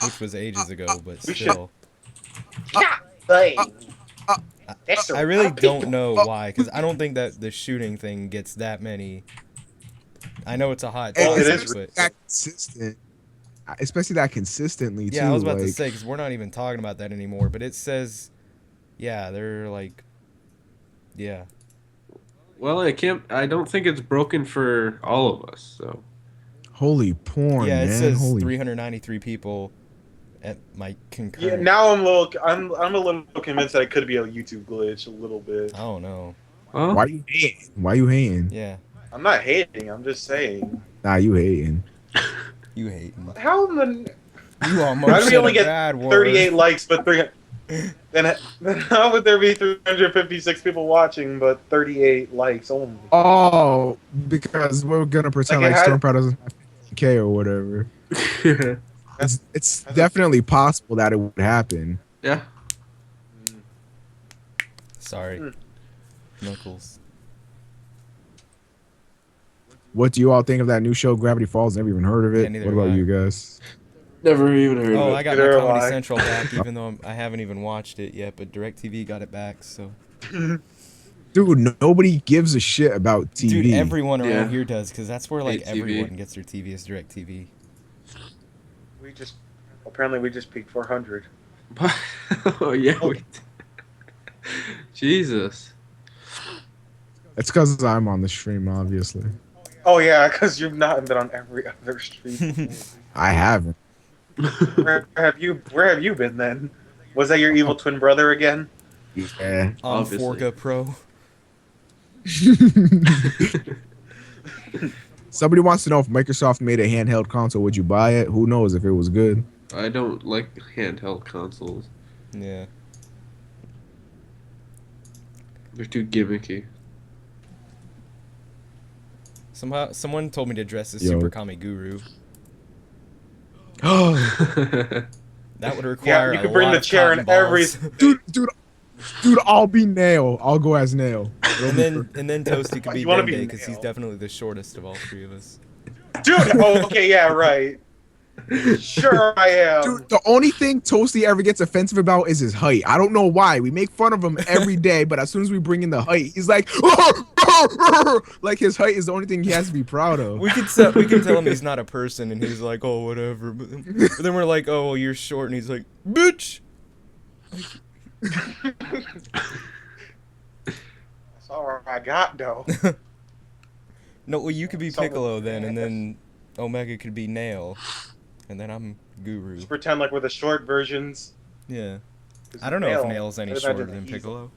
which was ages ago, but We should- still. That's a I really lot of people. don't know why, because I don't think that the shooting thing gets that many. I know it's a hot Well, topic, it is but That consistent, especially that consistently too. yeah, I was about to like, say, because we're not even talking about that anymore. But it says, yeah, they're like, yeah. Well, I don't think it's broken for all of us. So holy porn, Yeah, it man. says Holy 393 people at my Yeah, concurrent. now I'm a little convinced that it could be a YouTube glitch a little bit. I don't know. well, Why you hating? Why you hating? Yeah, I'm not hating. I'm just saying. Nah, you hating. you hating. How in the You Why almost do we said only a get bad word. 38 likes, but then how would there be 356 people watching, but 38 likes only? Oh, because we're gonna pretend Like, like, it had- Stormpow doesn't have 50K or whatever. It's definitely possible that it would happen. yeah. Sorry, Hmm. Knuckles. What do you all think of that new show, Gravity Falls? Never even heard of Yeah, it. neither What have about I. you guys? Never even heard Oh, of I it. got my Neither have Comedy I. Central back, even though I haven't even watched it yet. But DirecTV got it back, so. Dude, nobody gives a shit about TV. Dude, everyone around Yeah. here does, because that's where like Hate TV. everyone gets their TV is DirecTV. We just apparently we just peaked 400. Oh yeah, we did. Jesus. It's because I'm on the stream, obviously. Oh yeah, because you've not been on every other stream. I haven't. Where have you been then? Was that your evil twin brother again? Yeah. On Obviously. Forga Pro. Somebody wants to know if Microsoft made a handheld console, would you buy it? Who knows if it was good? I don't like handheld consoles. Yeah. They're too gimmicky. Someone told me to dress as Yo. Super Kami Guru. Oh, That would Yeah, require you a could bring lot the of chair cotton and every. balls. dude, I'll be Nail. I'll go as Nail. and then Toasty could be You wanna be Dende because he's male. definitely the shortest of all three of us. Dude, oh, okay, yeah, right. Sure, I am. Dude, the only thing Toasty ever gets offensive about is his height. I don't know why. We make fun of him every day, but as soon as we bring in the height, he's like, like his height is the only thing he has to be proud of. We can tell him he's not a person, and he's like, oh, whatever. But then we're like, oh, well, you're short, and he's like, bitch. That's all I got, though. No, well, you could be Someone- Piccolo then, and then Omega could be Nail, and then I'm Guru. Just pretend like we're the short versions. Yeah. 'Cause I don't know if Nail- Nail's any I would shorter imagine than he's- Piccolo.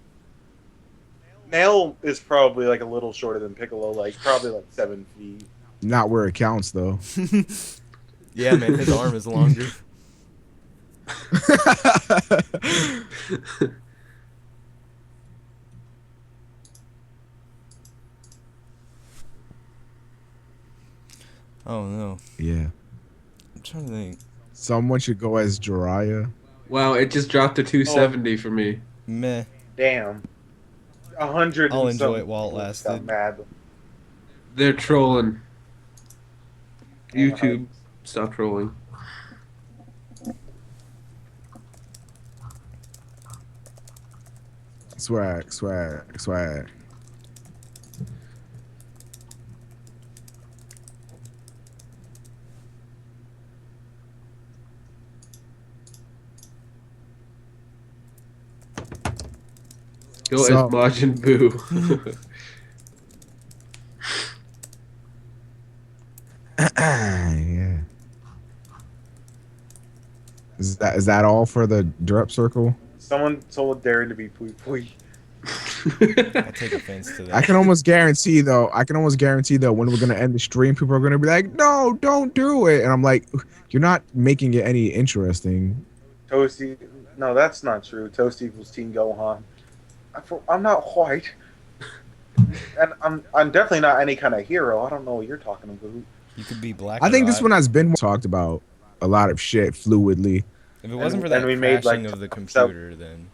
Nail is probably like a little shorter than Piccolo, like probably like 7 feet. Not where it counts, though. Yeah, man, his arm is longer. Oh no, Yeah. I'm trying to think. Someone should go as Jiraiya. Wow, it just dropped to 270 for me. Meh. Damn. 100. I'll and enjoy some it while it people lasted. got mad. They're trolling. YouTube, stop trolling. Swag. Go So- as Majin Buu. Yeah. Is that all for the Derp circle? Someone told Darren to be Pui Pui. I take offense to that. I can almost guarantee though when we're gonna end the stream, people are gonna be like, "No, don't do it," and I'm like, "You're not making it any interesting." Toasty. No, that's not true. Toasty equals Team Gohan. I'm not white. And I'm definitely not any kind of hero. I don't know what you're talking about. You could be black. I think or this not. one has been talked about a lot of shit fluidly. If it wasn't for and that we made, crashing like, of the computer, then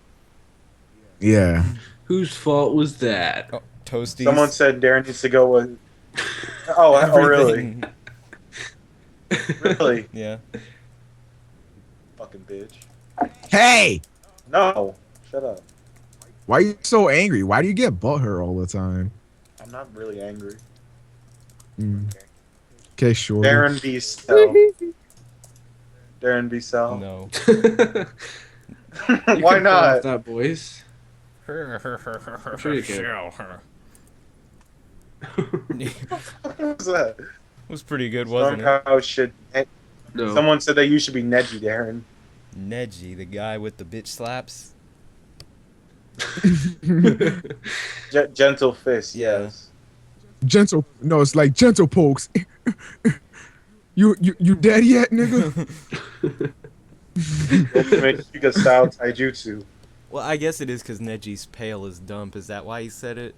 Yeah. Whose fault was that? oh, Toasty. Someone said Darren needs to go with. Oh, really? Really? Yeah. Fucking bitch. Hey, No. Shut up. why are you so angry? Why do you get butthurt all the time? I'm not really angry. Okay, sure. Darren B. Cell. Darren B. Cell. No. You Why can not? follow that voice. Sure you can. What was that? Was pretty good, wasn't it? StormPow should. No. Someone said that you should be Neji, Darren. Neji, the guy with the bitch slaps. Gentle fist. Yeah. Yes. Gentle. No, it's like gentle pokes. You dead yet, nigga? Ultimate Giga style taijutsu. Well, I guess it is because Neji's pale as dump. Is that why he said it?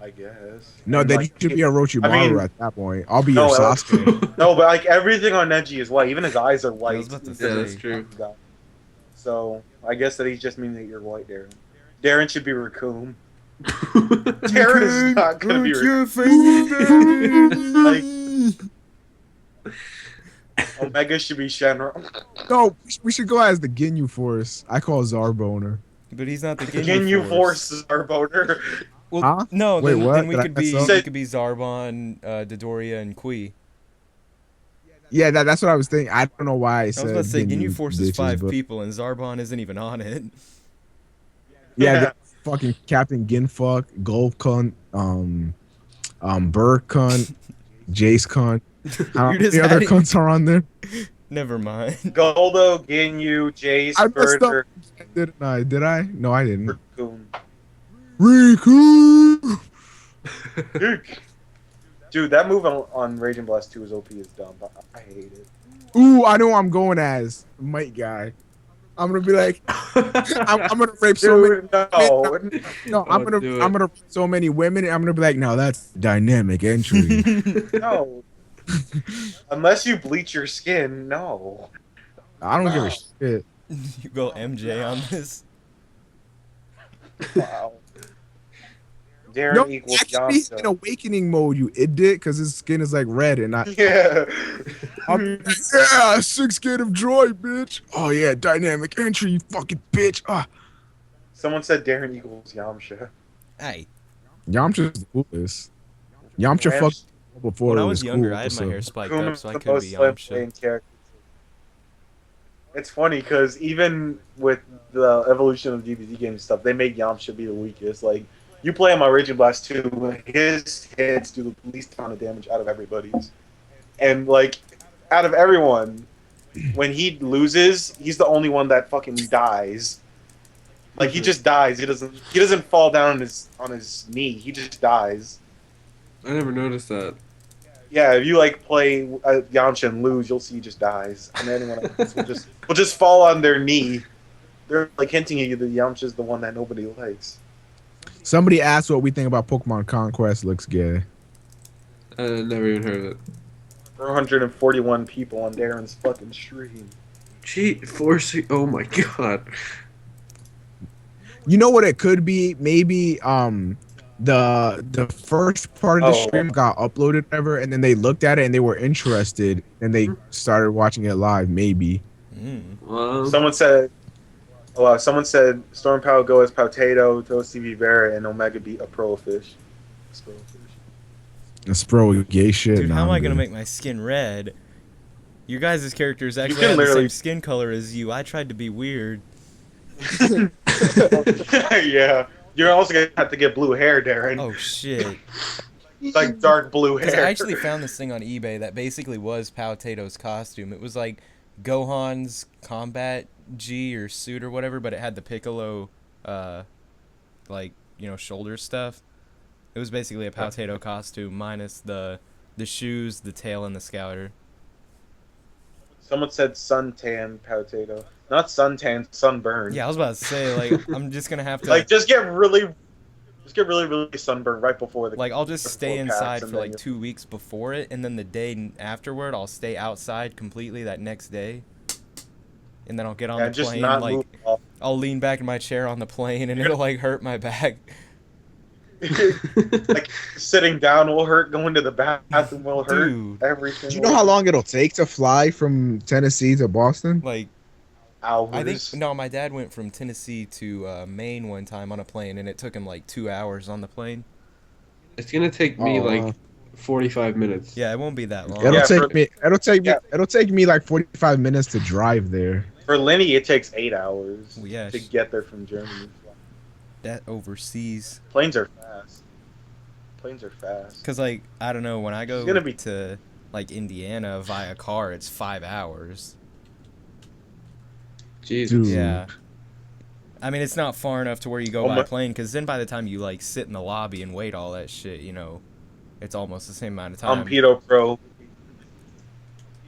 I guess. No, And, then like, you should be a Orochimaru I mean- at that point. I'll be No, your like- Sasuke. No, but like everything on Neji is white. Even his eyes are white. I was about to Yeah, that's say. true. So I guess that he's just meaning that you're white, Darren. Darren should be Raccoon. Darren is not gonna be Raccoon. Omega should be Shenron. No, we should go as the Ginyu Force. I call Zarboner. But he's not the Ginyu, Ginyu Force is our boner. Well, Huh? no, Wait, then, what? then we Did I could be mess up? we could be Zarbon, Dodoria, and Kui. Yeah, that's what I was thinking. I don't know why I I was about to said say, Ginyu Ginyu forces bitches, 5 but people, and Zarbon isn't even on it. yeah, Yeah. the fucking Captain Ginfuck, Golf Cunt, Burr Cunt, Jace Cunt. How You're just many other adding. cunts are on there? Never mind. Goldo, Ginyu, I Jace, messed up, Birder, didn't I? Did I? No, I didn't. Raccoon. Riku! Dude, that move on Raging Blast 2 is OP is dumb, but I hate it. Ooh, I know who I'm going as. Might guy. I'm gonna be like, I'm gonna rape so many Dude, women. no. No, Oh, do I'm it. gonna rape so many women. I'm gonna be like, no, that's dynamic entry. No. Unless you bleach your skin, no. I don't give a shit. You go MJ on this. Wow. No, Darren equals actually, he's in Yamcha. awakening mode, you idiot, because his skin is like red, and Yeah. I'll be like, yeah, 6 skin of joy, bitch. Oh yeah, dynamic entry, you fucking bitch. Ah, Someone said Darren equals Yamcha. Hey, Yamcha's the coolest. Yamcha fucked Ram's before when I it was was younger, cool. I had my So hair spiked up, Kuma's so I the could be most slim Yamcha. playing character. It's funny because even with the evolution of DBZ game stuff, they made Yamcha be the weakest. Like, you play him on Raging Blast 2, his hits do the least amount of damage out of everybody's. And, like, out of everyone, when he loses, he's the only one that fucking dies. Like, he just dies. He doesn't fall down on his knee. He just dies. I never noticed that. Yeah, if you like play Yamcha and lose, you'll see he just dies, and anyone else will just fall on their knee. They're like hinting at you that Yamcha's the one that nobody likes. somebody asked what we think about Pokemon Conquest. Looks gay. I never even heard of it. 441 people on Darren's fucking stream. Cheat forcing. Oh my god. You know what it could be? Maybe the first part of the Oh, stream got uploaded ever, and then they looked at it and they were interested and they started watching it live. Maybe. Mm. Well, someone said StormPow go as Potato, Toasty Vivera, and Omega beat a Profish. That's pro gay shit. Dude, Nah, how am I'm I gonna good. make my skin red? Your guys' characters actually can have the literally- same skin color as you. I tried to be weird. Yeah, you're also gonna have to get blue hair, Darren. Oh shit. Like dark blue Because hair. I actually found this thing on eBay that basically was Powtato's costume. It was like Gohan's combat G or suit or whatever, but it had the Piccolo, like, shoulder stuff. It was basically a Powtato costume minus the shoes, the tail, and the scouter. Someone said suntan Potato. Not suntan, sunburn. Yeah, I was about to say, like, I'm just gonna have to, Like just get really sunburned right before the. like, I'll just stay before PAX, inside and for then like 2 weeks before it, and then the day afterward, I'll stay outside completely that next day. And then I'll get on Yeah, the just plane, not like, move off. I'll lean back in my chair on the plane, and it'll, like, hurt my back. Like sitting down will hurt. Going to the bathroom will hurt. Dude. Everything. Do you know how long it'll take to fly from Tennessee to Boston? Like, Hours. I think, no, my dad went from Tennessee to Maine one time on a plane, and it took him, like, 2 hours on the plane. it's gonna take me Oh, like wow. 45 minutes. Yeah, it won't be that long. It'll Yeah, take for- me. yeah. It'll take me like 45 minutes to drive there. For Lenny, it takes 8 hours Well, yeah, to get there from Germany. that overseas. Planes are fast. Planes are fast. Because, like, I don't know, when I go It's gonna be- to, like, Indiana via car, it's 5 hours. Jesus. Dude. Yeah. I mean, it's not far enough to where you go Oh by my- plane, because then by the time you, like, sit in the lobby and wait all that shit, it's almost the same amount of time. I'm Pedo Pro.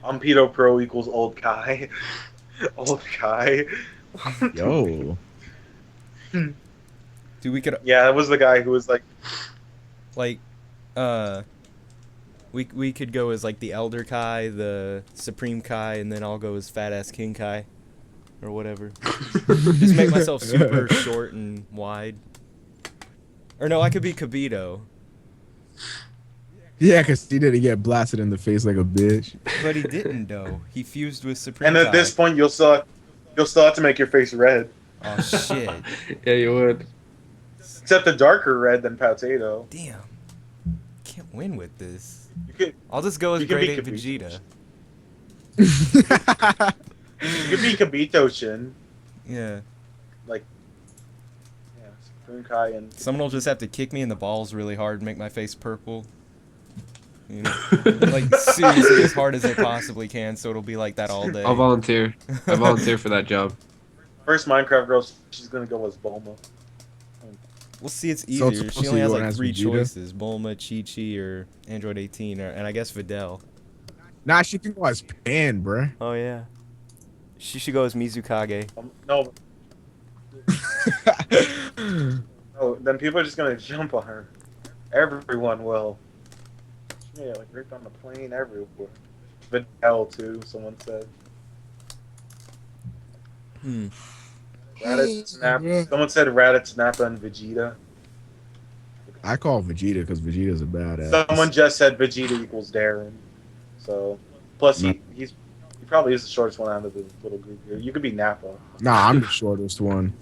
I'm Pedo Pro equals old Kai. Old Kai. Yo. Dude, we could, Yeah, that was the guy who was like, like, we could go as, like, the Elder Kai, the Supreme Kai, and then I'll go as Fat Ass King Kai. Or whatever. Just make myself super short and wide. Or no, I could be Kibito. Yeah, because he didn't get blasted in the face like a bitch. But he didn't, though. He fused with Supreme and at this Kai. point, you'll still have to make your face red, Oh, shit. Yeah, you would. except the darker red than Potato. Damn. Can't win with this. You could I'll just go as You can Grade be 8 Kibito. Vegeta. You could be Kabito Shin. Yeah. Like, yeah, Funkai and. Someone will just have to kick me in the balls really hard and make my face purple. You know, like seriously as hard as they possibly can, so it'll be like that all day. I'll volunteer. I volunteer for that job. First Minecraft girl, she's gonna go as Bulma. We'll see, it's So easier. it's She supposed only to has be one like has 3 Vegeta? choices: Bulma, Chi-Chi, or Android 18, and I guess Videl. Nah, she can go as Pan, bruh. Oh yeah. She should go as Mizukage. No, no, then people are just gonna jump on her. Everyone will. Yeah, like ripped on the plane everywhere. Videl too, someone said. Hmm. Raditz, Snap. Someone said Raditz, Nappa, and Vegeta. I call Vegeta because Vegeta's a badass. Someone just said Vegeta equals Darren. So, plus he probably is the shortest one out of the little group here. You could be Nappa. Nah, I'm the shortest one.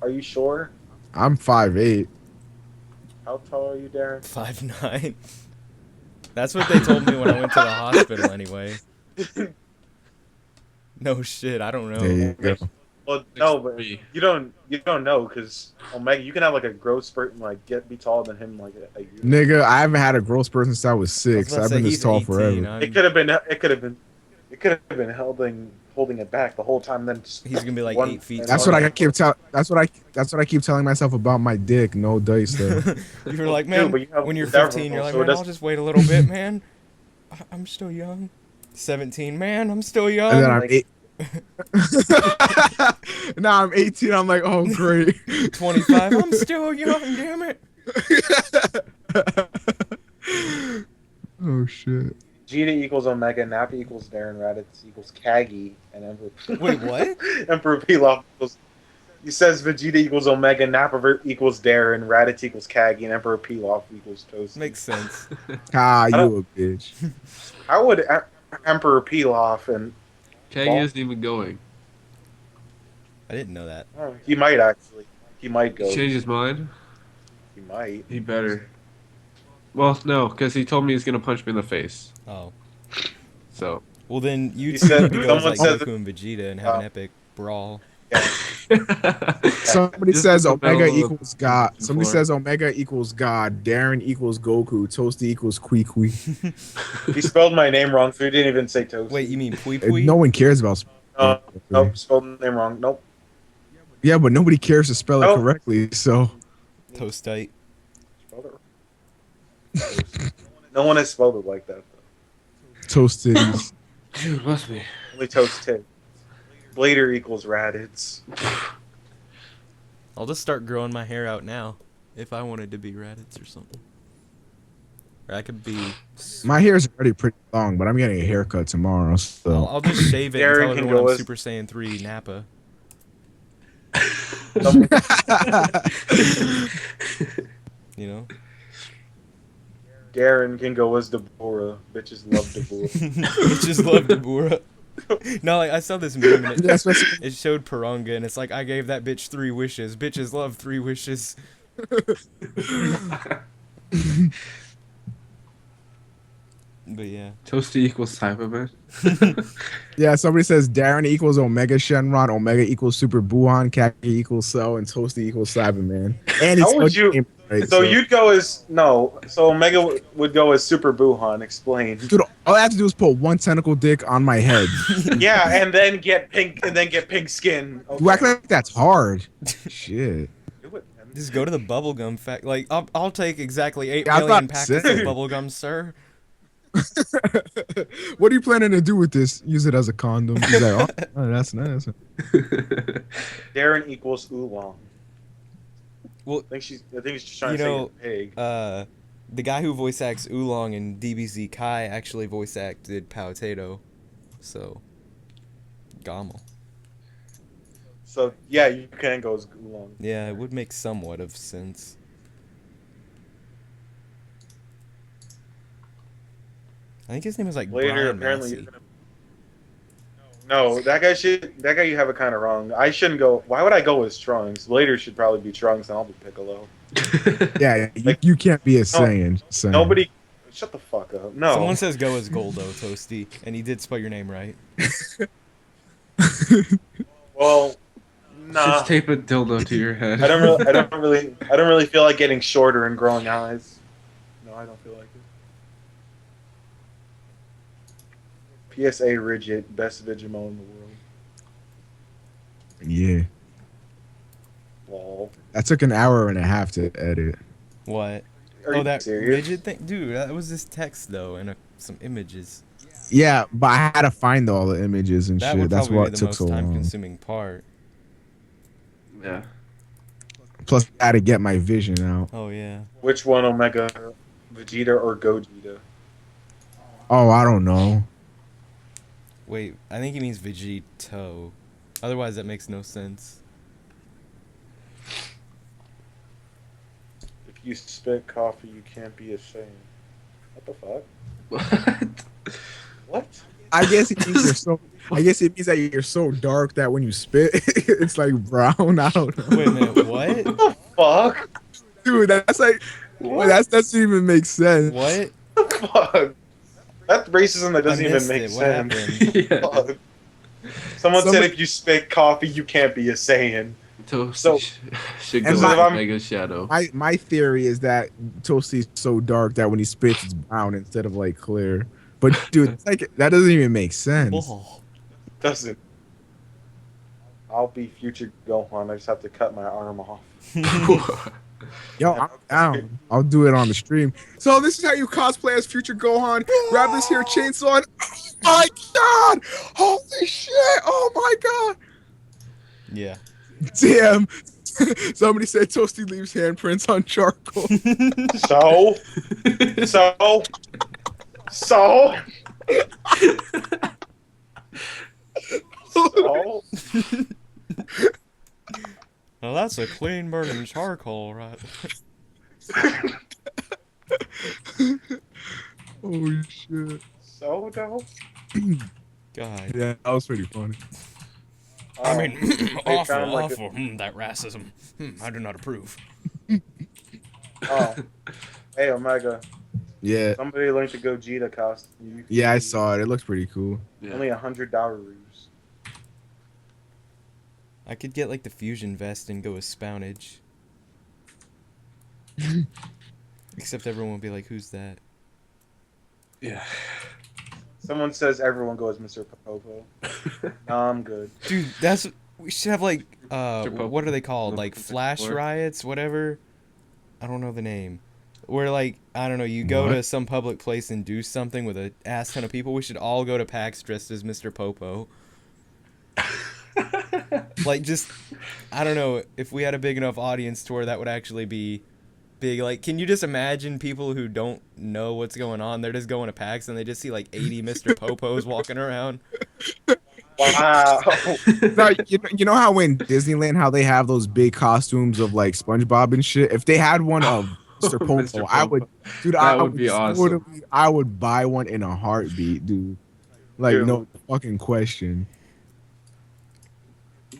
Are you sure? I'm 5'8". How tall are you, Darren? 5'9". That's what they told me when I went to the hospital anyway. No shit, I don't There know. you go. Well, no, but 6'3". you don't know because Omega, you can have like a growth spurt and like be taller than him like a year. Nigga, I haven't had a growth spurt since I was I was 6. about to I've say, been this he's tall 18, forever. It could have been holding it back the whole time. Then just He's gonna be like one- 8 feet. That's tall. what I keep telling myself about my dick. No dice though. You were like, Dude, man, but you have when you're several, 15, you're like, so it man, I'll doesn't- just wait a little bit, man. I'm still young. 17, man, I'm still young. And then I'm Like- 8. Now I'm 18. I'm like, oh great. 25, I'm still young, damn it. Oh shit. Vegeta equals Omega, Nappa equals Darren, Raditz equals Kagi, and Emperor. Wait, what? Emperor Pilaf equals. He says Vegeta equals Omega, Nappa equals Darren, Raditz equals Kagi, and Emperor Pilaf equals Toast. Makes sense. Ah, don't- you a bitch. How would Emperor Pilaf and Kagi isn't even going. I didn't know that. he might actually. He might go. He changed his mind. He might. He better. Well, no, because he told me he's gonna punch me in the face. Oh. So. Well, then you He two said- need to go as someone like said Goku and Vegeta and have an Oh. epic brawl. Somebody Just says put the Omega battle equals God. the Somebody floor. says Omega equals God. Darren equals Goku. Toasty equals Kwee. He spelled my name wrong, so he didn't even say Toast. Wait, you mean Pui Pui? No one cares about spelling. Nope, spelled the name wrong. Nope. Yeah, but nobody cares to spell it Oh. correctly. So Toast tight. Spelled it wrong. No one has spelled it like that. Though. toasted. Dude, bless me. Only Toast Tit. Blader equals Raditz. I'll just start growing my hair out now, if I wanted to be Raditz or something. Or I could be. My hair is already pretty long, but I'm getting a haircut tomorrow. So I'll just shave it and Darren tell can everyone go I'm as- Super Saiyan 3 Nappa. You know? Darren can go as Deborah. Bitches love Deborah. Bitches love Dabura. No, like I saw this meme and Yeah, especially- it showed Paranga and it's like I gave that bitch 3 wishes. Bitches love 3 wishes. But yeah. Toasty equals Cyberman. yeah, somebody says Darren equals Omega Shenron, Omega equals Super Buhan, Kaki equals Cell, and Toasty equals Cyberman. And How he's would you- fucking right, So you'd go as no. So Omega would go as Super Buhan. Explain. Dude, all I have to do is put one tentacle dick on my head. Yeah, and then get pink skin. You act like that's hard. Shit. Do it, man. Just go to the bubblegum fact. Like, I'll take exactly 8 Yeah, I million thought packets of sick. bubblegum, sir. What are you planning to do with this? Use it as a condom. He's like, oh, that's nice. Darren equals Oolong. Well, I think she's just trying you to know, say pig. The guy who voice acts Oolong in DBZ Kai actually voice acted Potato. So, Gommel. So yeah, you can go as Oolong. Yeah, it would make somewhat of sense. I think his name was like Later, Brian apparently. Massey. No, that guy you have it kind of wrong. I shouldn't go. Why would I go with Trunks? Later should probably be Trunks, and I'll be Piccolo. Yeah, Like- you can't be a Saiyan. Saiyan. Nobody. Shut the fuck up. No. Someone says go as Goldo, Toasty, and he did spell your name right. Well, Just nah. tape a dildo to your head. I don't really feel like getting shorter and growing eyes. No, I don't feel like it. PSA Rigid, best Digimon in the world. Yeah. Lol. That took an hour and a half to edit. What? Are Oh, you that serious? rigid thing? Dude, that was just text, though, and some images. Yeah, but I had to find all the images and That shit. would That's probably be what the took most so long. time-consuming part. Yeah. Plus, I had to get my vision out. Oh, yeah. Which one, Omega, Vegeta or Gogeta? Oh, I don't know. Wait, I think he means Vegito. Otherwise, that makes no sense. If you spit coffee, you can't be a Saiyan. What the fuck? What? What? I guess it means you're so. I guess it means that you're so dark that when you spit, it's like brown. I don't know. Wait a minute, what? What the fuck? Dude, that's like. What? That doesn't even make sense. What? What the fuck? That's racism that doesn't I even missed make it. What sense. happened? Yeah. Fuck. Someone said Somebody- if you spit coffee, you can't be a Saiyan. Toast So- should And go my- with Mega Shadow. My theory is that Toasty's so dark that when he spits, it's brown instead of like clear. But dude, it's like that doesn't even make sense. Bull. Doesn't. I'll be future Gohan. I just have to cut my arm off. Yo, I'm down. I'll do it on the stream. So this is how you cosplay as future Gohan. Grab this here chainsaw. And, oh my god! Holy shit! Oh my god! Yeah. Damn. Somebody said Toasty leaves handprints on charcoal. So? So? So? So? Well, that's a clean burning charcoal, right? Oh shit. So, though? God. Yeah, that was pretty funny. I mean, they awful, found, like, awful. That racism. I do not approve. Oh. Hey, Omega. Yeah. Somebody linked the Gogeta costume. Yeah, I saw it. It looks pretty cool. Only 100 Daurus. I could get like the fusion vest and go as Spounage. Except everyone will be like, "Who's that?" Yeah. Someone says everyone goes Mr. Popo. No, I'm good. Dude, we should have like Popo. what are they called? No, Like Protect flash Floor. riots, whatever. I don't know the name. Where like I don't know, you go What? to some public place and do something with a ass ton of people. We should all go to PAX dressed as Mr. Popo. Like just I don't know, if we had a big enough audience to where that would actually be big. Like, can you just imagine people who don't know what's going on? They're just going to PAX and they just see like 80 Mr. Popos walking around. Wow. Now, you know how in Disneyland how they have those big costumes of like SpongeBob and shit? If they had one of Mr. Popo, Mr. I would, dude, That I would be awesome. I would buy one in a heartbeat, dude. Like Dude. no fucking question.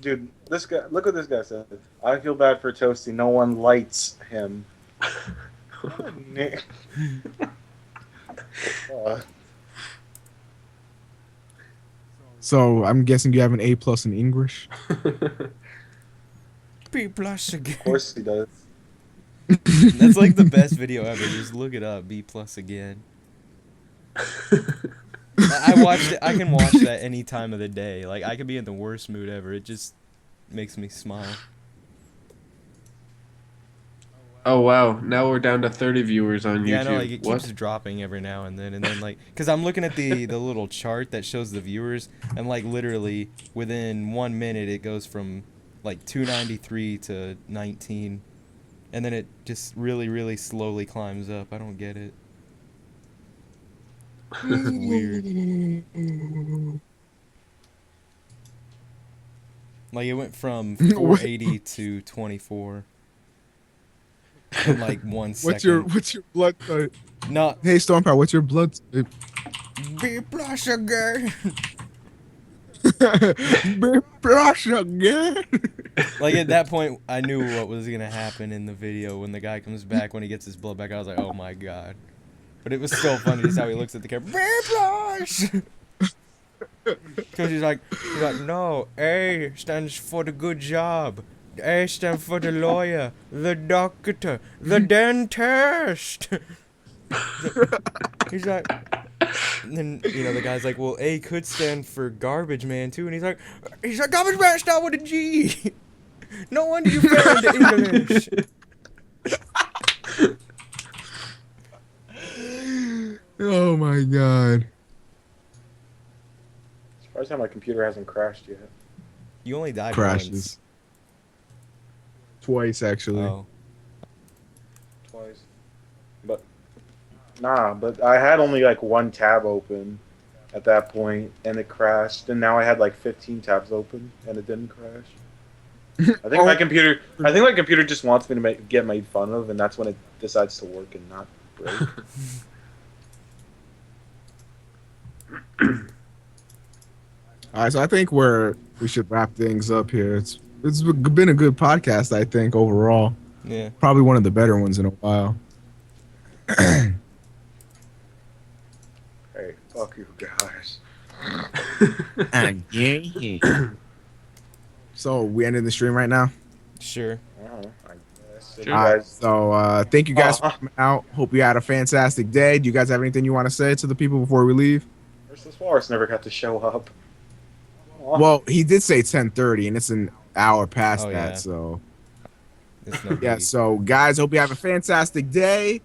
Dude, this guy, look what this guy said. I feel bad for Toasty. No one lights him. Nick. So I'm guessing you have an A+ in English. B plus again. Of course he does. That's like the best video ever. Just look it up. B plus again. I watched it. I can watch that any time of the day. Like I could be in the worst mood ever. It just makes me smile. Oh wow! Now we're down to 30 viewers on YouTube. Yeah, I know. Like it What? keeps dropping every now and then like, cause I'm looking at the little chart that shows the viewers, and like literally within 1 minute it goes from like 293 to 19, and then it just really slowly climbs up. I don't get it. It's weird. Like it went from 480 to 24 in like 1 second. What's your blood type? No, Hey StormPow, what's your blood type? B plus again. Brush again. Like at that point, I knew what was gonna happen in the video when the guy comes back when he gets his blood back. I was like, oh my god. But it was still funny just how he looks at the camera. Whiplash! Because he's like, no, A stands for the good job. A stands for the lawyer, the doctor, the dentist. He's like, and then, the guy's like, well, A could stand for garbage man, too. And he's like, garbage man start with a G. No wonder you fail into English. Oh my god. Surprised how my computer hasn't crashed yet. You only died Crashes. Twice, actually. once. Oh. Twice. But but I had only like one tab open at that point, and it crashed. And now I had like 15 tabs open, and it didn't crash. I think my computer just wants me to get made fun of, and that's when it decides to work and not break. All right, so I think we should wrap things up here. It's been a good podcast, I think, overall. Yeah. Probably one of the better ones in a while. Hey, fuck you guys. So we ending the stream right now. Sure. I guess. Sure. All right, so thank you guys for coming out. Hope you had a fantastic day. Do you guys have anything you want to say to the people before we leave? Versus Walrus never got to show up. Aw. Well, he did say 10:30, and it's an hour past Oh, that. yeah. So It's no yeah. biggie. So guys, hope you have a fantastic day.